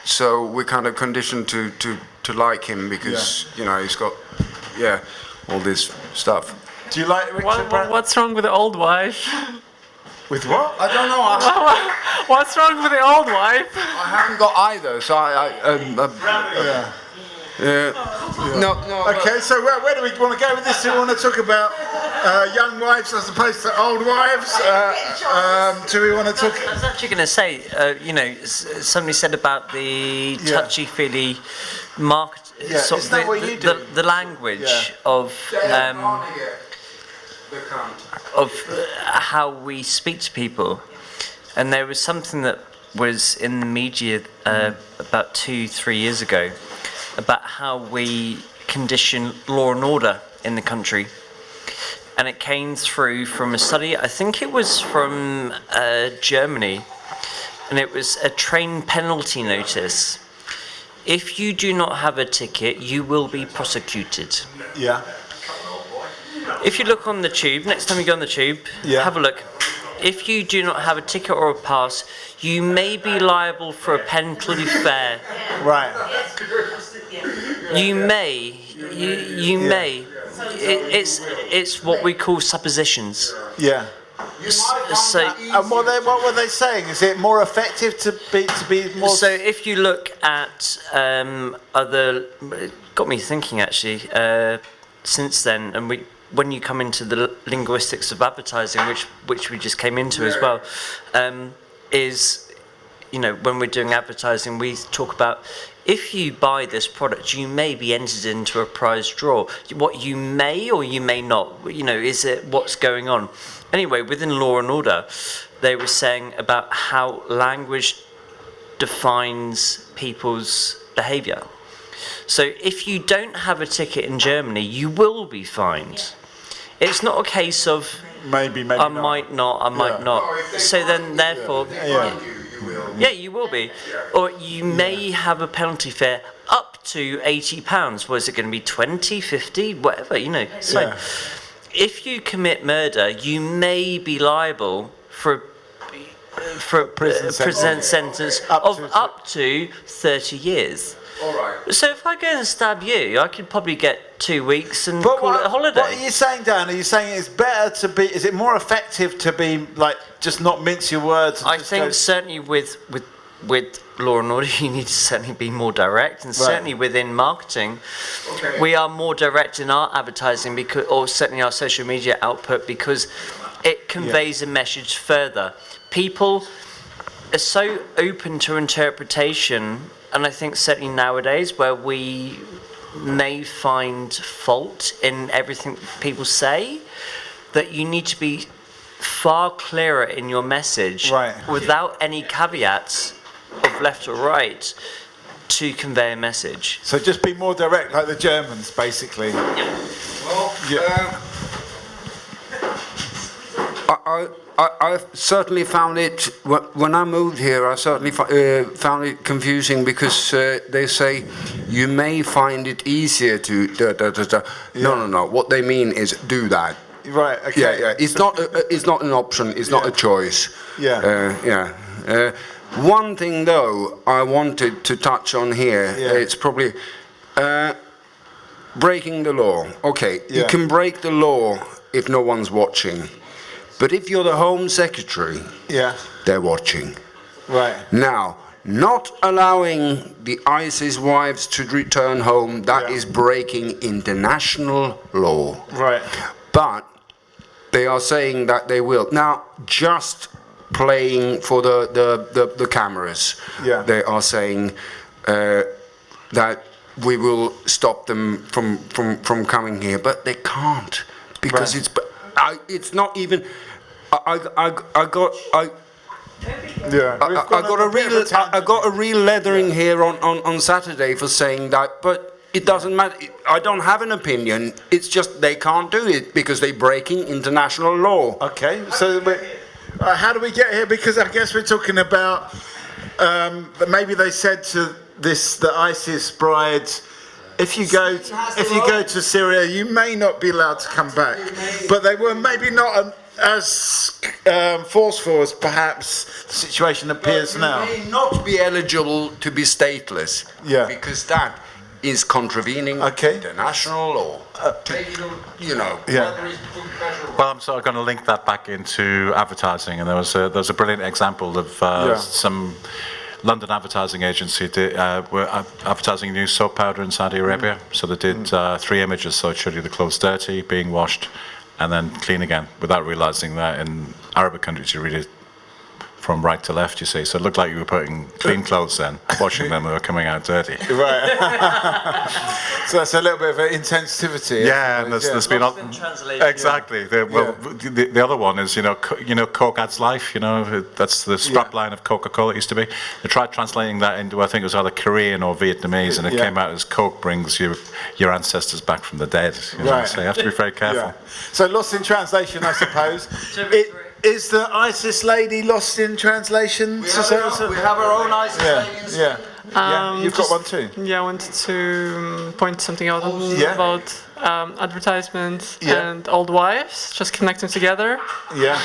Speaker 14: So we're kind of conditioned to like him because you know he's got all this stuff.
Speaker 1: Do you like Richard Branson?
Speaker 11: What's wrong with the old wife?
Speaker 1: With what?
Speaker 14: I don't know.
Speaker 11: What's wrong with the old wife?
Speaker 14: I haven't got either, so No.
Speaker 1: Okay, so where do we want to go with this? Do we want to talk about young wives as opposed to old wives? Do we want to talk?
Speaker 16: I was actually going to say, you know, somebody said about the touchy-feely market. Sort of the language of how we speak to people, and there was something that was in the media about 2-3 years ago about how we condition law and order in the country, and it came through from a study. I think it was from Germany, and it was a train penalty notice. If you do not have a ticket, you will be prosecuted.
Speaker 1: Yeah.
Speaker 16: If you look on the tube, next time you go on the tube, have a look. If you do not have a ticket or a pass, you may be liable for a penalty fare.
Speaker 1: Right.
Speaker 16: You may. It's what we call suppositions.
Speaker 1: Yeah.
Speaker 16: So,
Speaker 1: and what were they saying? Is it more effective to be more?
Speaker 16: So if you look at other, it got me thinking actually. Since then, and when you come into the linguistics of advertising, which we just came into as well, is, you know, when we're doing advertising, we talk about if you buy this product, you may be entered into a prize draw. What you may or you may not, you know, is it what's going on? Anyway, within Law and Order, they were saying about how language defines people's behaviour. So if you don't have a ticket in Germany, you will be fined. It's not a case of
Speaker 1: maybe
Speaker 16: I might not. So then, therefore, you will be, or you may have a penalty fare up to £80. Was it going to be 20, 50, whatever? You know. So if you commit murder, you may be liable for a prison sentence of up to 30 years.
Speaker 14: All right.
Speaker 16: So if I go and stab you, I could probably get 2 weeks and call it a holiday.
Speaker 1: What are you saying, Dan? Are you saying it's better to be? Is it more effective to be like just not mince your words?
Speaker 16: I think certainly with Law and Order, you need to certainly be more direct, and certainly within marketing, we are more direct in our advertising or certainly our social media output, because it conveys a message further. People are so open to interpretation. And I think certainly nowadays, where we may find fault in everything people say, that you need to be far clearer in your message, without any caveats of left or right, to convey a message.
Speaker 1: So just be more direct, like the Germans, basically.
Speaker 14: I certainly found it, when I moved here, I certainly found it confusing, because they say you may find it easier to No. What they mean is do that.
Speaker 1: Right. Okay.
Speaker 14: Yeah. It's not an option. It's not a choice. One thing though I wanted to touch on here. It's probably breaking the law. Okay. You can break the law if no one's watching. But if you're the Home Secretary, they're watching.
Speaker 1: Right.
Speaker 14: Now, not allowing the ISIS wives to return home, that is breaking international law.
Speaker 1: Right.
Speaker 14: But they are saying that they will. Now, just playing for the cameras, they are saying that we will stop them from coming here, but they can't, because it's not even. I got a real leathering here on Saturday for saying that, but it doesn't matter. I don't have an opinion. It's just they can't do it because they're breaking international law.
Speaker 1: Okay, so how do we get here? Because I guess we're talking about that maybe they said to the ISIS brides, if you go to Syria, you may not be allowed to come back. But they were maybe not as forceful as perhaps the situation appears now.
Speaker 14: They may not be eligible to be stateless.
Speaker 1: Yeah.
Speaker 14: Because that is contravening international law.
Speaker 5: Yeah. Well, I'm sort of going to link that back into advertising, and there was a brilliant example of some London advertising agency were advertising new soap powder in Saudi Arabia. So they did 3 images, so it showed you the clothes dirty, being washed, and then clean again, without realising that in Arabic countries you read it from right to left, you see. So it looked like you were putting clean clothes in, washing them, and they were coming out dirty.
Speaker 1: Right. So that's a little bit of an intensivity.
Speaker 5: Yeah, and there's been exactly. The other one is Coke adds life. That's the strapline of Coca-Cola. It used to be. They tried translating that into, I think it was either Korean or Vietnamese, and it came out as Coke brings your ancestors back from the dead.
Speaker 1: Right.
Speaker 5: So you have to be very careful.
Speaker 1: Yeah. So lost in translation, I suppose. Is the ISIS lady lost in translation?
Speaker 14: We have our own ISIS ladies.
Speaker 1: Yeah. You've got one too.
Speaker 11: Yeah, I wanted to point something out about advertisement and old wives, just connect them together.
Speaker 1: Yeah.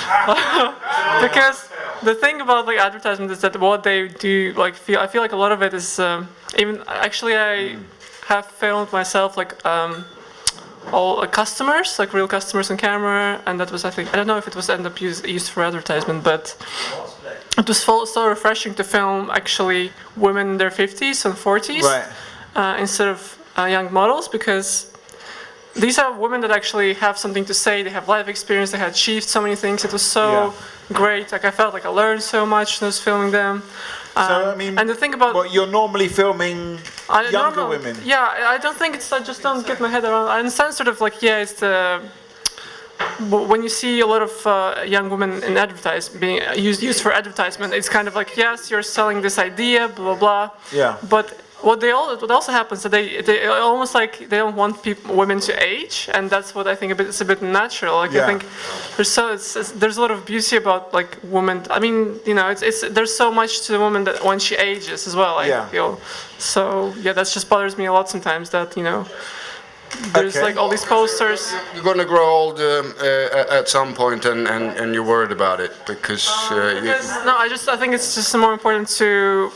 Speaker 11: Because the thing about advertisement is that what they do, I feel like a lot of it is I have filmed myself all customers, real customers on camera, and that was, I don't know if it was end up used for advertisement, but it was so refreshing to film actually women in their 50s and 40s instead of young models, because these are women that actually have something to say, they have life experience, they had achieved so many things. It was so great. I felt like I learned so much when I was filming them.
Speaker 1: So and the thing about you're normally filming younger women.
Speaker 11: Yeah, I don't think it's. I just don't get my head around. I understand sort of it's the when you see a lot of young women in being used for advertisement. It's kind of yes, you're selling this idea, blah blah.
Speaker 1: Yeah.
Speaker 11: But what also happens is that they almost they don't want women to age, and that's what I think it's a bit natural. I think there's a lot of beauty about women. I mean, there's so much to the woman that when she ages as well. I feel so. Yeah, that just bothers me a lot sometimes. That there's all these posters.
Speaker 14: You're going to grow old at some point, and you're worried about it because.
Speaker 11: I think it's just more important to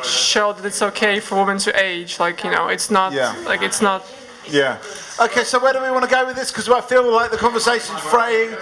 Speaker 11: show that it's okay for women to age. It's not. It's not.
Speaker 1: Yeah. Okay, so where do we want to go with this? Because I feel like the conversation's fraying.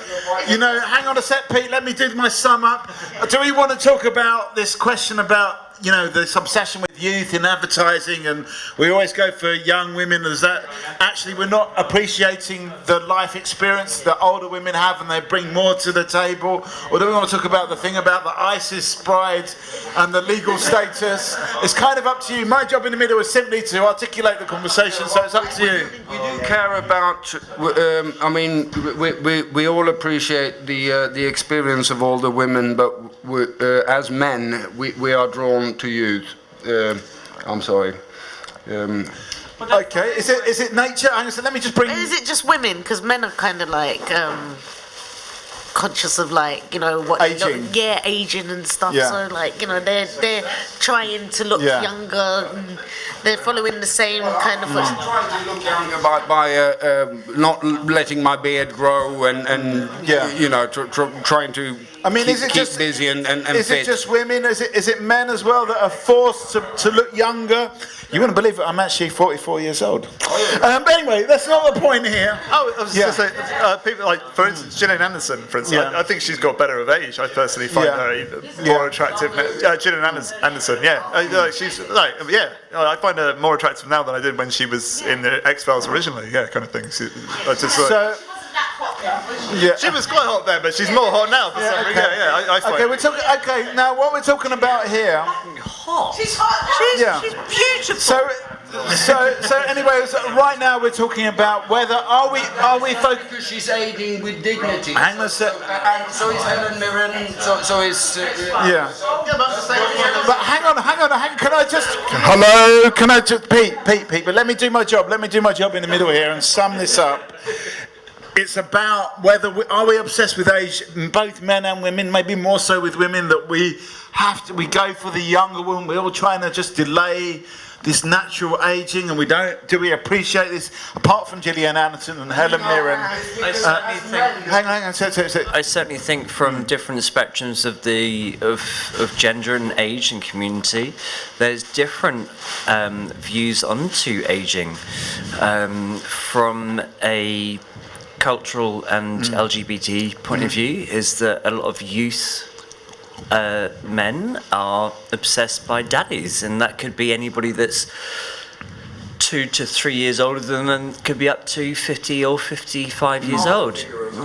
Speaker 1: Hang on a sec, Pete. Let me do my sum up. Do we want to talk about this question about this obsession with youth in advertising, and we always go for young women? Is that actually we're not appreciating the life experience that older women have and they bring more to the table? Or do we want to talk about the thing about the ISIS brides and the legal status? It's kind of up to you. My job in the middle is simply to articulate the conversation, so it's up to you.
Speaker 14: We do care about, we all appreciate the experience of older women, but as men, we are drawn to youth. I'm sorry.
Speaker 1: Okay, is it nature? Let me just bring.
Speaker 6: Is it just women? Because men are kind of conscious of what
Speaker 1: aging.
Speaker 6: Aging and stuff.
Speaker 1: Yeah.
Speaker 6: So they're trying to look younger. And they're following the same kind of.
Speaker 14: Trying to look younger by not letting my beard grow and trying to
Speaker 1: I mean, is it
Speaker 14: keep
Speaker 1: just
Speaker 14: busy and
Speaker 1: is
Speaker 14: fit.
Speaker 1: it just women? Is it men as well that are forced to look younger? You wouldn't believe it. I'm actually 44 years old. But anyway, that's not the point here.
Speaker 4: Oh, I was just going to say, people like, for instance, Gillian Anderson, for instance, I think she's got better of age. I personally find her even more attractive. Gillian Anderson, she's like, I find her more attractive now than I did when she was in the X-Files originally, kind of thing. She was quite hot then, but she's more hot now. For some reason. I find
Speaker 1: Okay, we're talking. Okay, now what we're talking about here.
Speaker 6: Hot. She's hot. She's beautiful.
Speaker 1: So anyway, right now we're talking about whether are we
Speaker 14: Because she's aging with dignity.
Speaker 1: Hang on a sec.
Speaker 14: And so is Helen Mirren. So is.
Speaker 1: But hang on. Can I just? Hello. Can I just? Pete. But let me do my job. Let me do my job in the middle here and sum this up. It's about whether are we obsessed with age, both men and women, maybe more so with women, that we go for the younger woman. We're all trying to just delay this natural aging, and do we appreciate this? Apart from Gillian Anderson and Helen Mirren, hang on.
Speaker 16: I certainly think from different spectrums of of gender and age and community, there's different views onto aging. From a cultural and LGBT point of view, is that a lot of youth men are obsessed by daddies, and that could be anybody that's 2 to 3 years older than them, and could be up to 50 or 55 years old.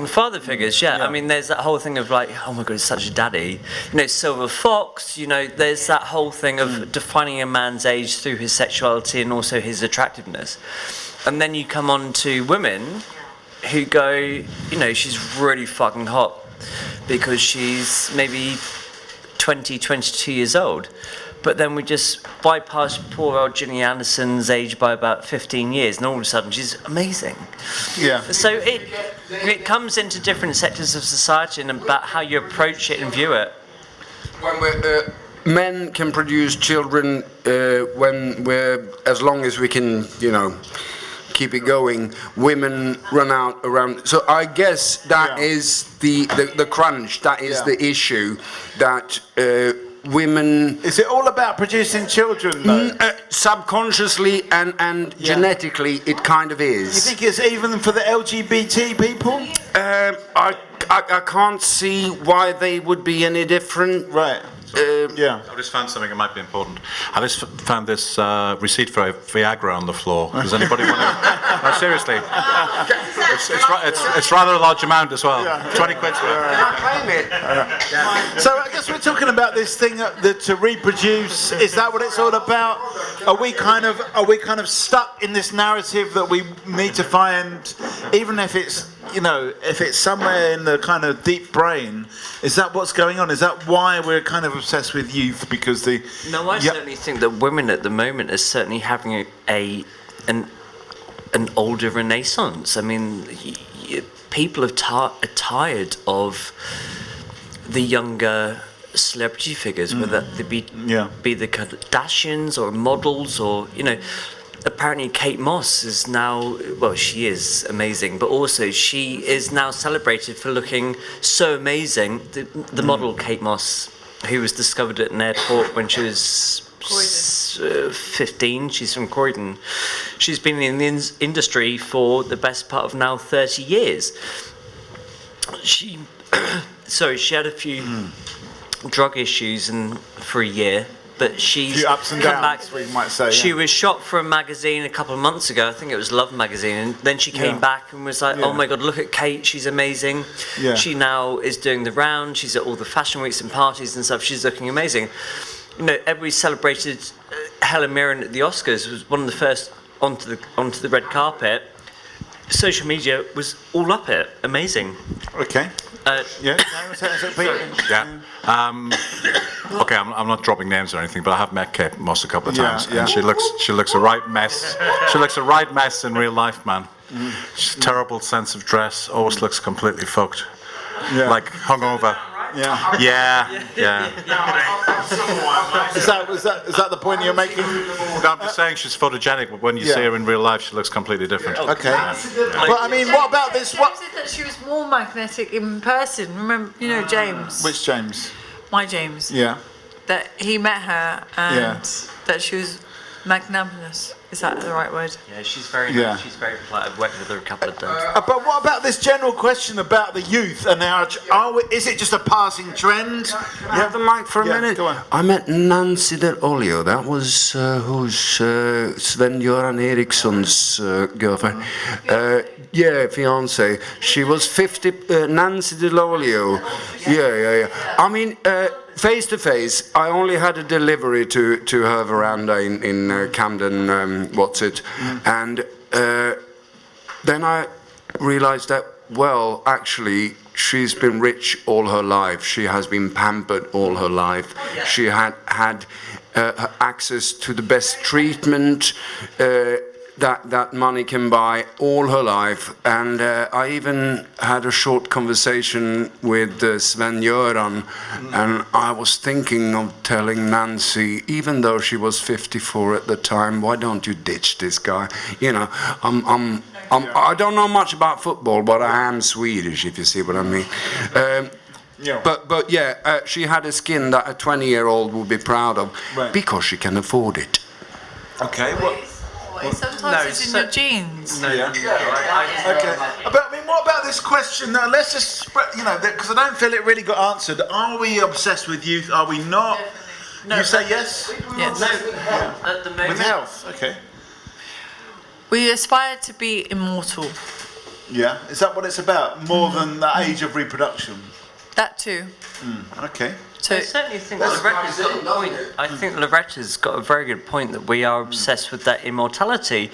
Speaker 16: Father figures, I mean, there's that whole thing of like, oh my god, it's such a daddy. Silver Fox, there's that whole thing of defining a man's age through his sexuality and also his attractiveness. And then you come on to women who go, she's really fucking hot because she's maybe 20, 22 years old. But then we just bypass poor old Gillian Anderson's age by about 15 years, and all of a sudden she's amazing.
Speaker 1: Yeah.
Speaker 16: So it comes into different sectors of society and about how you approach it and view it.
Speaker 14: When men can produce children when we're, as long as we can, keep it going, women run out around. So I guess that is the crunch, that is the issue, that women...
Speaker 1: Is it all about producing children, though?
Speaker 14: Subconsciously and genetically, it kind of is.
Speaker 1: You think it's even for the LGBT people?
Speaker 14: I can't see why they would be any different.
Speaker 1: Right.
Speaker 5: I just found something that might be important. I just found this receipt for Viagra on the floor. Does anybody want to? No, seriously. It's rather a large amount as well. 20 quid.
Speaker 14: Can I claim it?
Speaker 1: So I guess we're talking about this thing to reproduce. Is that what it's all about? Are we kind of stuck in this narrative that we need to find, even if it's if it's somewhere in the kind of deep brain? Is that what's going on? Is that why we're kind of obsessed with youth? Because
Speaker 16: certainly think that women at the moment are certainly having an older renaissance. I mean, people are tired of the younger celebrity figures, whether they be the Kardashians or models or apparently Kate Moss is now, she is amazing, but also she is now celebrated for looking so amazing. The model Kate Moss, who was discovered at an airport when she was 15, she's from Croydon. She's been in the industry for the best part of now 30 years. She had a few drug issues for a year, but she's
Speaker 1: few ups and
Speaker 16: come
Speaker 1: downs,
Speaker 16: back.
Speaker 1: we might say.
Speaker 16: She was shot for a magazine a couple of months ago. I think it was Love magazine, and then she came back and was like, "Oh my God, look at Kate! She's amazing."
Speaker 1: Yeah.
Speaker 16: She now is doing the round. She's at all the fashion weeks and parties and stuff. She's looking amazing. Everybody celebrated Helen Mirren at the Oscars. Was one of the first onto the red carpet. Social media was all up it. Amazing.
Speaker 1: Okay.
Speaker 5: Okay, I'm not dropping names or anything, but I have met Kate Moss a couple of times, and she looks a right mess. She looks a right mess in real life, man. She's a terrible sense of dress. Always looks completely fucked, like hungover.
Speaker 1: Yeah.
Speaker 5: Yeah.
Speaker 1: Is that the point you're making?
Speaker 5: No, I'm just saying she's photogenic, but when you see her in real life, she looks completely different.
Speaker 1: Okay. But I mean, what about this?
Speaker 12: James said that she was more magnetic in person. Remember, James.
Speaker 1: Which James?
Speaker 12: My James.
Speaker 1: Yeah.
Speaker 12: That he met her and that she was magnanimous. Is that the right word?
Speaker 16: Yeah, she's very nice. She's very polite. I've worked with her a couple of times.
Speaker 1: But what about this general question about the youth and is it just a passing trend?
Speaker 14: Have the mic for a minute.
Speaker 1: Go on.
Speaker 14: I met Nancy Del Olio. That was Sven-Göran Eriksson's girlfriend. Fiance. She was 50. Nancy Del Olio. Yeah. I mean. Face to face, I only had a delivery to her veranda in Camden, and then I realized that, well, actually, she's been rich all her life. She has been pampered all her life. She had access to the best treatment that money can buy all her life. And I even had a short conversation with Sven-Göran, and I was thinking of telling Nancy, even though she was 54 at the time, why don't you ditch this guy? I don't know much about football, but I am Swedish, if you see what I mean. But she had a skin that a 20-year-old would be proud of, because she can afford it.
Speaker 1: Okay,
Speaker 12: Sometimes it's in your genes.
Speaker 1: Okay. But I mean, what about this question? Now, let's just because I don't feel it really got answered. Are we obsessed with youth? Are we not?
Speaker 12: No.
Speaker 1: You say yes?
Speaker 12: Yes.
Speaker 16: No. At the moment.
Speaker 1: With health, okay.
Speaker 12: We aspire to be immortal.
Speaker 1: Yeah. Is that what it's about? More than the age of reproduction?
Speaker 12: That too.
Speaker 1: Okay.
Speaker 16: So I certainly think Loretta's got a point. I think Loretta's got a very good point that we are obsessed with that immortality,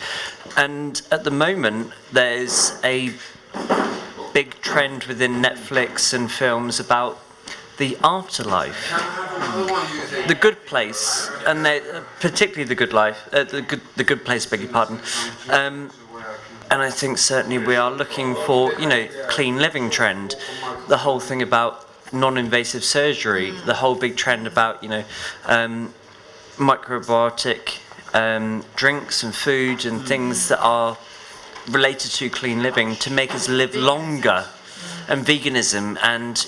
Speaker 16: and at the moment there's a big trend within Netflix and films about the afterlife, the good place, and particularly the good life, the good place. Beg your pardon. And I think certainly we are looking for clean living trend, the whole thing about non-invasive surgery, the whole big trend about microbiotic drinks and food and things that are related to clean living to make us live longer, and veganism and
Speaker 1: and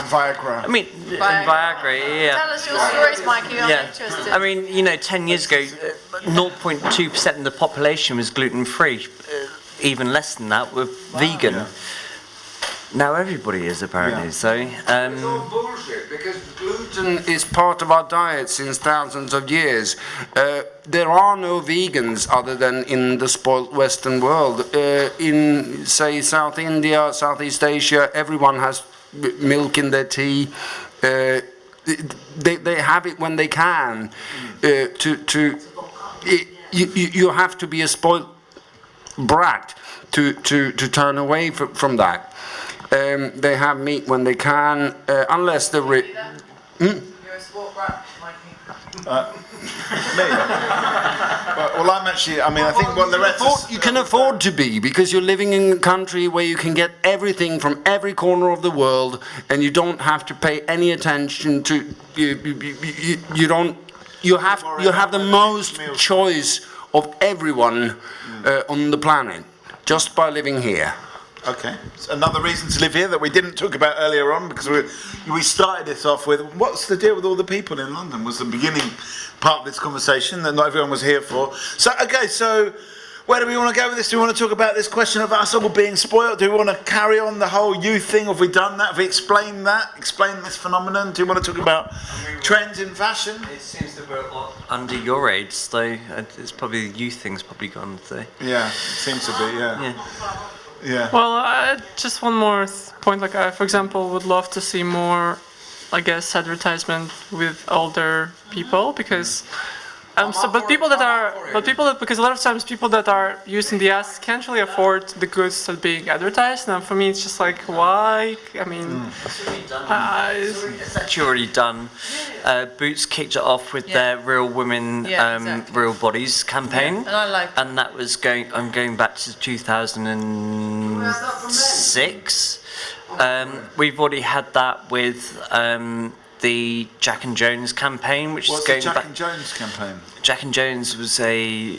Speaker 1: Viagra.
Speaker 16: I mean, Viagra.
Speaker 12: Tell us your stories, Mikey. I'm interested.
Speaker 16: I mean, 10 years ago, 0.2% of the population was gluten-free. Even less than that were vegan. Now everybody is apparently, so...
Speaker 14: It's all bullshit, because gluten is part of our diet since thousands of years. There are no vegans other than in the spoiled Western world. In, say, South India, Southeast Asia, everyone has milk in their tea. They have it when they can. You have to be a spoiled brat to turn away from that. They have meat when they can, unless they're
Speaker 12: You're a sport brat, Mikey.
Speaker 1: Me? Well, I'm actually. I mean, I think what Loretta's...
Speaker 14: You can afford to be, because you're living in a country where you can get everything from every corner of the world, and you don't have to pay any attention to. You don't. You have the most choice of everyone on the planet just by living here.
Speaker 1: Okay, so another reason to live here that we didn't talk about earlier on, because we started this off with what's the deal with all the people in London, was the beginning part of this conversation that not everyone was here for. So where do we want to go with this? Do we want to talk about this question of us all being spoiled? Do we want to carry on the whole youth thing? Have we done that? Have we explained this phenomenon? Do you want to talk about trends in fashion?
Speaker 16: It seems that we're under your age, so it's probably the youth thing's probably gone. So.
Speaker 1: Yeah, it seems to be. Yeah.
Speaker 11: Well, just one more point. Like, I, for example, would love to see more, I guess, advertisement with older people, because, because a lot of times people that are using the ads can't really afford the goods that are being advertised. And for me, it's just like, why? I mean,
Speaker 16: it's actually already done. Boots kicked it off with their Real Women, Real Bodies campaign,
Speaker 12: and I like that.
Speaker 16: And that was I'm going back to 2006. We've already had that with the Jack and Jones campaign, which
Speaker 1: What's
Speaker 16: is going
Speaker 1: the Jack
Speaker 16: back.
Speaker 1: and Jones campaign?
Speaker 16: Jack and Jones was I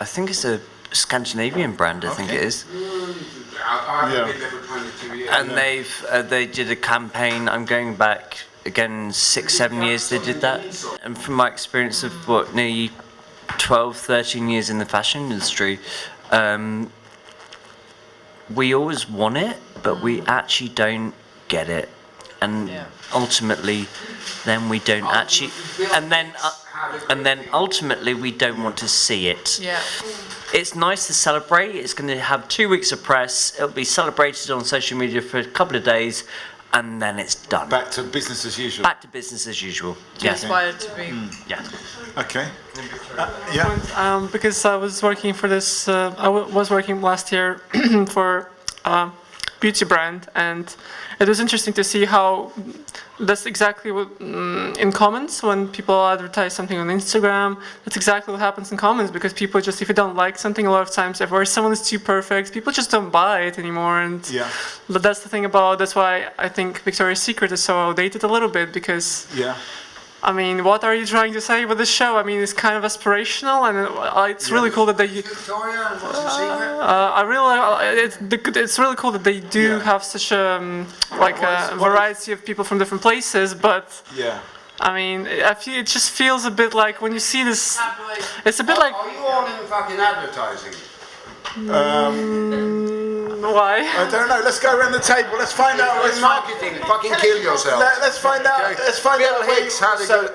Speaker 16: think it's a Scandinavian brand. I think it is.
Speaker 14: I've been there for 22 years.
Speaker 16: And they did a campaign. I'm going back again 6-7 years. They did that, and from my experience of nearly 12-13 years in the fashion industry, we always want it, but we actually don't get it, and ultimately, then we don't actually, and then ultimately we don't want to see it.
Speaker 12: Yeah.
Speaker 16: It's nice to celebrate. It's going to have 2 weeks of press. It'll be celebrated on social media for a couple of days, and then it's done.
Speaker 1: Back to business as usual.
Speaker 16: Back to business as usual.
Speaker 12: Inspired to be.
Speaker 16: Yeah.
Speaker 1: Okay.
Speaker 11: Because I was working for this, I was working last year for a beauty brand, and it was interesting to see how that's exactly what in comments when people advertise something on Instagram, that's exactly what happens in comments, because people just, if you don't like something, a lot of times if someone is too perfect, people just don't buy it anymore. And that's the thing that's why I think Victoria's Secret is so outdated a little bit, because I mean, what are you trying to say with this show? I mean, it's kind of aspirational, and it's really cool that they.
Speaker 14: Victoria, and what's the secret?
Speaker 11: It's really cool that they do have such a variety of people from different places, but. I mean, it just feels a bit like when you see this. It's a bit like.
Speaker 14: Are you all in fucking advertising?
Speaker 11: Why?
Speaker 1: I don't know. Let's go around the table. Let's find out.
Speaker 14: Let's marketing. Fucking kill yourself.
Speaker 1: Let's find out.
Speaker 14: Okay.
Speaker 1: Let's find
Speaker 14: Bill
Speaker 1: out.
Speaker 14: Hicks had a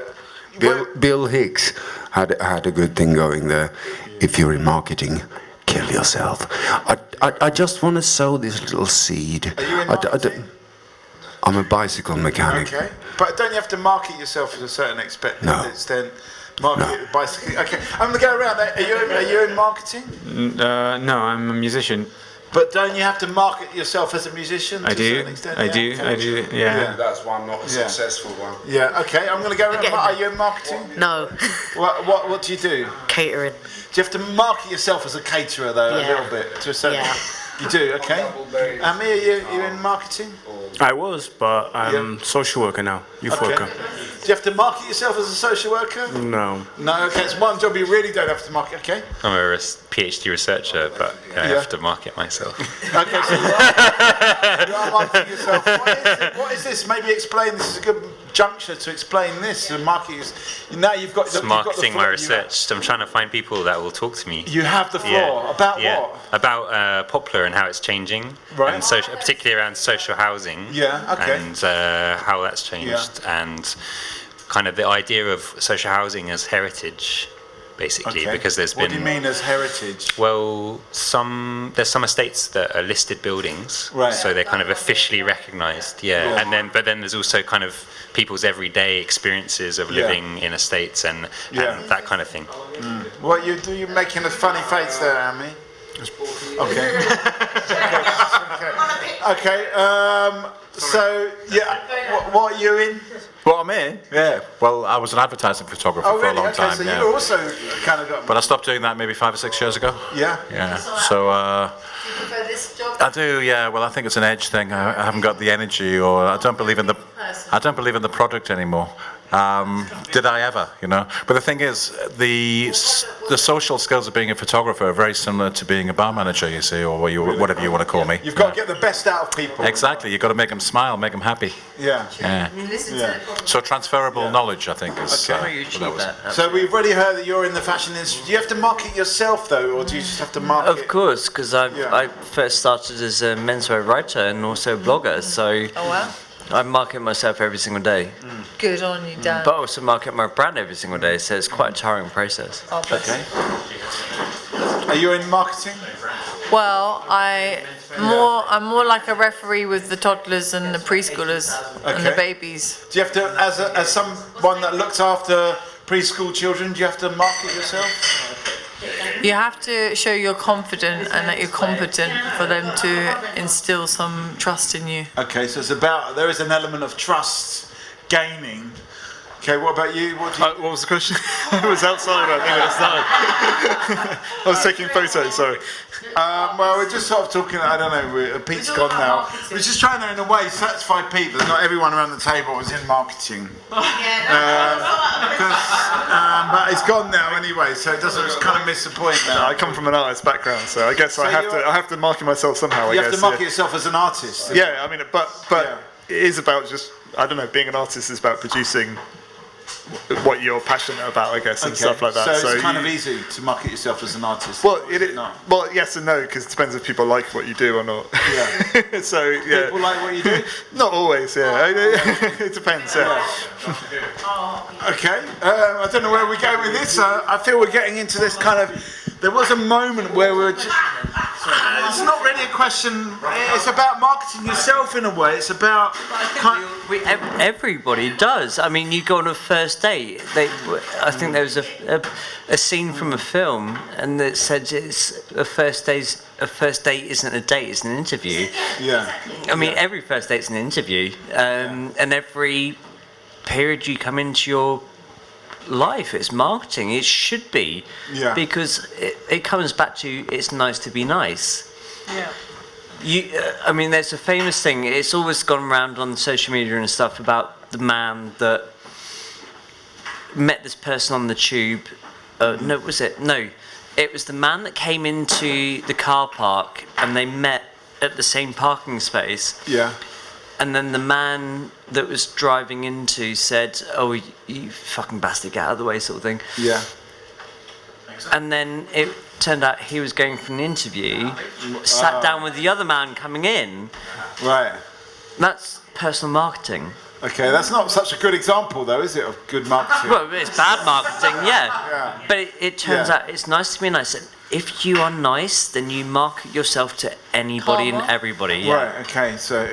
Speaker 14: good. Bill Hicks had a good thing going there. If you're in marketing, kill yourself. I just want to sow this little seed.
Speaker 1: Are you in marketing?
Speaker 14: I'm a bicycle mechanic.
Speaker 1: Okay, but don't you have to market yourself to a certain extent?
Speaker 14: No.
Speaker 1: Market bicycle. Okay, I'm gonna go around. Are you in marketing?
Speaker 13: No, I'm a musician.
Speaker 1: But don't you have to market yourself as a musician to a certain extent?
Speaker 13: I do, yeah.
Speaker 14: That's why I'm not a successful one.
Speaker 1: Yeah, okay, I'm going to go around. Are you in marketing?
Speaker 6: No.
Speaker 1: What do you do?
Speaker 6: Catering.
Speaker 1: Do you have to market yourself as a caterer, though, a little bit? To a certain You do, okay. Ami, are you in marketing?
Speaker 13: I was, but I'm social worker now, youth worker.
Speaker 1: Do you have to market yourself as a social worker?
Speaker 13: No.
Speaker 1: No, okay, it's one job you really don't have to market, okay?
Speaker 7: I'm a PhD researcher, but I have to market myself.
Speaker 1: Okay, so you are marketing yourself. What is this? Maybe explain. This is a good juncture to explain this. The market now you've got.
Speaker 7: It's marketing my research. I'm trying to find people that will talk to me.
Speaker 1: You have the floor. About what?
Speaker 7: About Poplar and how it's changing,
Speaker 1: right?
Speaker 7: And particularly around social housing.
Speaker 1: Yeah. Okay.
Speaker 7: And how that's changed, and kind of the idea of social housing as heritage. Basically, because there's been.
Speaker 1: What do you mean as heritage?
Speaker 7: Well, there's some estates that are listed buildings,
Speaker 1: right?
Speaker 7: So they're kind of officially recognised, and then there's also kind of people's everyday experiences of living in estates and that kind of thing.
Speaker 1: What you do? You're making a funny face there, Amy. Okay. Okay. So what are you in?
Speaker 5: What I'm in? Yeah. Well, I was an advertising photographer for a long time.
Speaker 1: So you also kind of got.
Speaker 5: But I stopped doing that maybe 5 or 6 years ago.
Speaker 1: Yeah.
Speaker 5: Yeah. So I do. Yeah. Well, I think it's an age thing. I haven't got the energy, or I don't believe in the product anymore. Did I ever? You know. But the thing is, the social skills of being a photographer are very similar to being a bar manager. You see, or whatever you want to call me.
Speaker 1: You've got to get the best out of people.
Speaker 5: Exactly. You've got to make them smile, make them happy.
Speaker 1: Yeah.
Speaker 5: So transferable knowledge, I think, is.
Speaker 1: So we've already heard that you're in the fashion industry. Do you have to market yourself though, or do you just have to market?
Speaker 16: Of course, because I first started as a menswear writer and also a blogger. So I market myself every single day.
Speaker 12: Good on you, Dan.
Speaker 16: But I also market my brand every single day, so it's quite a tiring process.
Speaker 1: Okay. Are you in marketing?
Speaker 12: Well, I'm more like a referee with the toddlers and the preschoolers and the babies.
Speaker 1: Do you have to, as someone that looks after preschool children, do you have to market yourself?
Speaker 12: You have to show you're confident and that you're competent for them to instill some trust in you.
Speaker 1: Okay, so there is an element of trust gaining. Okay, what about you? What
Speaker 4: was the question? I was outside, I think, when it started. I was taking photos, sorry.
Speaker 1: Well, we're just sort of talking, I don't know, Pete's gone now. We're just trying to, in a way, satisfy Pete that not everyone around the table was in marketing. But it's gone now anyway, so it doesn't kind of miss the point now.
Speaker 4: I come from an artist background, so I guess I have to market myself somehow.
Speaker 1: You have to market yourself as an artist.
Speaker 4: Yeah, I mean, but it is about just, I don't know, being an artist is about producing what you're passionate about, I guess, and stuff like that.
Speaker 1: So it's kind of easy to market yourself as an artist.
Speaker 4: Well, well, yes and no, because it depends if people like what you do or not.
Speaker 1: Yeah.
Speaker 4: So yeah.
Speaker 1: People like what you do?
Speaker 4: Not always. Yeah. It depends. Yeah.
Speaker 1: Okay. I don't know where we go with this. I feel we're getting into this kind of. There was a moment where we were just. It's not really a question. It's about marketing yourself in a way. It's about.
Speaker 16: Everybody does. I mean, you go on a first date. I think there was a scene from a film, and it said it's a first date isn't a date; it's an interview.
Speaker 1: Yeah.
Speaker 16: I mean, every first date's an interview, and every period you come into your life, it's marketing. It should be, because it comes back to it's nice to be nice.
Speaker 12: Yeah.
Speaker 16: I mean, there's a famous thing. It's always gone around on social media and stuff about the man that met this person on the tube. No, was it? No, it was the man that came into the car park and they met at the same parking space.
Speaker 1: Yeah.
Speaker 16: And then the man that was driving into said, "Oh, you fucking bastard, get out of the way," sort of thing.
Speaker 1: Yeah.
Speaker 16: And then it turned out he was going for an interview, sat down with the other man coming in.
Speaker 1: Right.
Speaker 16: That's personal marketing.
Speaker 1: Okay, that's not such a good example, though, is it, of good marketing?
Speaker 16: Well, it's bad marketing, yeah. But it turns out it's nice to be nice. And if you are nice, then you market yourself to anybody and everybody. Yeah.
Speaker 1: Right. Okay. So,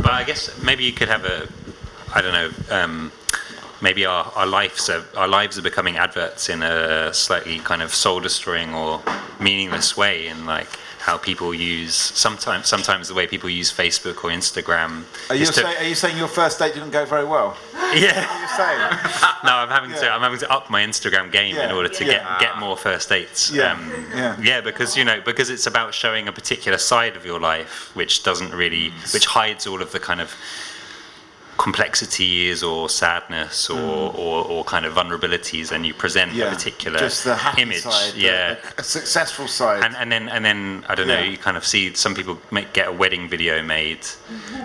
Speaker 7: but I guess maybe you could have I don't know. Maybe our lives are becoming adverts in a slightly kind of soul-destroying or meaningless way, in like how people use sometimes the way people use Facebook or Instagram.
Speaker 1: Are you saying your first date didn't go very well?
Speaker 7: Yeah.
Speaker 1: What are you saying?
Speaker 7: No, I'm having to up my Instagram game in order to get more first dates.
Speaker 1: Yeah.
Speaker 7: Because it's about showing a particular side of your life which hides all of the kind of complexities or sadness or kind of vulnerabilities, and you present a particular
Speaker 1: just the happy
Speaker 7: image,
Speaker 1: side, a successful side,
Speaker 7: and then I don't know. You kind of see some people get a wedding video made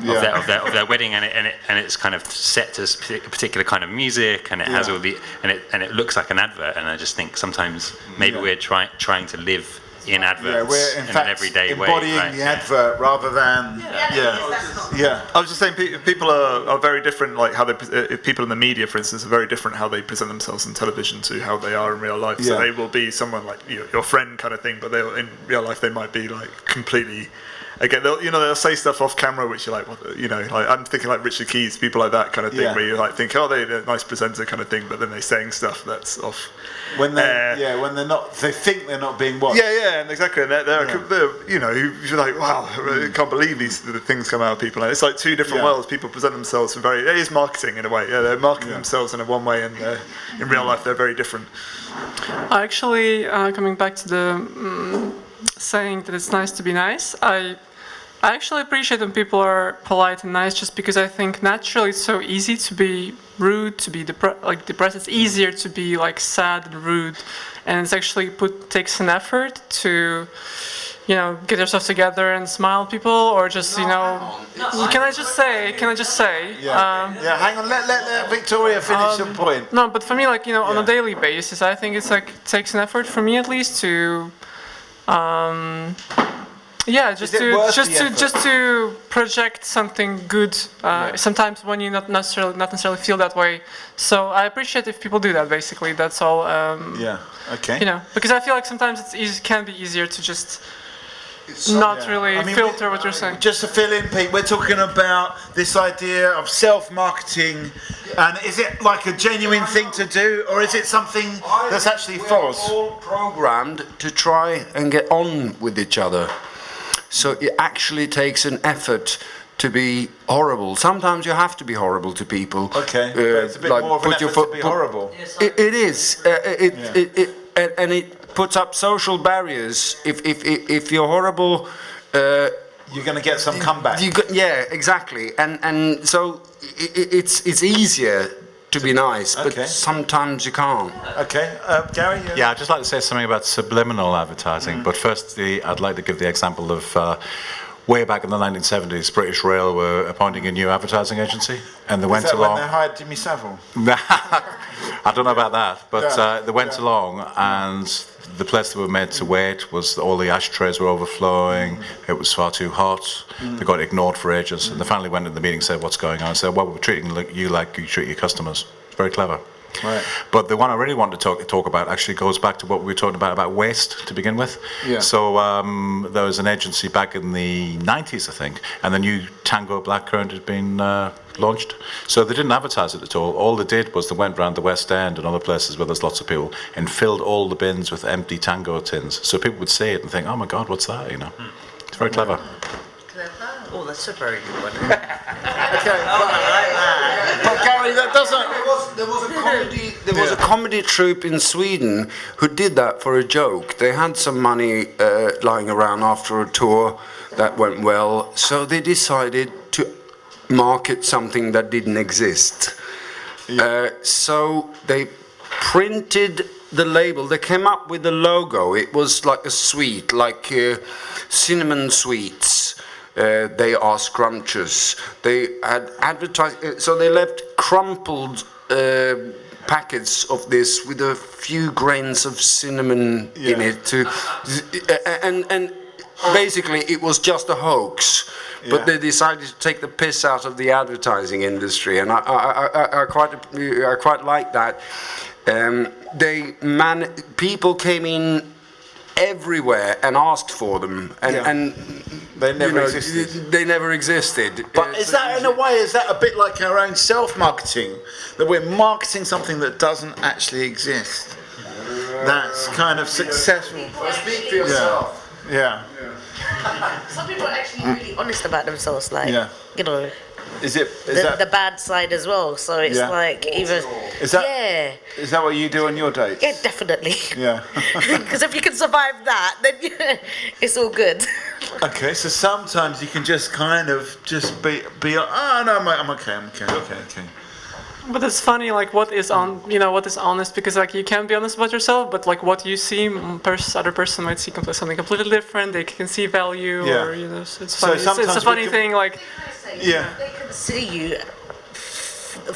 Speaker 7: of their wedding, and it's kind of set to a particular kind of music, and it has all the and it looks like an advert, and I just think sometimes maybe we're trying to live in adverts
Speaker 1: we're in fact
Speaker 7: an everyday way,
Speaker 1: embodying the advert rather than
Speaker 4: I was just saying people are very different, like how people in the media, for instance, are very different how they present themselves on television to how they are in real life. So they will be someone like your friend kind of thing, but in real life they might be like completely. Again, they'll say stuff off camera which you're like, like I'm thinking like Richard Keys, people like that kind of thing, where you like think, oh, they're a nice presenter kind of thing, but then they're saying stuff that's off.
Speaker 1: When when they're not, they think they're not being watched.
Speaker 4: And exactly, and they're you're like, wow, I can't believe the things come out of people. And it's like two different worlds. People present themselves it is marketing in a way. Yeah, they're marketing themselves in one way, and in real life they're very different.
Speaker 11: Actually, coming back to the saying that it's nice to be nice, I actually appreciate when people are polite and nice, just because I think naturally it's so easy to be rude, to be depressed. It's easier to be like sad and rude, and it's actually takes an effort to, get yourself together and smile at people, or just Can I just say?
Speaker 1: Hang on, let Victoria finish her point.
Speaker 11: No, but for me, on a daily basis, I think it's it takes an effort for me at least to. Just to project something good. Sometimes when you not necessarily feel that way. So I appreciate if people do that. Basically, that's all.
Speaker 1: Okay.
Speaker 11: Because I feel like sometimes can be easier to just not really filter what you're saying.
Speaker 1: Just to fill in, Pete, we're talking about this idea of self-marketing, and is it like a genuine thing to do, or is it something that's actually false?
Speaker 14: We're all programmed to try and get on with each other. So it actually takes an effort to be horrible. Sometimes you have to be horrible to people.
Speaker 1: Okay, but it's a bit more of an effort to be horrible.
Speaker 14: It is. And it puts up social barriers. If you're horrible,
Speaker 1: you're going to get some comeback.
Speaker 14: Yeah, exactly. And so it's easier to be nice, but sometimes you can't.
Speaker 1: Okay, Gary?
Speaker 5: Yeah, I'd just like to say something about subliminal advertising, but first I'd like to give the example of way back in the 1970s, British Rail were appointing a new advertising agency, and they went along.
Speaker 1: When they hired Jimmy Savile?
Speaker 5: I don't know about that, but they went along, and the place they were made to wait was all the ashtrays were overflowing. It was far too hot. They got ignored for ages, and they finally went in the meeting and said, "What's going on?" And said, "Well, we're treating you like you treat your customers." Very clever.
Speaker 1: Right.
Speaker 5: But the one I really want to talk about actually goes back to what we were talking about waste to begin with.
Speaker 1: Yeah.
Speaker 5: So there was an agency back in the 90s, I think, and the new Tango Blackcurrant had been launched. So they didn't advertise it at all. All they did was they went around the West End and other places where there's lots of people and filled all the bins with empty Tango tins. So people would see it and think, "Oh my God, what's that?" You know. It's very clever.
Speaker 16: Oh, that's a very good one.
Speaker 14: But Gary, that doesn't. There was a comedy troupe in Sweden who did that for a joke. They had some money lying around after a tour that went well, so they decided to market something that didn't exist. So they printed the label. They came up with the logo. It was like a sweet, like cinnamon sweets. They are scrumptious. They had advertised, so they left crumpled packets of this with a few grains of cinnamon in it. And basically, it was just a hoax. But they decided to take the piss out of the advertising industry, and I quite like that. People came in everywhere and asked for them, and
Speaker 1: they never existed.
Speaker 14: They never existed.
Speaker 1: But is that, in a way, is that a bit like our own self-marketing? That we're marketing something that doesn't actually exist? That's kind of successful.
Speaker 14: Speak for yourself.
Speaker 1: Yeah.
Speaker 6: Some people are actually really honest about themselves, like, you know.
Speaker 1: Is
Speaker 6: the bad side as well? So it's like even.
Speaker 1: Is that what you do on your dates?
Speaker 6: Yeah, definitely.
Speaker 1: Yeah.
Speaker 6: Because if you can survive that, then it's all good.
Speaker 1: Okay, so sometimes you can just kind of just be. Oh no, I'm okay. Okay.
Speaker 11: But it's funny, like what is honest, because like you can be honest about yourself, but like what you see, other person might see something completely different. They can see value, or so it's funny. So it's a funny thing, like.
Speaker 6: They can see you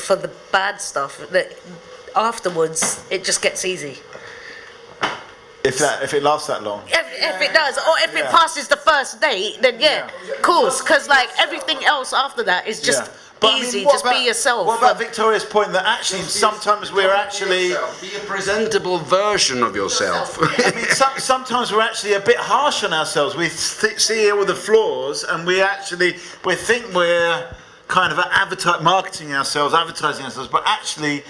Speaker 6: for the bad stuff. That afterwards it just gets easy.
Speaker 1: If it lasts that long.
Speaker 6: If it does, or if it passes the first date, then of course, because like everything else after that is just. Easy, just be yourself.
Speaker 1: What about Victoria's point that actually sometimes we're actually
Speaker 14: be a presentable version of yourself?
Speaker 1: I mean, sometimes we're actually a bit harsh on ourselves. We see all the flaws, and we think we're kind of advertising ourselves, but actually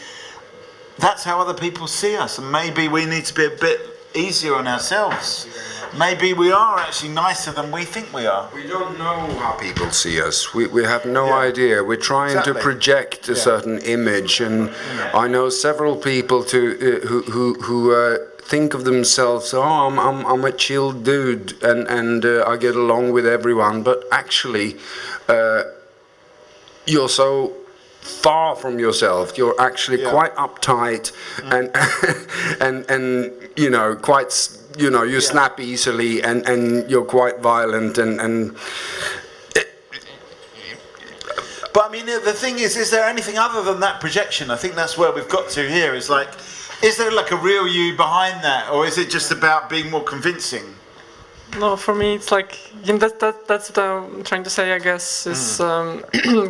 Speaker 1: that's how other people see us, and maybe we need to be a bit easier on ourselves. Maybe we are actually nicer than we think we are.
Speaker 14: We don't know how people see us. We have no idea. We're trying to project a certain image, and I know several people who think of themselves. Oh, I'm a chill dude, and I get along with everyone. But actually, you're so far from yourself. You're actually quite uptight, and quite. You snap easily, and you're quite violent, and
Speaker 1: But I mean, the thing is there anything other than that projection? I think that's where we've got to here. Is like, is there like a real you behind that, or is it just about being more convincing?
Speaker 11: No, for me, it's like that's what I'm trying to say. I guess is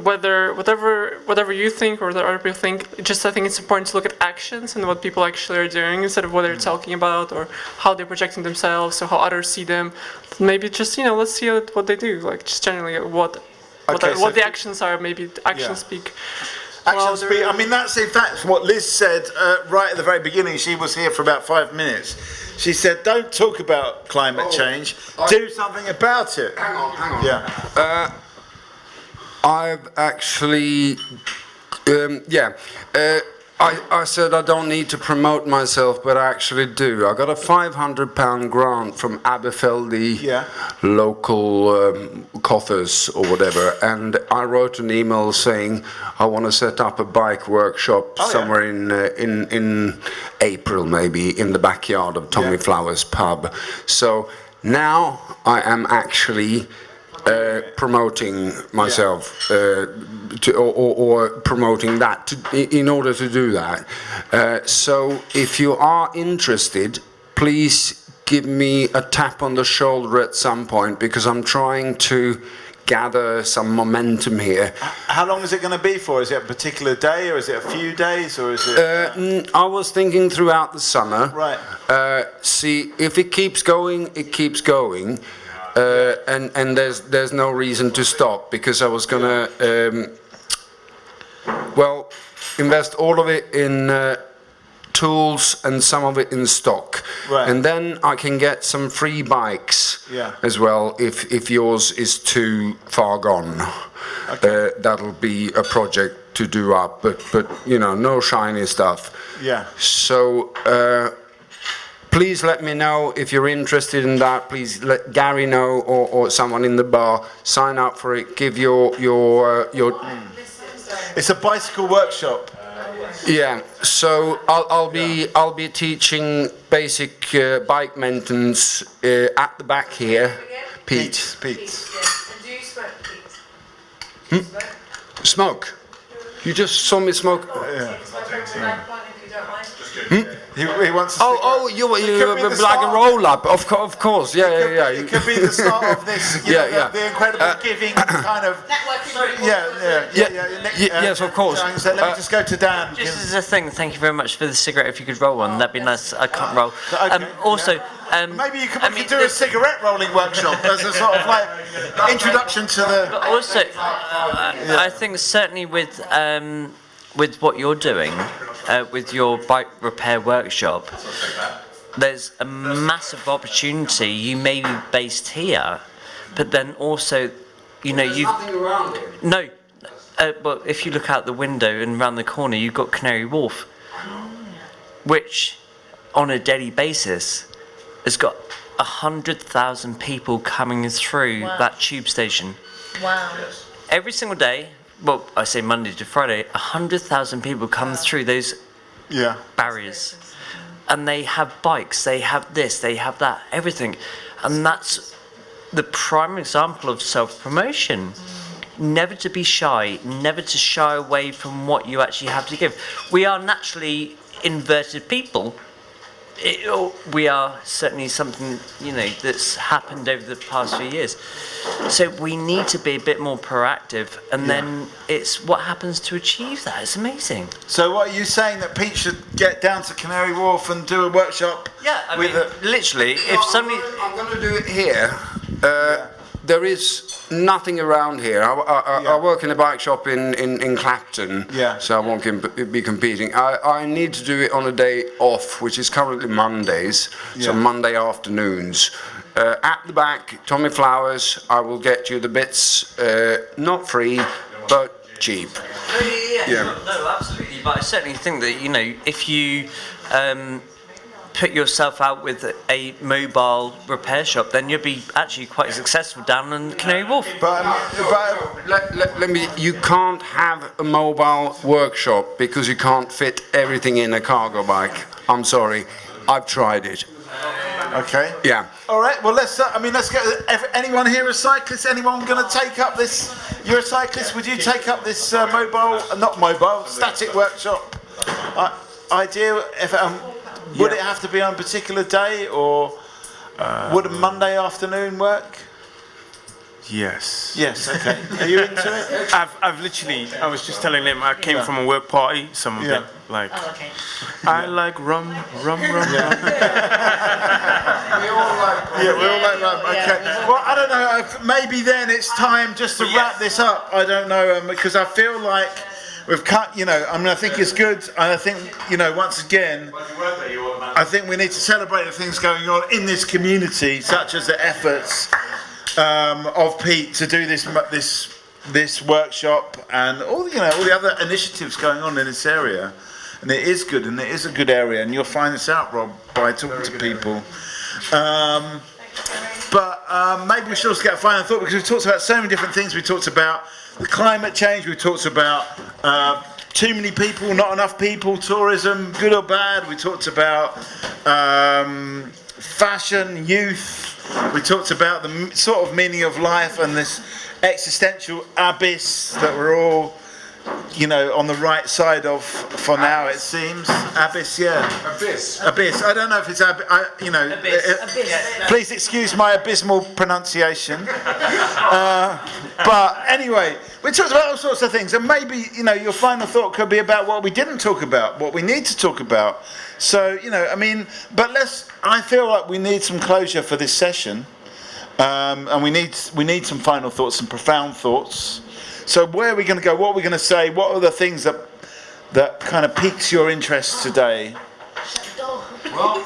Speaker 11: whatever you think or whatever other people think. I think it's important to look at actions and what people actually are doing instead of what they're talking about or how they're projecting themselves or how others see them. Maybe just let's see what they do. Like just generally what the actions are. Maybe actions speak.
Speaker 1: Actions speak. I mean, that's what Liz said right at the very beginning. She was here for about 5 minutes. She said, "Don't talk about climate change. Do something about it."
Speaker 14: Hang on.
Speaker 1: Yeah.
Speaker 14: I've actually, I said I don't need to promote myself, but I actually do. I got a £500 grant from Aberfeldy local Coffers or whatever, and I wrote an email saying I want to set up a bike workshop somewhere in April, maybe in the backyard of Tommy Flowers pub. So now I am actually promoting myself or promoting that in order to do that. So if you are interested, please give me a tap on the shoulder at some point, because I'm trying to gather some momentum here.
Speaker 1: How long is it going to be for? Is it a particular day, or is it a few days, or is it?
Speaker 14: I was thinking throughout the summer.
Speaker 1: Right.
Speaker 14: See, if it keeps going, it keeps going. And there's no reason to stop, because I was gonna invest all of it in tools and some of it in stock, and then I can get some free bikes as well if yours is too far gone. That'll be a project to do up, but no shiny stuff. So please let me know if you're interested in that. Please let Gary know, or someone in the bar. Sign up for it. Give your.
Speaker 1: It's a bicycle workshop.
Speaker 14: Yeah. So I'll be teaching basic bike maintenance at the back here. Pete.
Speaker 12: Do you smoke, Pete?
Speaker 14: Smoke? You just saw me smoke.
Speaker 1: He wants.
Speaker 14: You're like a roll up, of course. Yeah.
Speaker 1: It could be the start of this. The incredible giving kind of.
Speaker 14: Yes, of course.
Speaker 1: So let me just go to Dan.
Speaker 16: Just as a thing, thank you very much for the cigarette. If you could roll one, that'd be nice. I can't roll. Also,
Speaker 1: maybe you could do a cigarette rolling workshop as a sort of like introduction to the.
Speaker 16: But also, I think certainly with what you're doing, with your bike repair workshop, there's a massive opportunity. You may be based here, but then also, you've
Speaker 14: nothing around here.
Speaker 16: No. Well, if you look out the window and round the corner, you've got Canary Wharf, which, on a daily basis, has got 100,000 people coming through that tube station.
Speaker 6: Wow.
Speaker 16: Every single day. Well, I say Monday to Friday, 100,000 people come through those barriers, and they have bikes, they have this, they have that, everything, and that's the prime example of self-promotion. Never to be shy, never to shy away from what you actually have to give. We are naturally inverted people. We are certainly something, that's happened over the past few years. So we need to be a bit more proactive, and then it's what happens to achieve that. It's amazing.
Speaker 1: So what are you saying, that Pete should get down to Canary Wharf and do a workshop?
Speaker 16: Yeah, I mean, literally, if somebody...
Speaker 14: I'm going to do it here. There is nothing around here. I work in a bike shop in Clapton, so I won't be competing. I need to do it on a day off, which is currently Mondays, so Monday afternoons. At the back, Tommy Flowers, I will get you the bits, not free, but cheap.
Speaker 16: No, absolutely. But I certainly think that, if you put yourself out with a mobile repair shop, then you'll be actually quite successful down in Canary Wharf.
Speaker 14: But let me. You can't have a mobile workshop because you can't fit everything in a cargo bike. I'm sorry, I've tried it.
Speaker 1: Okay.
Speaker 14: Yeah.
Speaker 1: All right. Well, let's go. Anyone here a cyclist? Anyone going to take up this? You're a cyclist. Would you take up this static workshop idea? Would it have to be on a particular day, or would a Monday afternoon work?
Speaker 15: Yes.
Speaker 1: Yes. Okay. Are you into it?
Speaker 15: I've literally. I was just telling them I came from a work party. Some of them like.
Speaker 6: Oh, okay.
Speaker 15: I like rum.
Speaker 1: We all like rum. Okay. Well, I don't know. Maybe then it's time just to wrap this up. I don't know, because I feel like we've cut. I think it's good, and I think once again, I think we need to celebrate the things going on in this community, such as the efforts of Pete to do this this workshop and all the other initiatives going on in this area. And it is good, and it is a good area, and you'll find this out, Rob, by talking to people. But maybe we should also get a final thought, because we've talked about so many different things. We talked about the climate change, we talked about too many people, not enough people, tourism, good or bad. We talked about fashion, youth. We talked about the sort of meaning of life and this existential abyss that we're all, on the right side of for now, it seems. Abyss, yeah.
Speaker 17: Abyss.
Speaker 1: Abyss. I don't know if it's
Speaker 6: Abyss.
Speaker 1: Please excuse my abysmal pronunciation. But anyway, we talked about all sorts of things, and maybe your final thought could be about what we didn't talk about, what we need to talk about. So but I feel like we need some closure for this session, and we need some final thoughts, some profound thoughts. So where are we going to go? What are we going to say? What are the things that kind of piques your interest today?
Speaker 17: Well,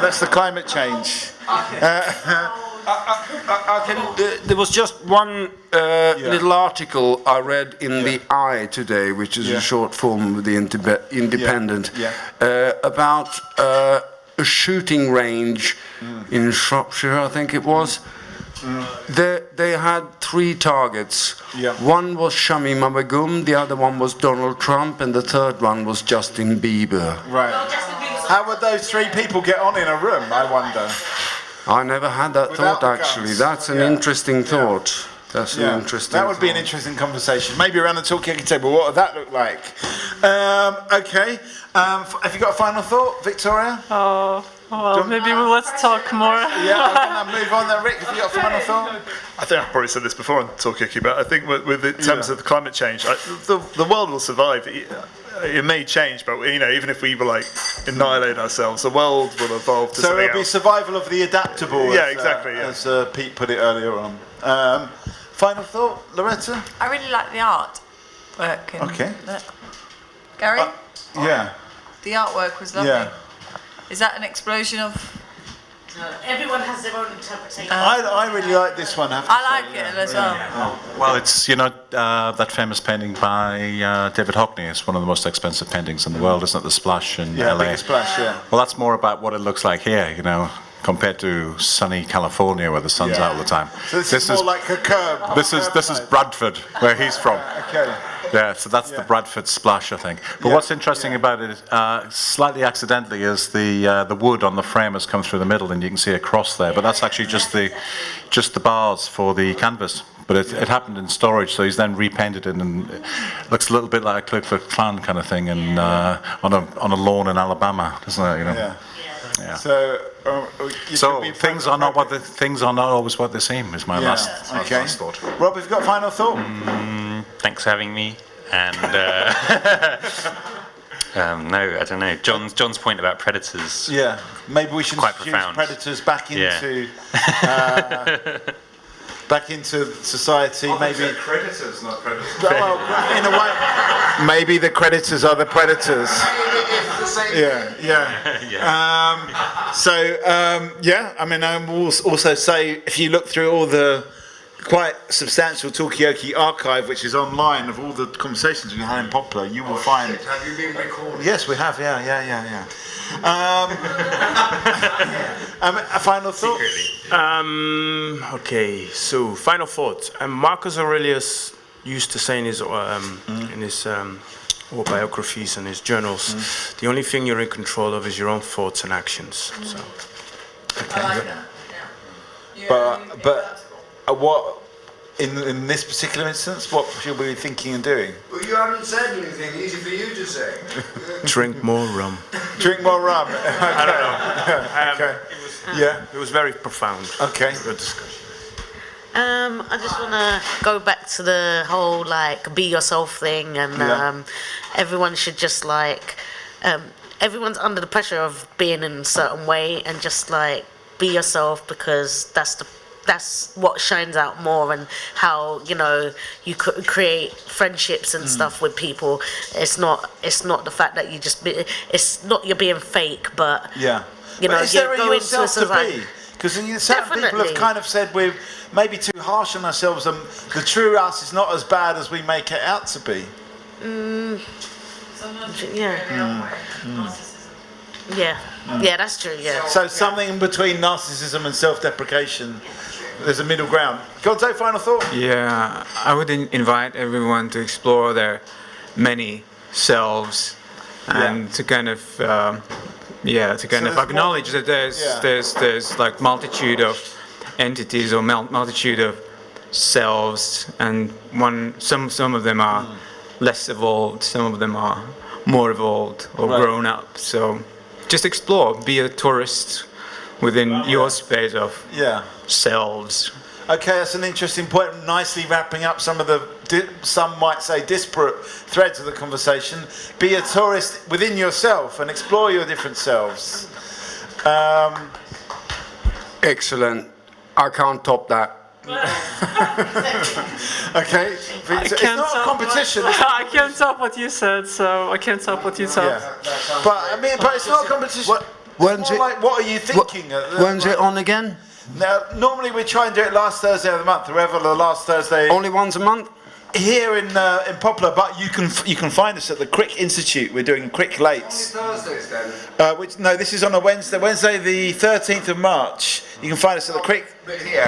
Speaker 1: that's the climate change.
Speaker 14: There was just one little article I read in the Eye today, which is a short form of the Independent, about a shooting range in Shropshire, I think it was. They had 3 targets. One was Shami Mabagum, the other one was Donald Trump, and the third one was Justin Bieber.
Speaker 1: Right. How would those 3 people get on in a room, I wonder?
Speaker 14: I never had that thought, actually. That's an interesting thought. That's an interesting
Speaker 1: That would be an interesting conversation. Maybe around the Talkaoke table, what would that look like? Okay. Have you got a final thought, Victoria?
Speaker 11: Well, maybe let's talk more.
Speaker 1: Yeah, I'm going to move on then. Rick, have you got a final thought?
Speaker 4: I think I've probably said this before on Talkaoke, but I think in terms of the climate change, the world will survive. It may change, but even if we were annihilate ourselves, the world will evolve to something else. So
Speaker 1: it'll be survival of the adaptable.
Speaker 4: Yeah, exactly.
Speaker 1: As Pete put it earlier on. Final thought, Loretta?
Speaker 12: I really like the art work.
Speaker 1: Okay.
Speaker 12: Gary?
Speaker 1: Yeah.
Speaker 12: The artwork was lovely.
Speaker 1: Yeah.
Speaker 12: Is that an explosion of...
Speaker 6: Everyone has their own interpretation.
Speaker 1: I really like this one.
Speaker 12: I like it as well.
Speaker 5: Well, it's that famous painting by David Hockney. It's one of the most expensive paintings in the world, isn't it? The Splash in LA.
Speaker 1: Big Splash, yeah.
Speaker 5: Well, that's more about what it looks like here, compared to sunny California where the sun's out all the time.
Speaker 1: So this is more like a curb.
Speaker 5: This is Bradford, where he's from.
Speaker 1: Okay.
Speaker 5: Yeah, so that's the Bradford Splash, I think. But what's interesting about it, slightly accidentally, is the wood on the frame has come through the middle, and you can see a cross there. But that's actually just the bars for the canvas. But it happened in storage, so he's then repainted it, and it looks a little bit like a Ku Klux Klan kind of thing, and on a lawn in Alabama, doesn't it?
Speaker 1: Yeah. So
Speaker 5: things are not always what they seem. Is my last thought.
Speaker 1: Rob, have you got a final thought?
Speaker 7: Thanks for having me. And no, I don't know. John's point about predators.
Speaker 1: Yeah, maybe we should
Speaker 7: quite
Speaker 1: introduce predators back into society. Maybe
Speaker 5: creditors, not predators.
Speaker 1: Well, in a way, maybe the creditors are the predators. I will also say, if you look through all the quite substantial Talkaoke archive, which is online, of all the conversations we had in Poplar, you will find.
Speaker 17: Have you been recorded?
Speaker 1: Yes, we have. Yeah. A final thought.
Speaker 15: Okay, so final thought. Marcus Aurelius used to say in his autobiographies and his journals, the only thing you're in control of is your own thoughts and actions. So.
Speaker 12: I like that.
Speaker 1: But what in this particular instance, what should we be thinking and doing?
Speaker 17: Well, you haven't said anything. Easy for you to say.
Speaker 15: Drink more rum.
Speaker 1: Drink more rum. Okay.
Speaker 15: I don't know.
Speaker 1: It
Speaker 15: was very profound.
Speaker 1: Okay.
Speaker 15: Good discussion.
Speaker 6: I just want to go back to the whole be yourself thing, and everyone should just everyone's under the pressure of being in a certain way, and just be yourself, because that's what shines out more, and how you could create friendships and stuff with people. It's not the fact that you it's not you're being fake, but
Speaker 1: is
Speaker 6: you're
Speaker 1: there
Speaker 6: going
Speaker 1: yourself
Speaker 6: to
Speaker 1: be? Because certain people have kind of said we're maybe too harsh on ourselves, and the true us is not as bad as we make it out to be.
Speaker 6: Yeah, that's true. Yeah.
Speaker 1: So something in between narcissism and self-deprecation. There's a middle ground. Gonzo, final thought?
Speaker 13: Yeah, I would invite everyone to explore their many selves and to kind of acknowledge that there's like multitude of entities or multitude of selves, and some of them are less evolved, some of them are more evolved or grown up. So just explore, be a tourist within your space of selves.
Speaker 1: Okay, that's an interesting point. Nicely wrapping up some of the, some might say, disparate threads of the conversation. Be a tourist within yourself and explore your different selves.
Speaker 14: Excellent. I can't top that.
Speaker 1: Okay, it's not a competition.
Speaker 11: I can't top what you said, so I can't top what you said.
Speaker 1: Yeah. But it's not a competition. It's more like, what are you thinking?
Speaker 14: When's it on again?
Speaker 1: Now, normally we try and do it last Thursday of the month, whoever the last Thursday.
Speaker 14: Only once a month?
Speaker 1: Here in Poplar, but you can find us at the Crick Institute. We're doing Crick Lates.
Speaker 14: Thursdays then?
Speaker 1: This is on a Wednesday the 13th of March. You can find us at the Crick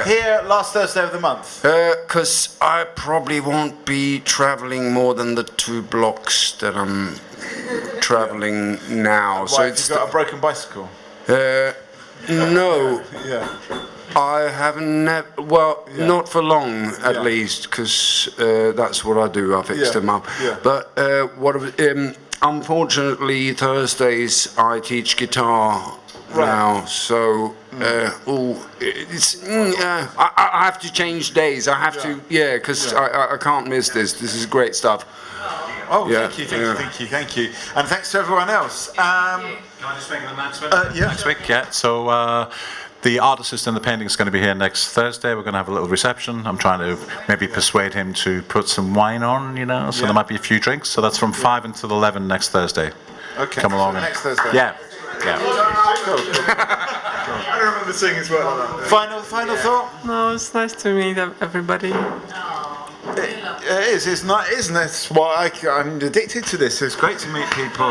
Speaker 1: here last Thursday of the month.
Speaker 14: Because I probably won't be travelling more than the 2 blocks that I'm travelling now.
Speaker 1: Why,
Speaker 14: so
Speaker 1: have you got a broken bicycle?
Speaker 14: No.
Speaker 1: Yeah.
Speaker 14: I haven't not for long at least, because that's what I do. I fix them up.
Speaker 1: Yeah.
Speaker 14: But unfortunately, Thursdays I teach guitar now, so I have to change days. I have to, because I can't miss this. This is great stuff.
Speaker 1: Oh, thank you. And thanks to everyone else.
Speaker 5: Can I just make an announcement? Next week, So the artist and the painting is going to be here next Thursday. We're going to have a little reception. I'm trying to maybe persuade him to put some wine on, so there might be a few drinks. So that's from 5 until 11 next Thursday.
Speaker 1: Okay.
Speaker 5: Come along.
Speaker 1: Next Thursday.
Speaker 5: Yeah.
Speaker 1: Cool.
Speaker 4: I don't remember seeing as well.
Speaker 1: Final thought?
Speaker 11: No, it's nice to meet everybody.
Speaker 1: It is. It's not, isn't it? That's why I'm addicted to this. It's great to meet people.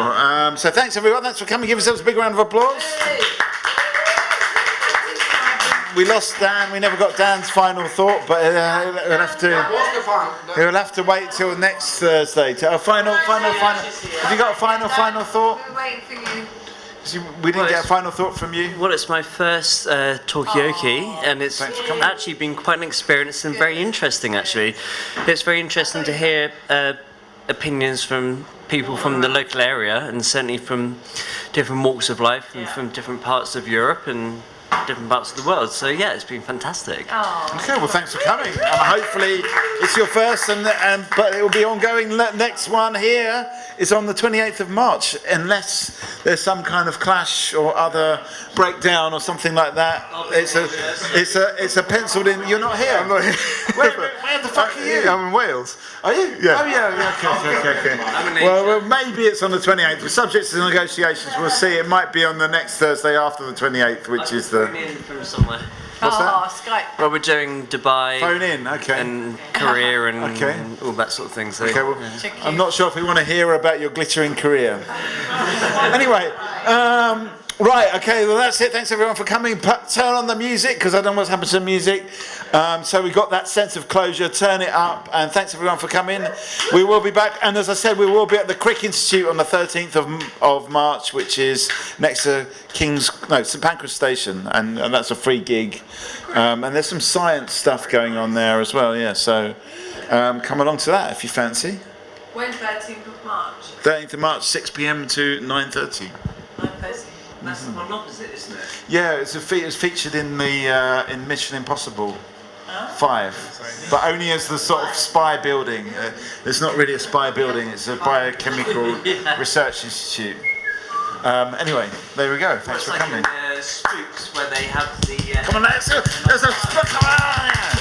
Speaker 1: So thanks everyone. Thanks for coming. Give yourselves a big round of applause. We lost Dan. We never got Dan's final thought, but he'll have to wait till next Thursday. Final. Have you got a final thought?
Speaker 8: We're waiting for you.
Speaker 1: We didn't get a final thought from you.
Speaker 2: Well, it's my first Talkaoke, and it's actually been quite an experience and very interesting. Actually, it's very interesting to hear opinions from people from the local area, and certainly from different walks of life and from different parts of Europe and different parts of the world. So yeah, it's been fantastic.
Speaker 1: Okay, well thanks for coming, and hopefully it's your first, but it will be ongoing. Next one here is on the 28th of March, unless there's some kind of clash or other breakdown or something like that. It's a penciled in. You're not here.
Speaker 4: I'm not here.
Speaker 1: Where the fuck are you?
Speaker 4: I'm in Wales.
Speaker 1: Are you?
Speaker 4: Yeah.
Speaker 1: Oh yeah. Okay. Well, maybe it's on the 28th. We're subject to negotiations. We'll see. It might be on the next Thursday after the 28th, which is the.
Speaker 2: From somewhere.
Speaker 1: What's that?
Speaker 6: Skype.
Speaker 2: Well, we're doing Dubai.
Speaker 1: Phone in, okay.
Speaker 2: And Korea and all that sort of thing. So,
Speaker 1: okay, well, I'm not sure if we want to hear about your glittering career. Anyway, right, okay, well that's it. Thanks everyone for coming. Turn on the music, because I don't know what's happened to the music. So we got that sense of closure. Turn it up, and thanks everyone for coming. We will be back, and as I said, we will be at the Crick Institute on the 13th of March, which is next to St Pancras Station, and that's a free gig. And there's some science stuff going on there as well, yeah. So come along to that if you fancy.
Speaker 12: When 13th of March?
Speaker 1: 13th of March, 6 p.m. to 9:30.
Speaker 12: 9:30.
Speaker 2: That's the one opposite, isn't it?
Speaker 1: Yeah, it's featured in the in Mission Impossible 5, but only as the sort of spy building. It's not really a spy building; it's a biochemical research institute. Anyway, there we go. Thanks for coming.
Speaker 2: Spooks, where they have the.
Speaker 1: Come on, there's a spook. Come on!